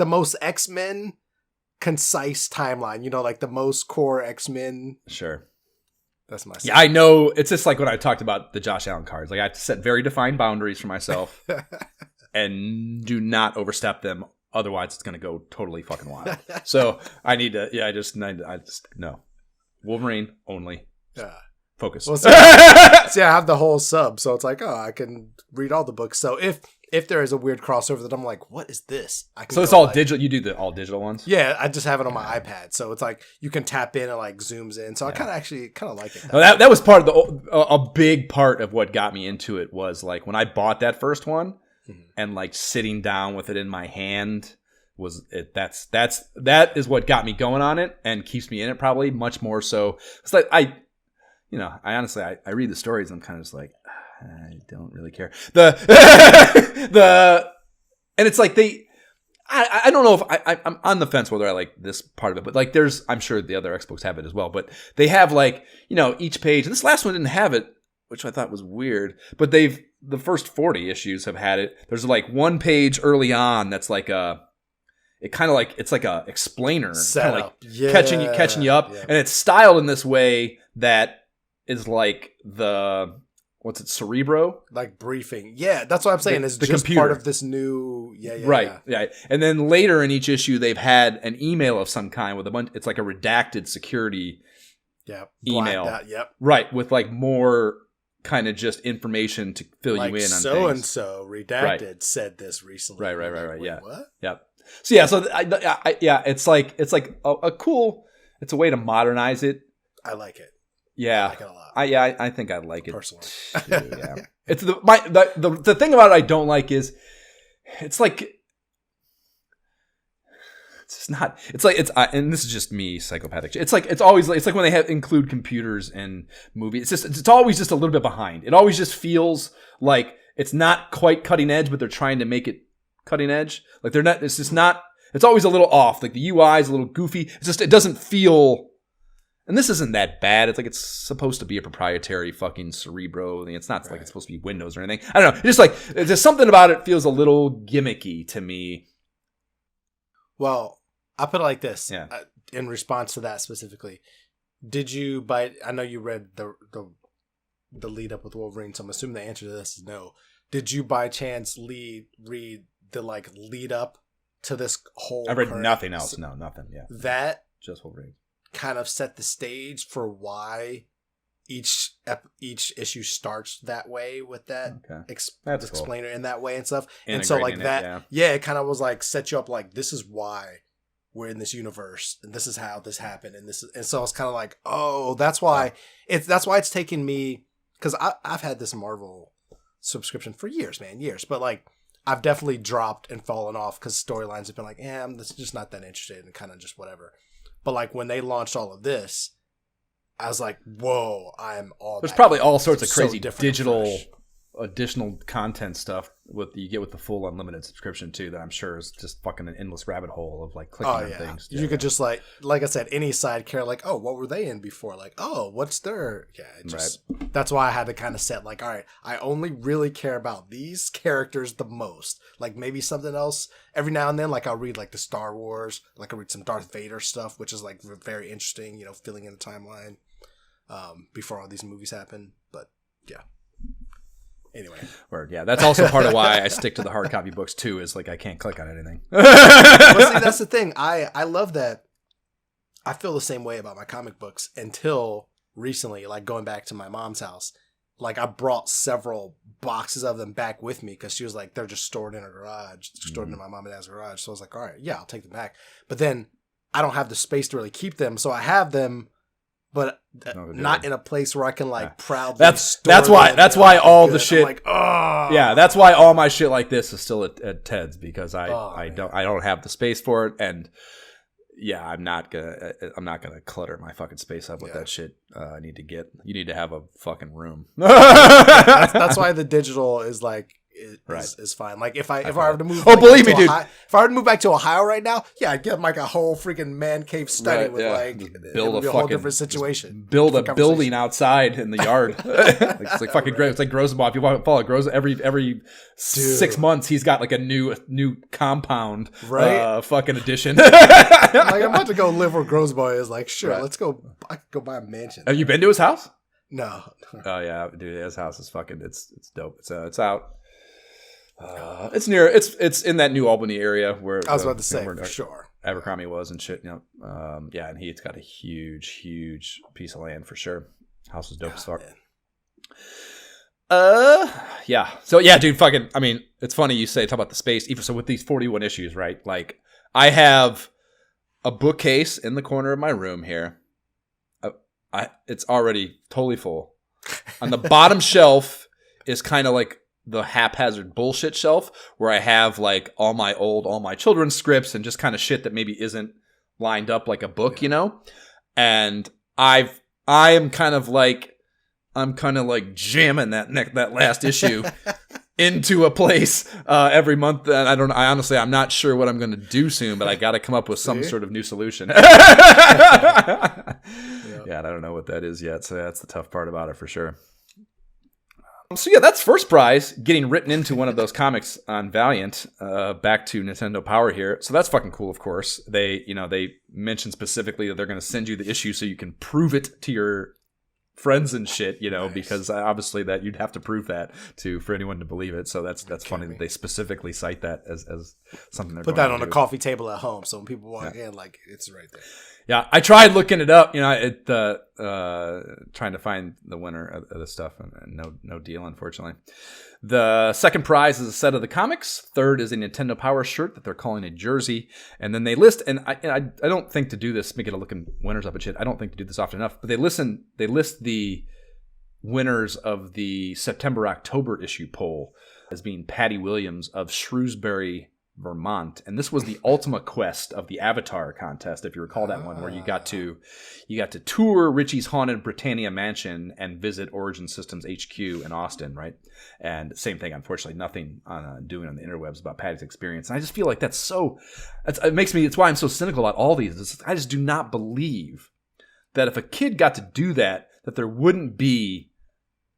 most X-Men concise timeline. Like the most core X-Men. Sure, that's my. Yeah, I know. It's just like when I talked about the Josh Allen cards. Like I have to set very defined boundaries for myself, and do not overstep them. Otherwise, it's going to go totally fucking wild. So I need to. Yeah, I just no. Wolverine only. Yeah. Focus. Well, see, I have the whole sub, so it's like, I can read all the books. So if there is a weird crossover that I'm like, what is this? So it's all digital. You do the all digital ones? Yeah, I just have it on my iPad, so it's like you can tap in and like zooms in. So I kind of like it. That was part of a big part of what got me into it was like when I bought that first one and like sitting down with it in my hand was it. That is what got me going on it and keeps me in it probably much more so. It's like I honestly, I read the stories and I'm kind of just like, I don't really care. And it's like I don't know if I'm on the fence whether I like this part of it, but like I'm sure the other X books have it as well, but they have like, each page, and this last one didn't have it, which I thought was weird, but the first 40 issues have had it. There's like one page early on that's like it's like a explainer, kind of like catching you up, and it's styled in this way that is like Cerebro? Like briefing. Yeah, that's what I'm saying. It's just computer. Part of this new... Right. And then later in each issue, they've had an email of some kind with a bunch... It's like a redacted security email. Right, with like more kind of just information to fill you in on things. So-and-so redacted said this recently. Right. Wait, yeah. What? Yep. So yeah, it's like a cool... It's a way to modernize it. I like it. Yeah, I like it a lot. I think I like it personally. Too, yeah, it's the thing about it I don't like is it's like it's just not. It's like and this is just me psychopathic. It's like when they include computers in movies. It's always just a little bit behind. It always just feels like it's not quite cutting edge, but they're trying to make it cutting edge. Like they're not. It's just not. It's always a little off. Like the UI is a little goofy. It doesn't feel. And this isn't that bad. It's like it's supposed to be a proprietary fucking Cerebro. It's not like it's supposed to be Windows or anything. I don't know. It's just like there's something about it feels a little gimmicky to me. Well, I'll put it like this. Yeah. In response to that specifically, did you buy? I know you read the lead up with Wolverine, so I'm assuming the answer to this is no. Did you by chance read the like lead up to this whole? I read nothing else. No, nothing. Yeah. That just Wolverine. Kind of set the stage for why each issue starts that way with that explainer in that way and stuff. And so like that, it kind of was like set you up like this is why we're in this universe and this is how this happened and so it's kind of like that's why it's taken me because I've had this Marvel subscription for years, but like I've definitely dropped and fallen off because storylines have been like, I'm just not that interested and kind of just whatever. But like when they launched all of this, I was like, "Whoa, I'm all." There's probably all sorts of crazy digital additional content stuff you get with the full unlimited subscription too, that I'm sure is just fucking an endless rabbit hole of like clicking on things. You could just like I said, any side character, like, oh, what were they in before? Like, oh, what's their That's why I had to kind of set like, all right, I only really care about these characters the most. Like maybe something else every now and then, like I'll read like the Star Wars, like I'll read some Darth Vader stuff, which is like very interesting, filling in the timeline before all these movies happen. But yeah. Anyway. Word, yeah. That's also part of why I stick to the hard copy books too, is like I can't click on anything. Well, see, that's the thing. I love that. I feel the same way about my comic books until recently, like going back to my mom's house. Like I brought several boxes of them back with me because she was like, they're just stored in her garage, stored in my mom and dad's garage. So I was like, all right, yeah, I'll take them back. But then I don't have the space to really keep them. So I have them, but not in a place where I can like proudly. That's why all the shit. I'm like, oh. Yeah, that's why all my shit like this is still at Ted's, because I don't have the space for it, and yeah, I'm not gonna clutter my fucking space up with that shit. You need to have a fucking room. That's why the digital is like. Is fine. Like if I were to move. Believe me, dude. If I were to move back to Ohio right now, yeah, I'd get like a whole freaking man cave study with like build a whole different situation. Build a building outside in the yard. It's like fucking great. It's like Rosenbaum. If you want to follow Gross, every 6 months he's got like a new compound, fucking addition. Like I'm about to go live where Grosboy is. Like sure, let's go. I could go buy a mansion. Have you been to his house? No. Oh yeah, dude, his house is fucking. It's dope. It's out. It's near. It's in that New Albany area where I was about to say for sure Abercrombie was and shit. Yeah, and he's got a huge piece of land for sure. House is dope as fuck. Yeah. So yeah, dude, fucking. I mean, it's funny you talk about the space. Even so, with these 41 issues, right? Like, I have a bookcase in the corner of my room here. It's already totally full. On the bottom shelf is kind of like the haphazard bullshit shelf where I have like all my children's scripts and just kind of shit that maybe isn't lined up like a book, And I'm kind of like jamming that last issue into a place every month. And I'm not sure what I'm going to do soon, but I got to come up with some sort of new solution. Yeah, and I don't know what that is yet. So that's the tough part about it for sure. So yeah, that's first prize, getting written into one of those comics on Valiant. Back to Nintendo Power here. So that's fucking cool, of course. They mentioned specifically that they're going to send you the issue so you can prove it to your friends and shit, nice. Because obviously that you'd have to prove that for anyone to believe it. So that's funny that they specifically cite that as something they're put going that on do. A coffee table at home, so when people walk in, like it's right there. Yeah, I tried looking it up, trying to find the winner of the stuff, and no deal, unfortunately. The second prize is a set of the comics. Third is a Nintendo Power shirt that they're calling a jersey. And then they list, and I don't think to do this, making it looking winners up and shit, I don't think to do this often enough, but they list the winners of the September-October issue poll as being Patty Williams of Shrewsbury, Vermont, and this was the Ultima Quest of the Avatar contest, if you recall that one, where you got to tour Richie's haunted Britannia mansion and visit Origin Systems HQ in Austin, right? And same thing, unfortunately, nothing doing on the interwebs about Patty's experience. And I just feel like it's why I'm so cynical about all these. I just do not believe that if a kid got to do that there wouldn't be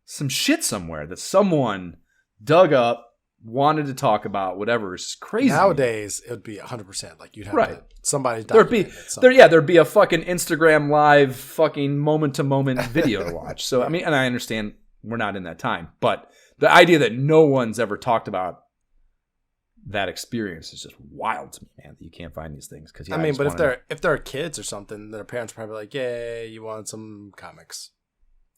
some shit somewhere that someone dug up, wanted to talk about, whatever. It's crazy. Nowadays, it would be 100%. Like you'd have to, somebody's there'd be a fucking Instagram live fucking moment-to-moment video to watch. So, I mean, and I understand we're not in that time, but the idea that no one's ever talked about that experience is just wild to me, man, that you can't find these things. Because if they're kids or something, their parents are probably like, yeah, you want some comics.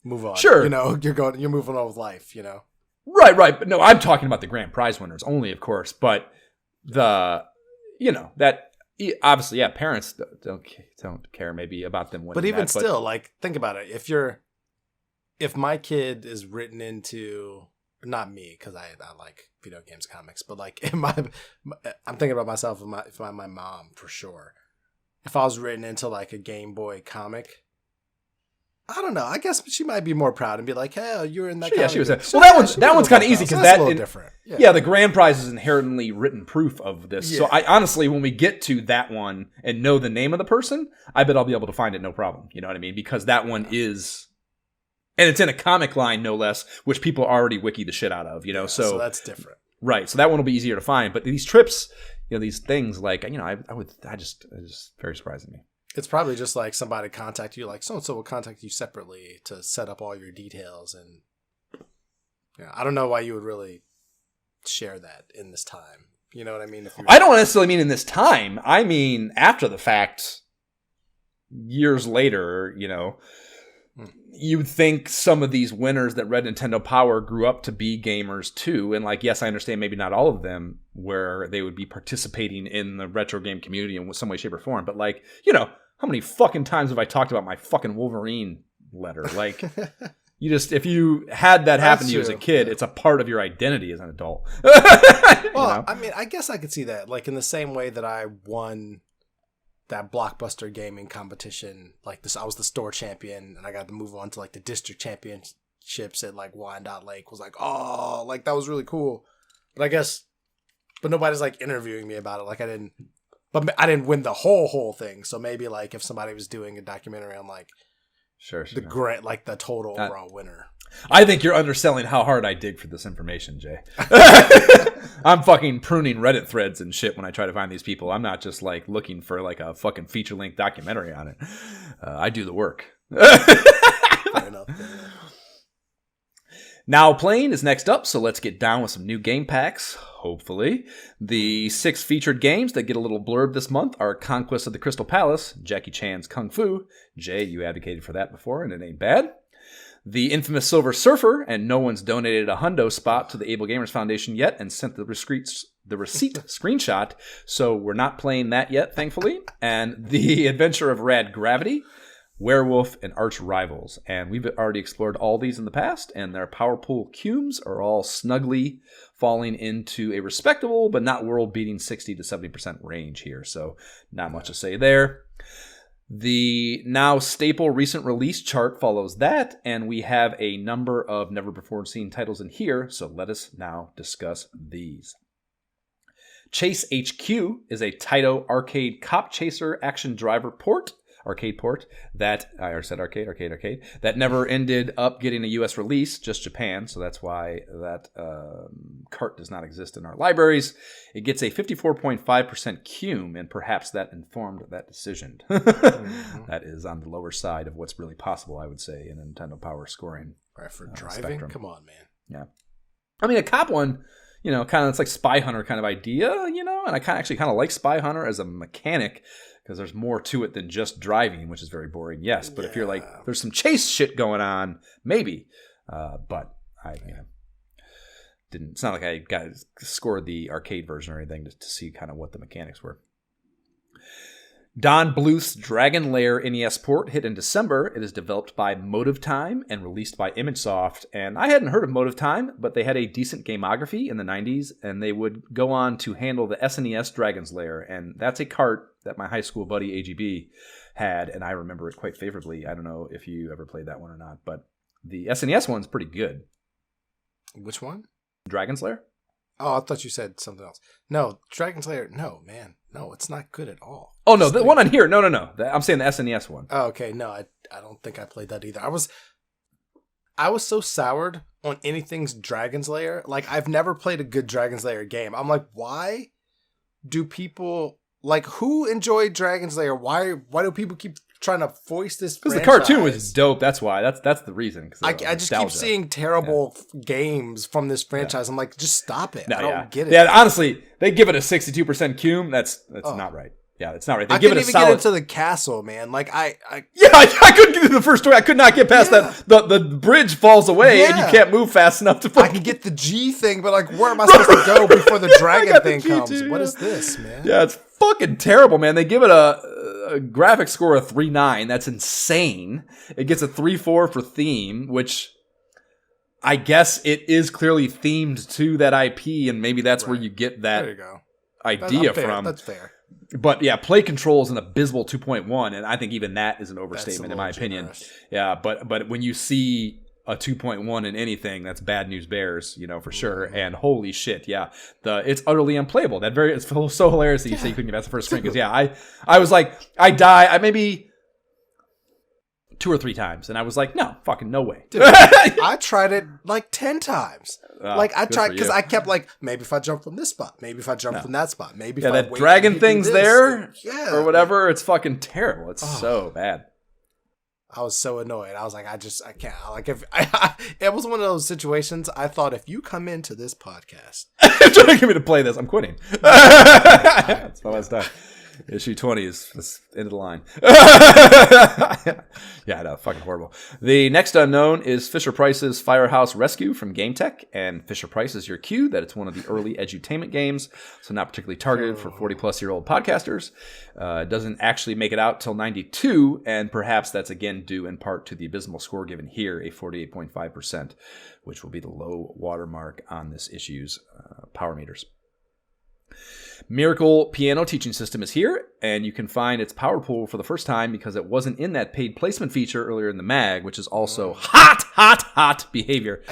Move on. Sure. You're moving on with life, Right. But no, I'm talking about the grand prize winners only, of course. But that obviously, yeah, parents don't care maybe about them winning. But even still, like, think about it. If my kid is written into, not me, because I like video games, comics, but like I'm thinking about myself and my mom for sure. If I was written into like a Game Boy comic, I don't know. I guess she might be more proud and be like, "Hey, you were in that." Yeah, she was. game." Well, that one's kind of easy because that's a little different. Yeah, the grand prize is inherently written proof of this. Yeah. So I honestly, when we get to that one and know the name of the person, I bet I'll be able to find it no problem. You know what I mean? Because that one is, and it's in a comic line no less, which people already wiki the shit out of. You know, so that's different. Right. So that one will be easier to find. But these trips, these things like, it's very surprising to me. It's probably just like somebody contact you, like so-and-so will contact you separately to set up all your details. And I don't know why you would really share that in this time. You know what I mean? I don't necessarily mean in this time. I mean after the fact, years later, you'd think some of these winners that read Nintendo Power grew up to be gamers too. And like, yes, I understand maybe not all of them where they would be participating in the retro game community in some way, shape, or form. But like, how many fucking times have I talked about my fucking Wolverine letter? Like, if you had that happen to you as a kid, it's a part of your identity as an adult. Well, I mean, I guess I could see that. Like in the same way that I won that Blockbuster gaming competition, like this, I was the store champion, and I got to move on to like the district championships at like Wyandotte Lake. Was like, oh, like that was really cool. But nobody's like interviewing me about it. Like I didn't win the whole thing. So maybe like if somebody was doing a documentary on like the total overall winner. I think you're underselling how hard I dig for this information, Jay. I'm fucking pruning Reddit threads and shit when I try to find these people. I'm not just like looking for like a fucking feature-length documentary on it. I do the work. Fair enough. Now Playing is next up, so let's get down with some new game packs, hopefully. The 6 featured games that get a little blurb this month are Conquest of the Crystal Palace, Jackie Chan's Kung Fu. Jay, you advocated for that before, and it ain't bad. The infamous Silver Surfer, and no one's donated a hundo spot to the Able Gamers Foundation yet and sent the receipt screenshot, so we're not playing that yet, thankfully. And The Adventure of Rad Gravity, Werewolf, and Arch Rivals. And we've already explored all these in the past, and their power pool cumes are all snugly falling into a respectable but not world-beating 60 to 70% range here, so not much to say there. The now staple recent release chart follows that, and we have a number of never-before-seen titles in here, so let us now discuss these. Chase HQ is a Taito arcade cop chaser action driver arcade port that that never ended up getting a US release, just Japan, so that's why that cart does not exist in our libraries. It gets a 54.5% cume, and perhaps that informed that decision. That is on the lower side of what's really possible, I would say, in Nintendo Power scoring. Right, for driving? Spectrum. Come on, man. Yeah. I mean, a cop one, kind of, it's like Spy Hunter kind of idea, and I actually kind of like Spy Hunter as a mechanic, because there's more to it than just driving, which is very boring, yes. But if you're like, there's some chase shit going on, maybe. But I didn't. It's not like I scored the arcade version or anything to see kind of what the mechanics were. Don Bluth's Dragon Lair NES port hit in December. It is developed by Motive Time and released by ImageSoft. And I hadn't heard of Motive Time, but they had a decent gamography in the 90s, and they would go on to handle the SNES Dragon's Lair. And that's a cart that my high school buddy AGB had, and I remember it quite favorably. I don't know if you ever played that one or not, but the SNES one's pretty good. Which one? Dragon's Lair? Oh, I thought you said something else. No, Dragon's Lair. No, man. No, it's not good at all. Oh, no, the one on here. No. I'm saying the SNES one. Oh, okay. No, I don't think I played that either. I was so soured on anything's Dragon's Lair. Like, I've never played a good Dragon's Lair game. I'm like, why do people, like, who enjoyed Dragon's Lair? Why do people keep trying to foist this franchise? Because the cartoon was dope. That's why. That's the reason. I just keep seeing terrible games from this franchise. I'm like, just stop it. I don't get it. Yeah, honestly, they give it a 62% cume. That's not right. Yeah, it's not right. They give it a solid. I couldn't even get into the castle, man. Like I couldn't get into the first story. I could not get past that. The bridge falls away and you can't move fast enough to. I can get the G thing, but like, where am I supposed to go before the dragon thing comes? Too, what is this, man? Yeah, it's fucking terrible, man. They give it a graphic score of 3.9. That's insane. It gets a 3.4 for theme, which I guess it is clearly themed to that IP, and maybe that's where you get that. There you go. idea from. That's fair. But yeah, play control is an abysmal 2.1, and I think even that is an overstatement in my opinion. Generous. Yeah, but when you see a 2.1 in anything, that's bad news bears, for sure. And holy shit, yeah, it's utterly unplayable. It's so hilarious that you say you couldn't get past the first screen because I was like, I maybe 2 or 3 times, and I was like, no, fucking no way. Dude, I tried it like 10 times. I tried because I kept like, maybe if I jump from this spot, maybe if I jump from that spot, maybe if I that wait dragon thing's there, or whatever. It's fucking terrible. It's so bad. I was so annoyed. I was like, I can't. Like, it was one of those situations. I thought if you come into this podcast, trying to get me to play this, I'm quitting. That's my last time. Issue 20 is end of the line. Yeah, no, fucking horrible. The next unknown is Fisher-Price's Firehouse Rescue from GameTech, and Fisher-Price is your cue that it's one of the early edutainment games, so not particularly targeted for 40-plus-year-old podcasters. It doesn't actually make it out till 92, and perhaps that's again due in part to the abysmal score given here, a 48.5%, which will be the low watermark on this issue's power meters. Miracle Piano Teaching System is here, and you can find its power pool for the first time because it wasn't in that paid placement feature earlier in the mag, which is also hot behavior.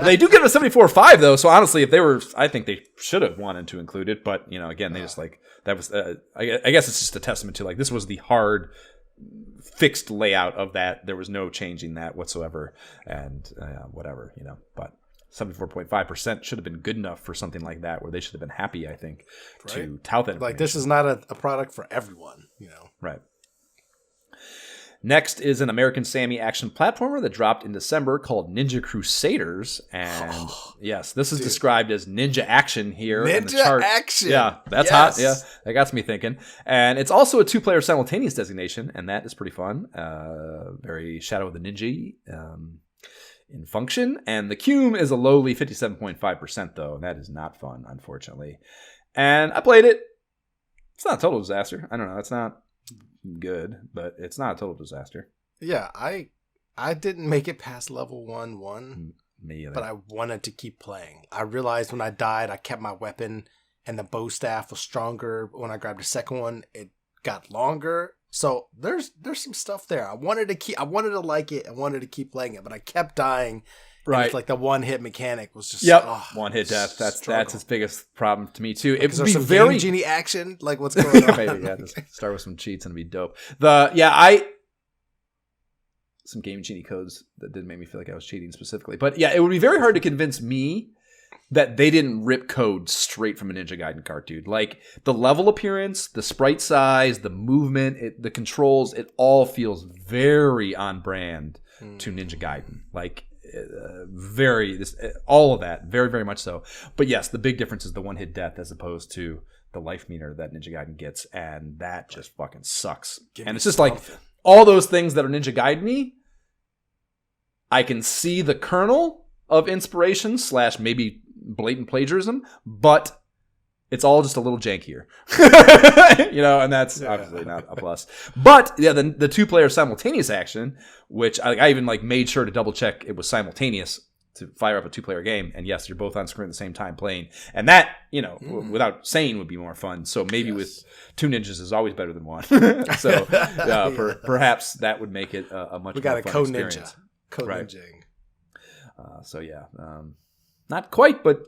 They do give it a 74.5 though, so honestly, if they were, I think they should have wanted to include it, but again, they just that was. I guess it's just a testament to this was the hard fixed layout of that. There was no changing that whatsoever, and whatever, but. 74.5% should have been good enough for something like that, where they should have been happy, I think, to tout that. Like, this is not a product for everyone, Right. Next is an American Sammy action platformer that dropped in December called Ninja Crusaders. And yes, this is described as ninja action here in the chart. Ninja action! Yeah, that's hot. Yeah, that got me thinking. And it's also a 2-player simultaneous designation, and that is pretty fun. Very Shadow of the Ninja. In function, and the cume is a lowly 57.5% though, and that is not fun, unfortunately. And I played it. It's not a total disaster. I don't know. It's not good, but it's not a total disaster. Yeah, I didn't make it past level 1. Me either. But I wanted to keep playing. I realized when I died, I kept my weapon, and the bow staff was stronger. When I grabbed the second one, it got longer. So there's some stuff there. I wanted to like it. I wanted to keep playing it, but I kept dying. Right. It's like the one hit mechanic was just one hit death. That's his biggest problem to me too. It would be some very Game Genie action. Like what's going on? Maybe, just start with some cheats and it'd be dope. Some Game Genie codes that didn't make me feel like I was cheating specifically, but yeah, it would be very hard to convince me that they didn't rip code straight from a Ninja Gaiden cart, dude. Like, the level appearance, the sprite size, the movement, the controls, it all feels very on brand to Ninja Gaiden. Like, all of that, very, very much so. But yes, the big difference is the one-hit death as opposed to the life meter that Ninja Gaiden gets, and that just fucking sucks. And it's just like, all those things that are Ninja Gaiden-y, I can see the kernel of inspiration / maybe blatant plagiarism, but it's all just a little jankier. And that's obviously not a plus. But yeah, the 2-player simultaneous action, which I even made sure to double check it was simultaneous to fire up a 2-player game, and yes, you're both on screen at the same time playing, and that without saying would be more fun. So maybe with 2 ninjas is always better than 1. So perhaps that would make it a much more fun experience. Co-ninjing. So yeah. Not quite, but,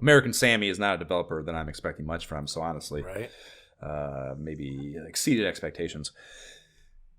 American Sammy is not a developer that I'm expecting much from, so honestly, maybe exceeded expectations.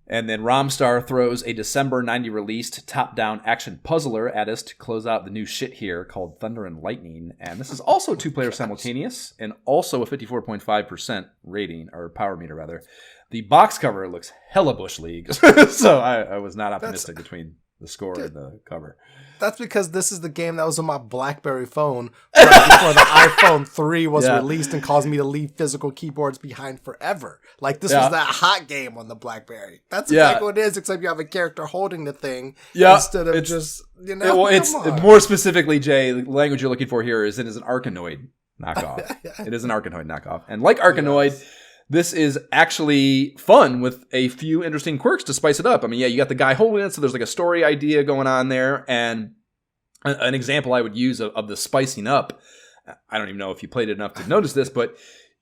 And then Romstar throws a December 90 released top-down action puzzler at us to close out the new shit here called Thunder and Lightning, and this is also 2-player simultaneous, and also a 54.5% rating, or power meter, rather. The box cover looks hella Bush League, so I was not optimistic between the score and the cover. That's because this is the game that was on my BlackBerry phone right before the iPhone 3 was released and caused me to leave physical keyboards behind forever. Like, this was that hot game on the BlackBerry. That's exactly what it is, except you have a character holding the thing instead of just, it's more specifically, Jay, the language you're looking for here is it is an Arkanoid knockoff. It is an Arkanoid knockoff. And like Arkanoid, this is actually fun with a few interesting quirks to spice it up. I mean, you got the guy holding it, so there's a story idea going on there. And an example I would use of the spicing up I don't even know if you played it enough to notice this, but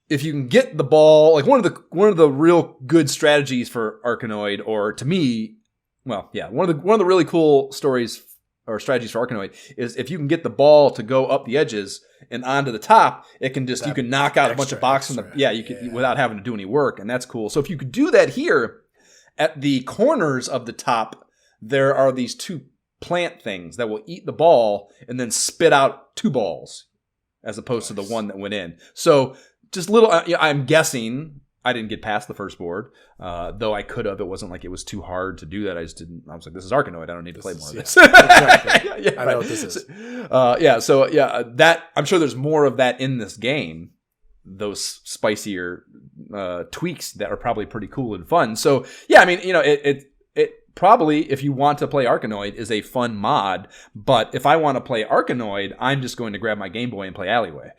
if you can get the ball, like one of the real good strategies for Arkanoid, or to me, well, yeah, one of the really cool stories or strategies for Arkanoid is if you can get the ball to go up the edges and onto the top, it can just, you can knock out a bunch of boxes from the, without having to do any work. And that's cool. So if you could do that here at the corners of the top, there are these two plant things that will eat the ball and then spit out two balls as opposed to the one that went in. So just little, I'm guessing I didn't get past the first board, though I could have. It wasn't like it was too hard to do that. I just didn't. I was like, this is Arkanoid. I don't need to play more of this. Exactly. I know what this is. That I'm sure there's more of that in this game. Those spicier tweaks that are probably pretty cool and fun. So yeah, I mean, it probably, if you want to play Arkanoid, is a fun mod. But if I want to play Arkanoid, I'm just going to grab my Game Boy and play Alleyway.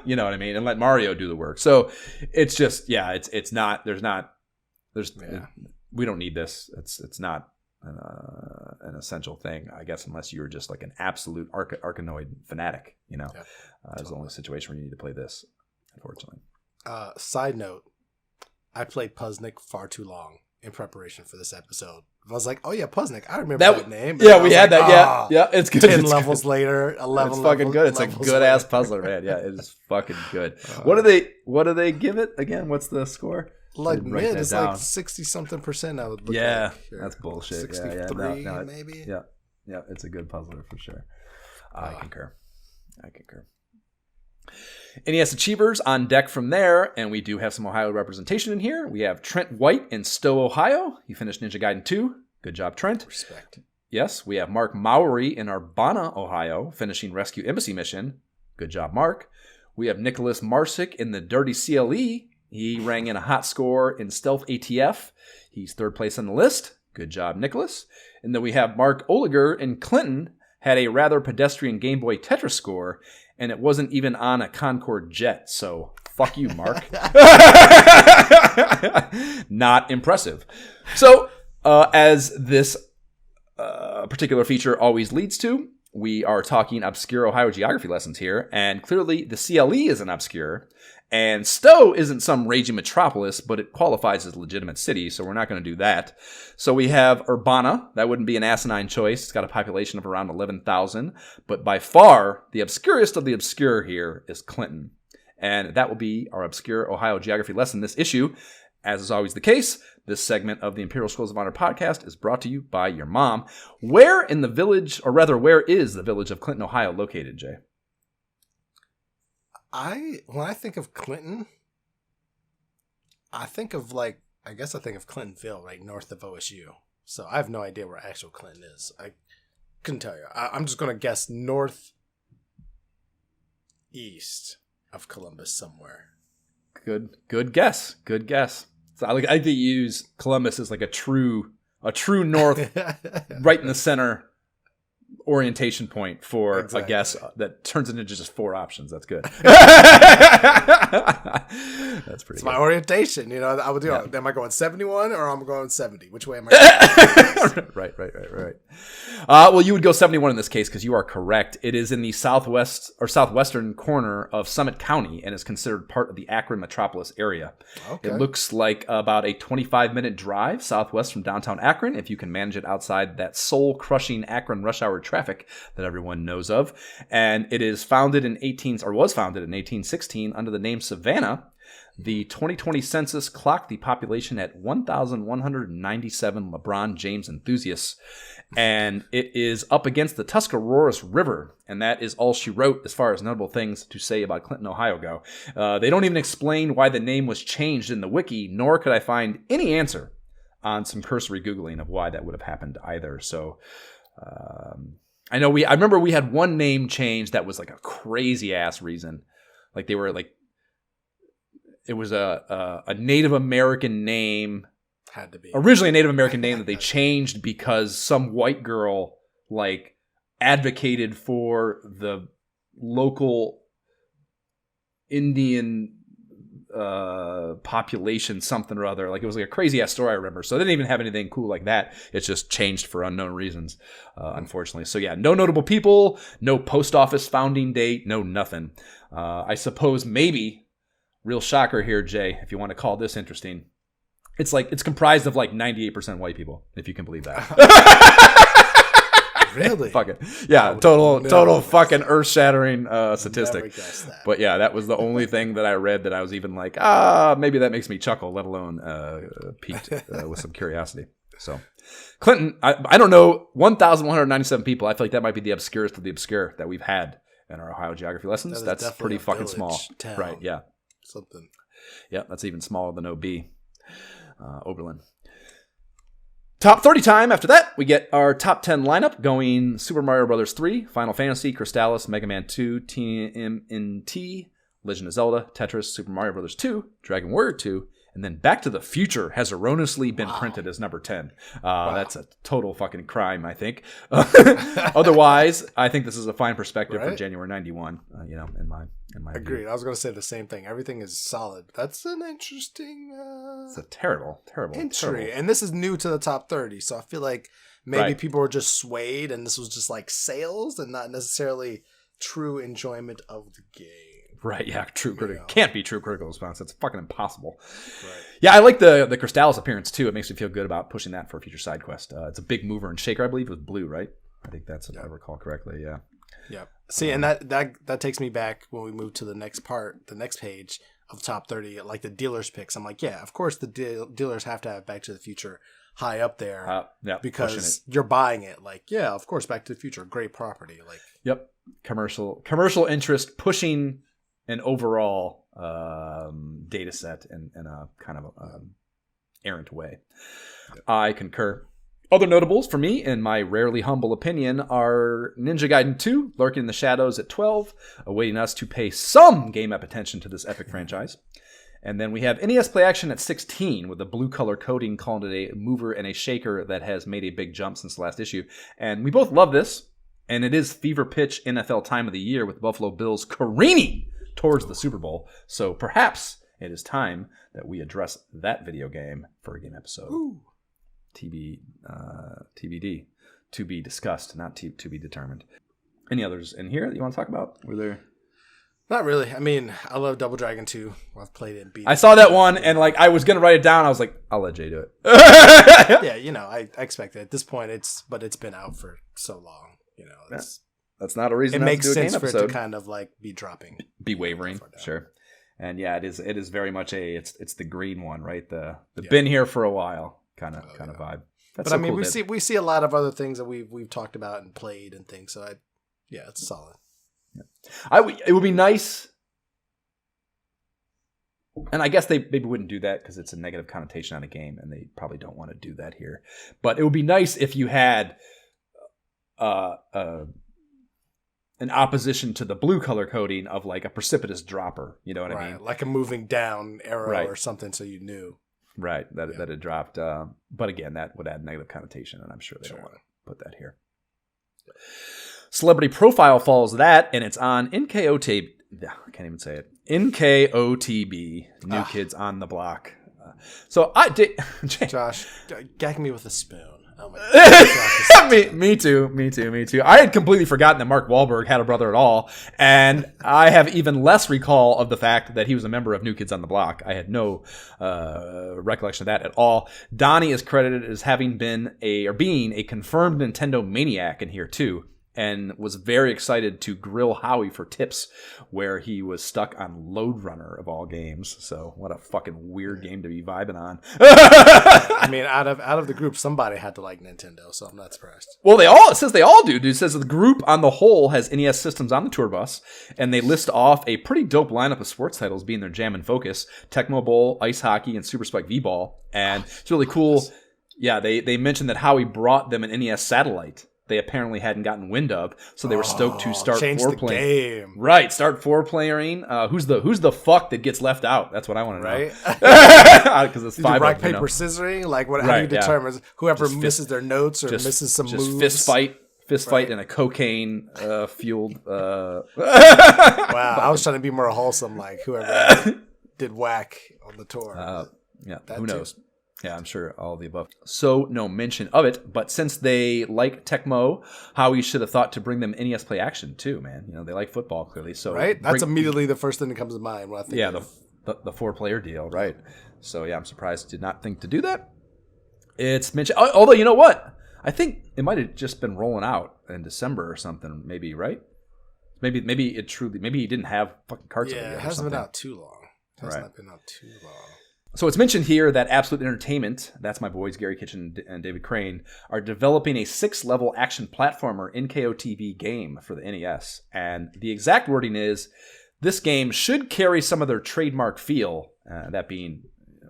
You know what I mean? And let Mario do the work. So it's just, we don't need this. It's not an essential thing, I guess, unless you're just like an absolute Arkanoid fanatic, It's the only situation where you need to play this, unfortunately. Side note, I played Puznik far too long in preparation for this episode. I was like, oh yeah, Puznik. I remember that name. Yeah, we had that. Yeah, it's good. 10 levels later, 11 It's fucking good. It's a good ass puzzler, man. Yeah, it is fucking good. What do they give it again? What's the score? Like mid, it's like 60-something%. I would look Yeah, like. that's bullshit. 63 maybe. Yeah, it's a good puzzler for sure. I concur. NES Achievers on deck from there, and we do have some Ohio representation in here. We have Trent White in Stowe, Ohio. He finished Ninja Gaiden 2. Good job, Trent. Respect. Yes, we have Mark Mowry in Urbana, Ohio, finishing Rescue Embassy Mission. Good job, Mark. We have Nicholas Marsick in the Dirty CLE. He rang in a hot score in Stealth ATF. He's third place on the list. Good job, Nicholas. And then we have Mark Oliger in Clinton, had a rather pedestrian Game Boy Tetris score, and it wasn't even on a Concorde jet. So, fuck you, Mark. Not impressive. So, as this particular feature always leads to, we are talking obscure Ohio geography lessons here, and clearly the CLE isn't obscure, and Stowe isn't some raging metropolis, but it qualifies as a legitimate city, so we're not going to do that. So we have Urbana. That wouldn't be an asinine choice. It's got a population of around 11,000, but by far the obscurest of the obscure here is Clinton, and that will be our obscure Ohio geography lesson this issue. As is always the case, this segment of the Imperial Schools of Honor podcast is brought to you by your mom. Where in the village, or rather, where is the village of Clinton, Ohio located, Jay? When I think of Clinton, I think of Clintonville, right north of OSU. So I have no idea where actual Clinton is. I couldn't tell you. I'm just going to guess northeast of Columbus somewhere. Good guess. So I like to use Columbus as like a true north, right in the center orientation point for a guess that turns into just 4 options. That's good. That's pretty. It's my orientation. I would do. Yeah. Am I going 71 or am I going 70? Which way am I going? Right. Well, you would go 71 in this case because you are correct. It is in the southwest or southwestern corner of Summit County and is considered part of the Akron metropolis area. Okay. It looks like about a 25-minute drive southwest from downtown Akron if you can manage it outside that soul-crushing Akron rush hour traffic that everyone knows of. And it is was founded in 1816 under the name Savannah. The 2020 census clocked the population at 1,197 LeBron James enthusiasts, and it is up against the Tuscarawas River, and that is all she wrote as far as notable things to say about Clinton, Ohio go. They don't even explain why the name was changed in the wiki, nor could I find any answer on some cursory Googling of why that would have happened either. So I remember we had one name change that was like a crazy ass reason. Like they were like, it was a Native American name. Had to be. Originally a Native American name that they changed because some white girl like advocated for the local Indian population something or other. Like it was like a crazy ass story I remember. So they didn't even have anything cool like that. It's just changed for unknown reasons, unfortunately. So yeah, no notable people, no post office founding date, no nothing. I suppose maybe, real shocker here, Jay, if you want to call this interesting, it's comprised of like 98% white people, if you can believe that. Really? Fuck it. Yeah, total fucking earth-shattering statistic. But yeah, that was the only thing that I read that I was even like, maybe that makes me chuckle, let alone piqued with some curiosity. So, Clinton, I don't know, 1,197 people. I feel like that might be the obscurest of the obscure that we've had in our Ohio geography lessons. That's pretty fucking small. Town, right, yeah. Something. Yeah, that's even smaller than OB. Oberlin. Top 30 time. After that, we get our top 10 lineup going Super Mario Bros. 3, Final Fantasy, Crystalis, Mega Man 2, TMNT, Legend of Zelda, Tetris, Super Mario Bros. 2, Dragon Warrior 2, and then Back to the Future has erroneously been printed as number 10. That's a total fucking crime, I think. Otherwise, I think this is a fine perspective for January 91, in my Agreed. view. I was going to say the same thing. Everything is solid. That's an interesting It's a terrible entry. And this is new to the top 30, so I feel like maybe people were just swayed and this was just like sales and not necessarily true enjoyment of the game. Right, yeah, true critical. Can't be true critical response. That's fucking impossible. Right. Yeah, I like the Crystalis appearance too. It makes me feel good about pushing that for a future side quest. It's a big mover and shaker, I believe, with blue, right? I think that's if I recall correctly, yeah. Yeah. See, and that takes me back when we move to the next part, the next page of top 30, like the dealer's picks. I'm like, yeah, of course the dealers have to have Back to the Future high up there because you're buying it. Like, yeah, of course, Back to the Future, great property. Like, yep, commercial interest pushing an overall data set in a kind of errant way. Yep. I concur. Other notables for me, in my rarely humble opinion, are Ninja Gaiden 2, lurking in the shadows at 12, awaiting us to pay some game-up attention to this epic franchise. And then we have NES Play Action at 16, with a blue color coating calling it a mover and a shaker that has made a big jump since the last issue. And we both love this, and it is fever pitch NFL time of the year with Buffalo Bills careening towards the Super Bowl. So perhaps it is time that we address that video game for a game episode. Ooh. TBD, to be discussed, not to be determined. Any others in here that you want to talk about? Were there? Not really. I mean, I love Double Dragon 2. I've played it and beat it. I saw that one, and like I was gonna write it down. I was like, I'll let Jay do it. Yeah, I expect it. At this point, it's been out for so long. That's not a reason. It makes sense for it to kind of like be dropping, be wavering. Sure. And yeah, it is very much it's the green one, right? The been here for a while kind of vibe. That's but I mean, cool we see a lot of other things that we've talked about and played and things. So it's solid. Yeah. It would be nice, and I guess they maybe wouldn't do that because it's a negative connotation on a game, and they probably don't want to do that here. But it would be nice if you had an opposition to the blue color coding of like a precipitous dropper. You know what I mean? Like a moving down arrow or something, so you knew. Right, that it dropped. But again, that would add negative connotation, and I'm sure they don't want to put that here. Celebrity Profile follows that, and it's on NKOTB. I can't even say it. NKOTB, New Kids on the Block. So I did. Josh, gag me with a spoon. Oh my God. Me too. I had completely forgotten that Mark Wahlberg had a brother at all, and I have even less recall of the fact that he was a member of New Kids on the Block. I had no recollection of that at all. Donnie is credited as having being a confirmed Nintendo maniac in here too, and was very excited to grill Howie for tips where he was stuck on Lode Runner of all games. So what a fucking weird game to be vibing on. I mean, out of the group, somebody had to like Nintendo, so I'm not surprised. Well, it says they all do. It says the group on the whole has NES systems on the tour bus, and they list off a pretty dope lineup of sports titles being their jam and focus: Tecmo Bowl, Ice Hockey, and Super Spike V-Ball. And it's really cool. Yeah, they mentioned that Howie brought them an NES satellite they apparently hadn't gotten wind of, so they were stoked to start four-playing. Right, start four-playing. Who's the fuck that gets left out? That's what I want to know. Right? Because it's five. Rock, paper, scissoring. Like what? How do you determine whoever misses their notes or misses some moves? Fist fight in a cocaine fueled. Wow, I was trying to be more wholesome, like whoever. did whack on the tour. Yeah, That who too. knows? Yeah, I'm sure all of the above. So no mention of it, but since they like Tecmo, Howie should have thought to bring them NES Play Action too, man. You know, they like football clearly. So Right? That's immediately the first thing that comes to mind when I think yeah, of the 4-player deal, right? So yeah, I'm surprised did not think to do that. It's mentioned, although you know what? I think it might have just been rolling out in December or something, maybe, right? Maybe he didn't have fucking carts. Yeah, it hasn't been out too long. It has not been out too long. So it's mentioned here that Absolute Entertainment, that's my boys Gary Kitchen and David Crane, are developing a 6-level action platformer NKOTB game for the NES. And the exact wording is, this game should carry some of their trademark feel, that being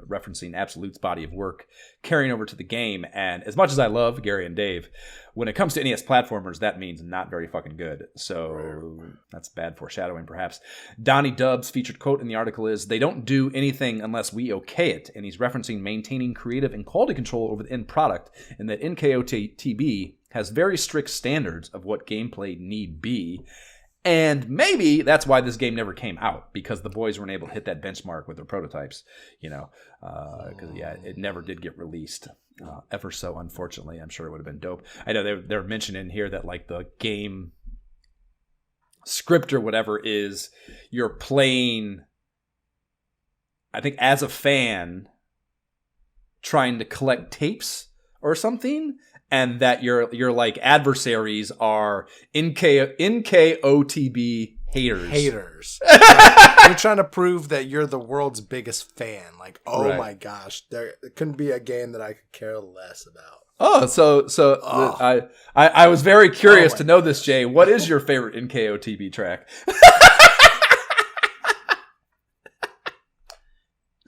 referencing Absolute's body of work, carrying over to the game. And as much as I love Gary and Dave, when it comes to NES platformers, that means not very fucking good. So that's bad foreshadowing, perhaps. Donnie Dubb's featured quote in the article is, "They don't do anything unless we okay it." And he's referencing maintaining creative and quality control over the end product, and that NKOTB has very strict standards of what gameplay need be. And maybe that's why this game never came out, because the boys weren't able to hit that benchmark with their prototypes, because it never did get released. Ever so unfortunately. I'm sure it would have been dope. I know they're mentioning here that like the game script or whatever is you're playing, I think as a fan, trying to collect tapes or something, and that your like adversaries are NKOTB haters. You're trying to prove that you're the world's biggest fan. Like, oh my gosh, there couldn't be a game that I could care less about. Oh, I was very curious to know this, Jay. What is your favorite NKOTB track?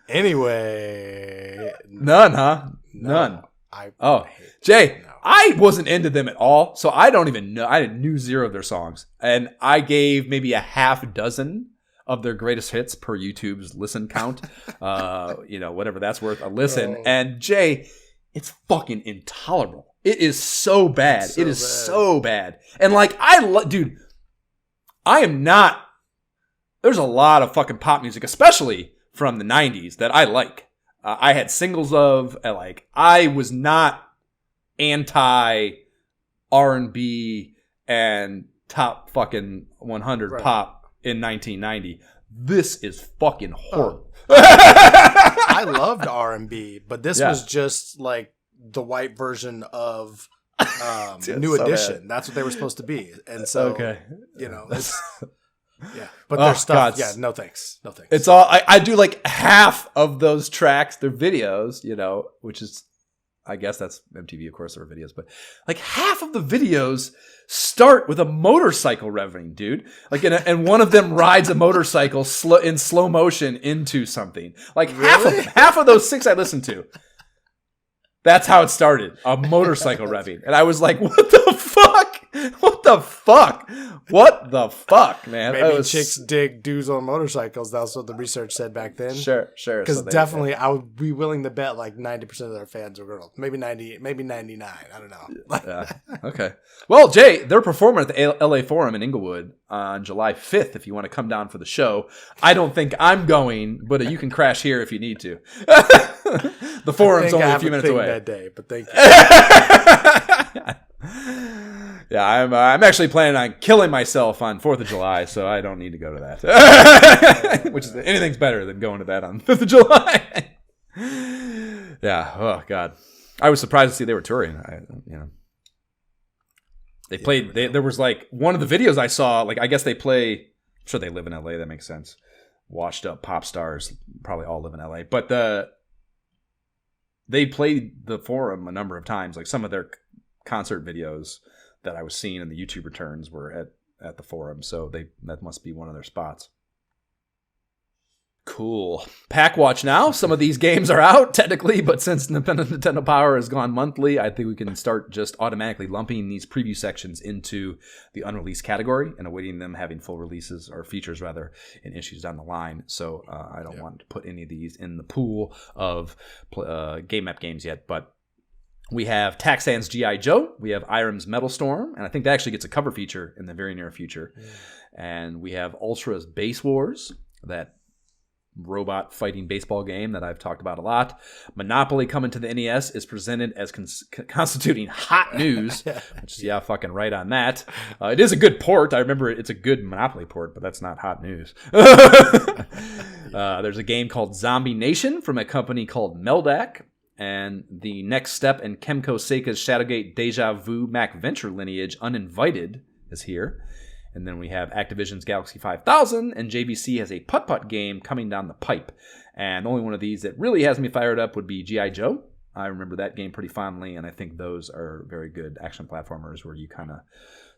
Anyway, None, huh? None. Jay, I wasn't into them at all, so I don't even know. I knew zero of their songs, and I gave maybe a half dozen of their greatest hits per YouTube's listen count. Whatever that's worth, a listen. And Jay, it's fucking intolerable. It is so bad. It is so bad. And like, dude, I am not. There's a lot of fucking pop music, especially from the 90s, that I like. I had singles of, like, I was not anti R&B and top fucking 100 pop in 1990. This is fucking horrible. I loved R&B, but this was just like the white version of New Edition. That's what they were supposed to be. And so, it's... Yeah, but their stuff, no thanks. It's all, I do like half of those tracks, their videos, which is, I guess that's MTV, of course, there are videos, but like half of the videos start with a motorcycle revving, dude. Like, and one of them rides a motorcycle in slow motion into something. Like half of those 6 I listened to. That's how it started, a motorcycle revving. And I was like, what the fuck? What the fuck? What the fuck, man? Maybe chicks dig dudes on motorcycles. That's what the research said back then. Sure. Because definitely, I would be willing to bet like 90% of their fans are girls. Maybe 90, maybe 99. I don't know. Yeah. Okay. Well, Jay, they're performing at the LA Forum in Inglewood on July 5th if you want to come down for the show. I don't think I'm going, but you can crash here if you need to. The forum's only a few minutes away. That day, but thank you. Yeah, I'm actually planning on killing myself on 4th of July, so I don't need to go to that. Which is, anything's better than going to that on 5th of July. Yeah, oh God. I was surprised to see they were touring. They played, there was like, one of the videos I saw, like, I guess they play, I'm sure they live in LA, that makes sense. Washed up pop stars, probably all live in LA. But they played the forum a number of times, like some of their concert videos that I was seeing in the YouTube returns were at the forum, so that must be one of their spots. Cool. Pack Watch now. Some of these games are out technically, but since Nintendo Power has gone monthly, I think we can start just automatically lumping these preview sections into the unreleased category and awaiting them having full releases, or features rather, in issues down the line. So I don't want to put any of these in the pool of Game Map games yet, but we have Taxan's G.I. Joe. We have Irem's Metal Storm. And I think that actually gets a cover feature in the very near future. And we have Ultra's Base Wars. That robot fighting baseball game that I've talked about a lot. Monopoly coming to the NES is presented as constituting hot news, which is, fucking right on that. It is a good port. I remember it's a good Monopoly port, but that's not hot news. There's a game called Zombie Nation from a company called Meldak. And the next step in Kemco Seika's Shadowgate Deja Vu Mac Venture lineage, Uninvited, is here. And then we have Activision's Galaxy 5000, and JVC has a putt-putt game coming down the pipe. And the only one of these that really has me fired up would be G.I. Joe. I remember that game pretty fondly, and I think those are very good action platformers where you kind of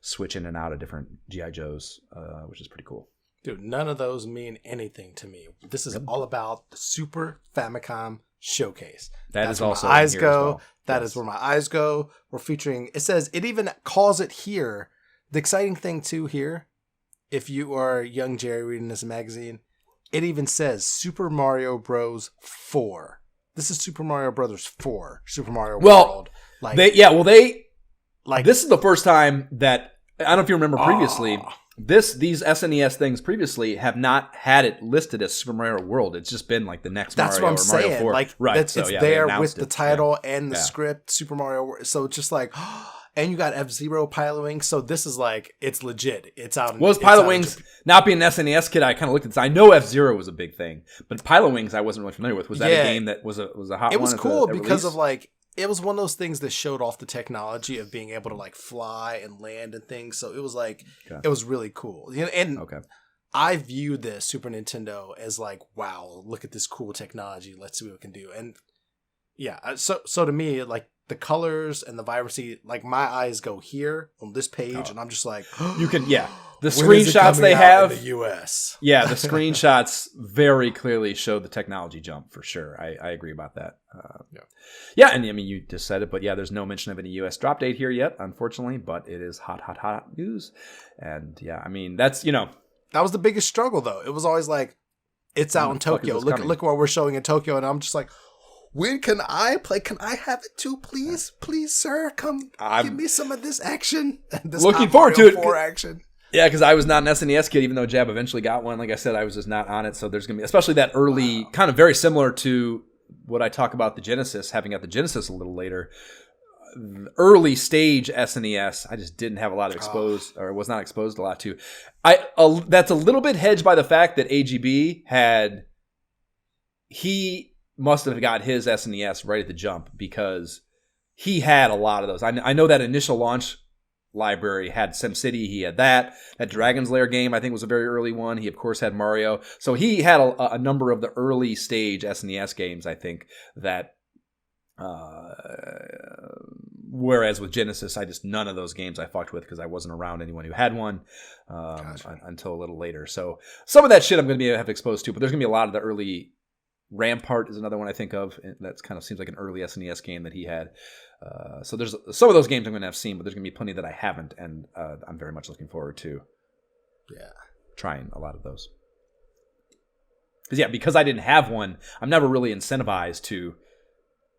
switch in and out of different G.I. Joes, which is pretty cool. Dude, none of those mean anything to me. This is all about the Super Famicom Showcase. That's where my eyes go. Well. That is where my eyes go. We're featuring, it says, it even calls it here. The exciting thing too here, if you are young Jerry reading this magazine, it even says Super Mario Bros. 4. This is Super Mario Brothers 4. Super Mario World. This is the first time that, I don't know if you remember previously, these SNES things previously have not had it listed as Super Mario World. It's just been like the next That's Mario what I'm or Mario saying. 4. Like, right. it's there with the title and the script, Super Mario World. So it's just like, and you got F-Zero Pilot Wings. So this is like, it's legit. It's out. Was Pilot Wings, not being an SNES kid, I kind of looked at this. I know F-Zero was a big thing, but Pilot Wings I wasn't really familiar with. Was that a game that was a hot one? It was cool because of like, it was one of those things that showed off the technology of being able to like fly and land and things. So it was like, it was really cool. And I view this Super Nintendo as like, wow, look at this cool technology. Let's see what we can do. And yeah, so to me, like the colors and the vibrancy, like my eyes go here on this page, and I'm just like, you can, the screenshots they have in the US. Yeah, the screenshots very clearly show the technology jump for sure. I agree about that. And I mean, you just said it, but there's no mention of any US drop date here yet, unfortunately, but it is hot news. And I mean, that's, that was the biggest struggle though. It was always like, it's out in Tokyo. Look what we're showing in Tokyo. And I'm just like, when can I play? Can I have it too, please? Please, sir, come give me some of this action. This looking forward to it. 4 action. Yeah, because I was not an SNES kid, even though Jab eventually got one. Like I said, I was just not on it. So there's going to be, especially that early, kind of very similar to what I talk about the Genesis, having got the Genesis a little later. Early stage SNES, I just didn't have a lot of exposed, or was not exposed a lot to. That's a little bit hedged by the fact that AGB he must have got his SNES right at the jump because he had a lot of those. I know that initial launch library had SimCity. He had that Dragon's Lair game, I think, was a very early one. He, of course, had Mario. So he had a number of the early stage SNES games, I think, that whereas with Genesis, none of those games I fucked with because I wasn't around anyone who had one until a little later. So some of that shit I'm going to have exposed to, but there's going to be a lot of the early. Rampart is another one I think of. That kind of seems like an early SNES game that he had. So there's some of those games I'm going to have seen, but there's going to be plenty that I haven't, and I'm very much looking forward to trying a lot of those. Because I didn't have one, I'm never really incentivized to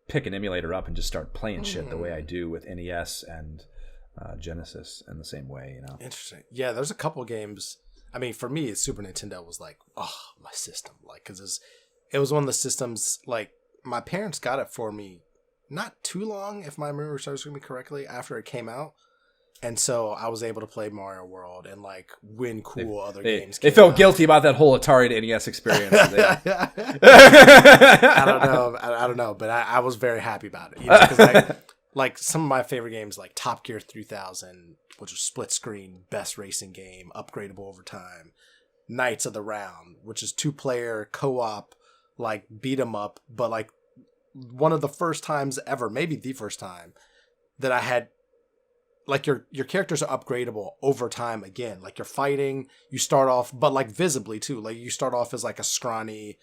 pick an emulator up and just start playing shit the way I do with NES and Genesis in the same way. Interesting. Yeah, there's a couple games. I mean, for me, Super Nintendo was like, my system, like, because it was one of the systems, like, my parents got it for me not too long, if my memory serves me correctly, after it came out. And so I was able to play Mario World and, like, win cool other games. They felt guilty about that whole Atari to NES experience. I don't know, but I was very happy about it. Because, like, some of my favorite games, like Top Gear 3000, which was split screen, best racing game, upgradable over time. Knights of the Round, which is 2-player co-op, like beat 'em up, but like one of the first times ever, maybe the first time that I had, like, your characters are upgradable over time again. Like, you're fighting, you start off, but like visibly too. Like, you start off as like a scrawny,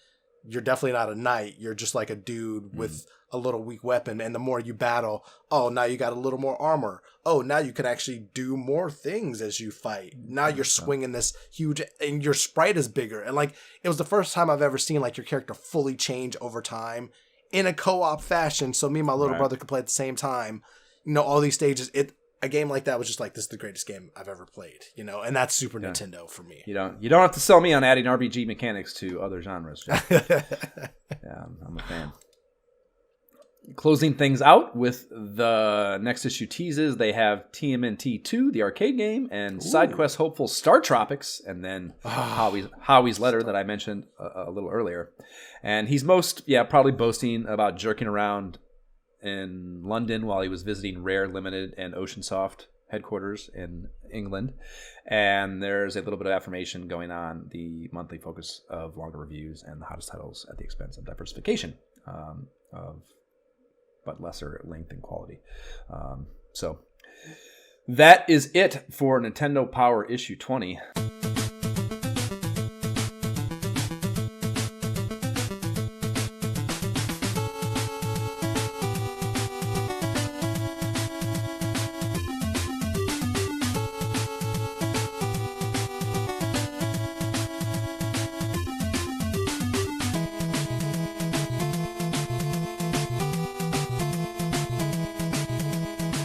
you're definitely not a knight. You're just like a dude with a little weak weapon. And the more you battle, now you got a little more armor. Now you can actually do more things as you fight. Now you're swinging this huge, and your sprite is bigger. And like, it was the first time I've ever seen like your character fully change over time in a co-op fashion. So me and my little brother could play at the same time. All these stages. a game like that was just like, this is the greatest game I've ever played, you know, and that's Super Nintendo for me. You don't have to sell me on adding RPG mechanics to other genres. Yeah, I'm a fan. Closing things out with the next issue teases, they have TMNT 2, the arcade game, and side quest hopeful Star Tropics, and then Howie's letter that I mentioned a little earlier. And he's probably boasting about jerking around in London while he was visiting Rare Limited and Oceansoft headquarters in England. And there's a little bit of affirmation going on the monthly focus of longer reviews and the hottest titles at the expense of diversification but lesser length and quality. So that is it for Nintendo Power issue 20.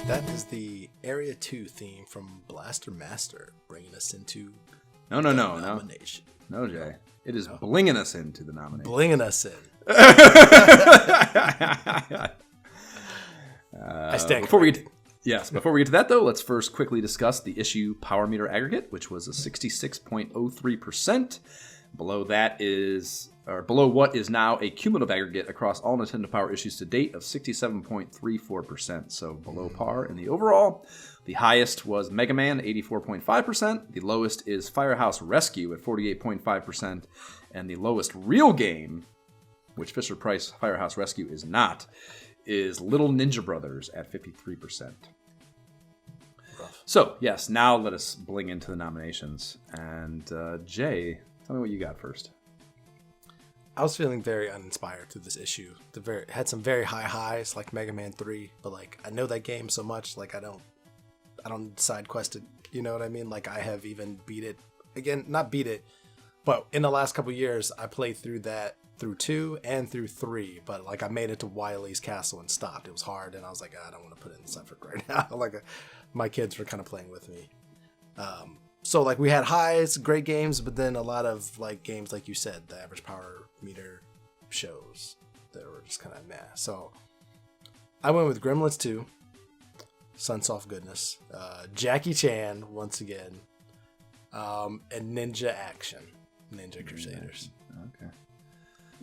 That is the Area 2 theme from Blaster Master, bringing us into nomination. No, Jay. It is blinging us into the nomination. Blinging us in. I stand before we get to that, though, let's first quickly discuss the issue Power Meter Aggregate, which was a 66.03%. Below what is now a cumulative aggregate across all Nintendo Power issues to date of 67.34%. So below par in the overall. The highest was Mega Man, 84.5%. The lowest is Firehouse Rescue at 48.5%. And the lowest real game, which Fisher-Price Firehouse Rescue is not, is Little Ninja Brothers at 53%. Rough. So, yes, now let us bling into the nominations. And Jay, tell me what you got first. I was feeling very uninspired through this issue. It had some very high highs, like Mega Man 3, but like I know that game so much, like I don't side quest it. You know what I mean? Like I have even beat it again, not beat it, but in the last couple years I played through 2 and through 3, but like I made it to Wily's Castle and stopped. It was hard, and I was like, I don't want to put in this effort right now. My kids were kind of playing with me. So like we had highs, great games, but then a lot of like games like you said, the average power meter shows that were just kind of meh. So I went with Gremlins 2, Sunsoft Goodness, Jackie Chan once again, and Ninja Action, Ninja Crusaders. Okay.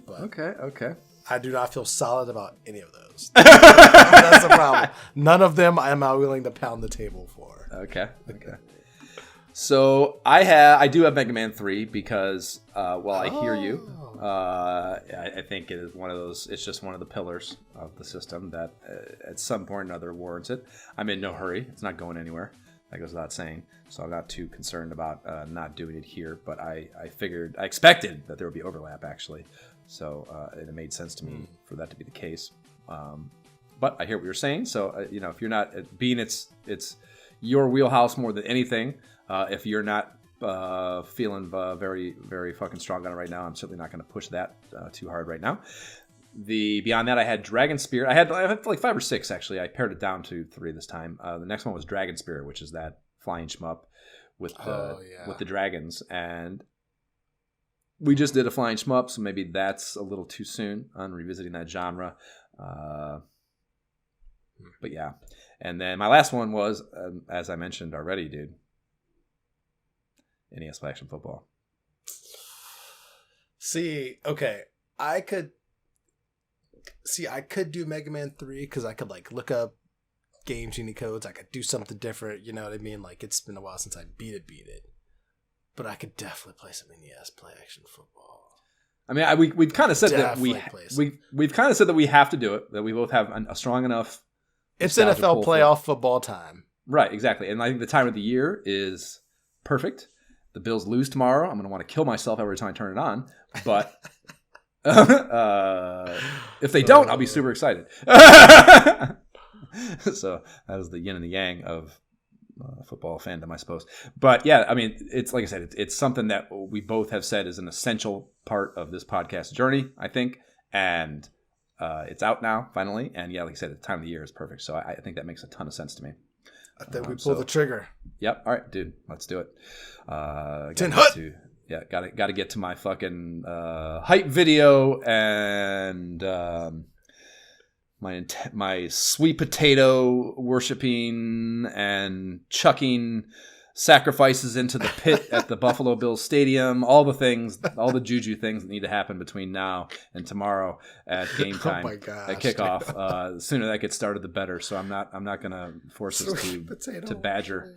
But Okay. I do not feel solid about any of those. That's the problem. None of them I am not willing to pound the table for. Okay. So I do have Mega Man 3 because I hear you. I think it is one of those. It's just one of the pillars of the system that at some point or another warrants it. I'm in no hurry. It's not going anywhere. That goes without saying. So I'm not too concerned about not doing it here. But I expected that there would be overlap actually. So it made sense to me for that to be the case. But I hear what you're saying. So if you're not being it's your wheelhouse more than anything. If you're not feeling very, very fucking strong on it right now, I'm certainly not going to push that too hard right now. Beyond that, I had Dragon Spirit. I had like 5 or 6 actually. I pared it down to 3 this time. The next one was Dragon Spirit, which is that flying shmup with the dragons. And we just did a flying shmup, so maybe that's a little too soon on revisiting that genre. But yeah. And then my last one was, as I mentioned already, dude, NES Play Action Football. See, okay, I could do Mega Man 3 because I could like look up game genie codes. I could do something different. You know what I mean? Like it's been a while since I beat it. But I could definitely play some NES Play Action Football. I mean, we've kind of said that we've kind of said that we have to do it. That we both have a strong enough. It's NFL playoff football time. Right, exactly. And I think the time of the year is perfect. The Bills lose tomorrow. I'm going to want to kill myself every time I turn it on. But if they don't, I'll be super excited. So that is the yin and the yang of football fandom, I suppose. But yeah, I mean, it's like I said, it's something that we both have said is an essential part of this podcast journey, I think. And it's out now, finally. And yeah, like I said, the time of the year is perfect. So I think that makes a ton of sense to me. I think we pull the trigger. Yep. All right, dude. Let's do it. Got to get to my fucking hype video and my sweet potato worshiping and chucking sacrifices into the pit at the Buffalo Bills Stadium. All the things, all the juju things that need to happen between now and tomorrow at game time, at kickoff. The sooner that gets started, the better. So I'm not gonna force us to badger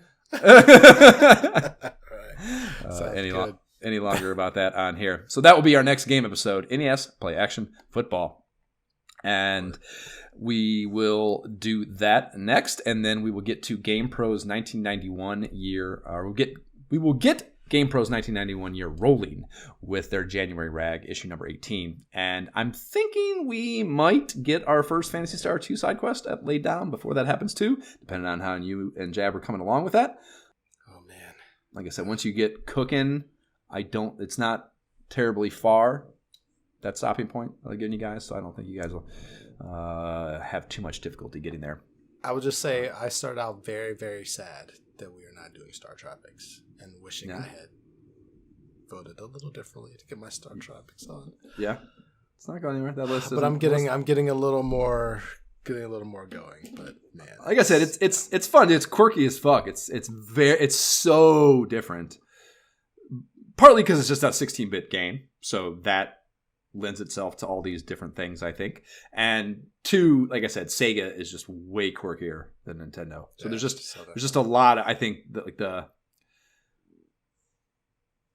any longer about that on here. So that will be our next game episode. NES Play Action Football. And we will do that next, and then we will get to GamePro's 1991 year. We will get GamePro's 1991 year rolling with their January rag, issue number 18. And I'm thinking we might get our first Phantasy Star 2 side quest laid down before that happens too, depending on how you and Jab are coming along with that. Oh man! Like I said, once you get cooking, it's not terribly far. That stopping point I've given you guys, so I don't think you guys will have too much difficulty getting there. I would just say I started out very, very sad that we are not doing Star Tropics and wishing I had voted a little differently to get my Star Tropics on. Yeah, it's not going anywhere. That list, but I'm getting a little more going. But man, like I said, it's fun. It's quirky as fuck. It's so different. Partly because it's just that 16-bit game, so that lends itself to all these different things, I think. And two, like I said, Sega is just way quirkier than Nintendo. So there's just a lot. I think the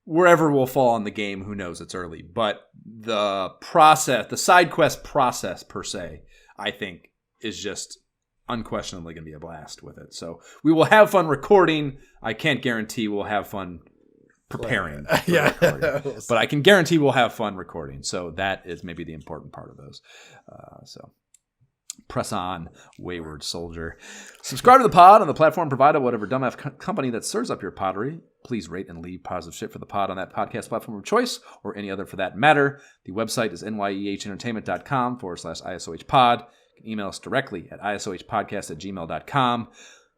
wherever we'll fall in the game, who knows? It's early, but the side quest process per se, I think is just unquestionably going to be a blast with it. So we will have fun recording. I can't guarantee we'll have fun preparing. But I can guarantee we'll have fun recording. So that is maybe the important part of those. So press on, wayward soldier. Subscribe to the pod on the platform provided, whatever dumbass company that serves up your pottery. Please rate and leave positive shit for the pod on that podcast platform of choice or any other for that matter. The website is nyehentertainment.com/ISOHpod. You can email us directly at isohpodcast@gmail.com.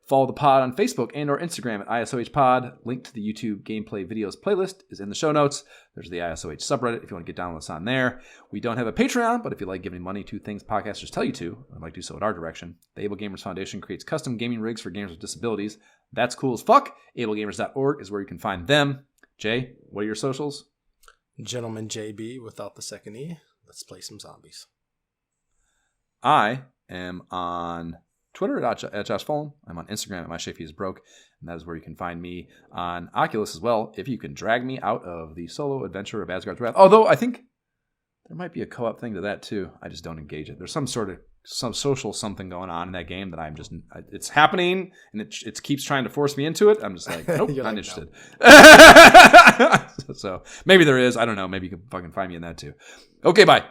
Follow the pod on Facebook and or Instagram at ISOHpod. Link to the YouTube gameplay videos playlist is in the show notes. There's the ISOH subreddit if you want to get down with us on there. We don't have a Patreon, but if you like giving money to things podcasters tell you to, I'd like to do so at our direction. The Able Gamers Foundation creates custom gaming rigs for gamers with disabilities. That's cool as fuck. AbleGamers.org is where you can find them. Jay, what are your socials? Gentleman JB without the second E. Let's play some zombies. I am on Twitter at Josh Folan. I'm on Instagram at MyShafeIsBroke, and that is where you can find me on Oculus as well, if you can drag me out of the solo adventure of Asgard's Wrath. Although I think there might be a co-op thing to that too. I just don't engage it. There's some social something going on in that game that it's happening, and it keeps trying to force me into it. I'm just like, nope, not interested. No. So maybe there is. I don't know. Maybe you can fucking find me in that too. Okay, bye.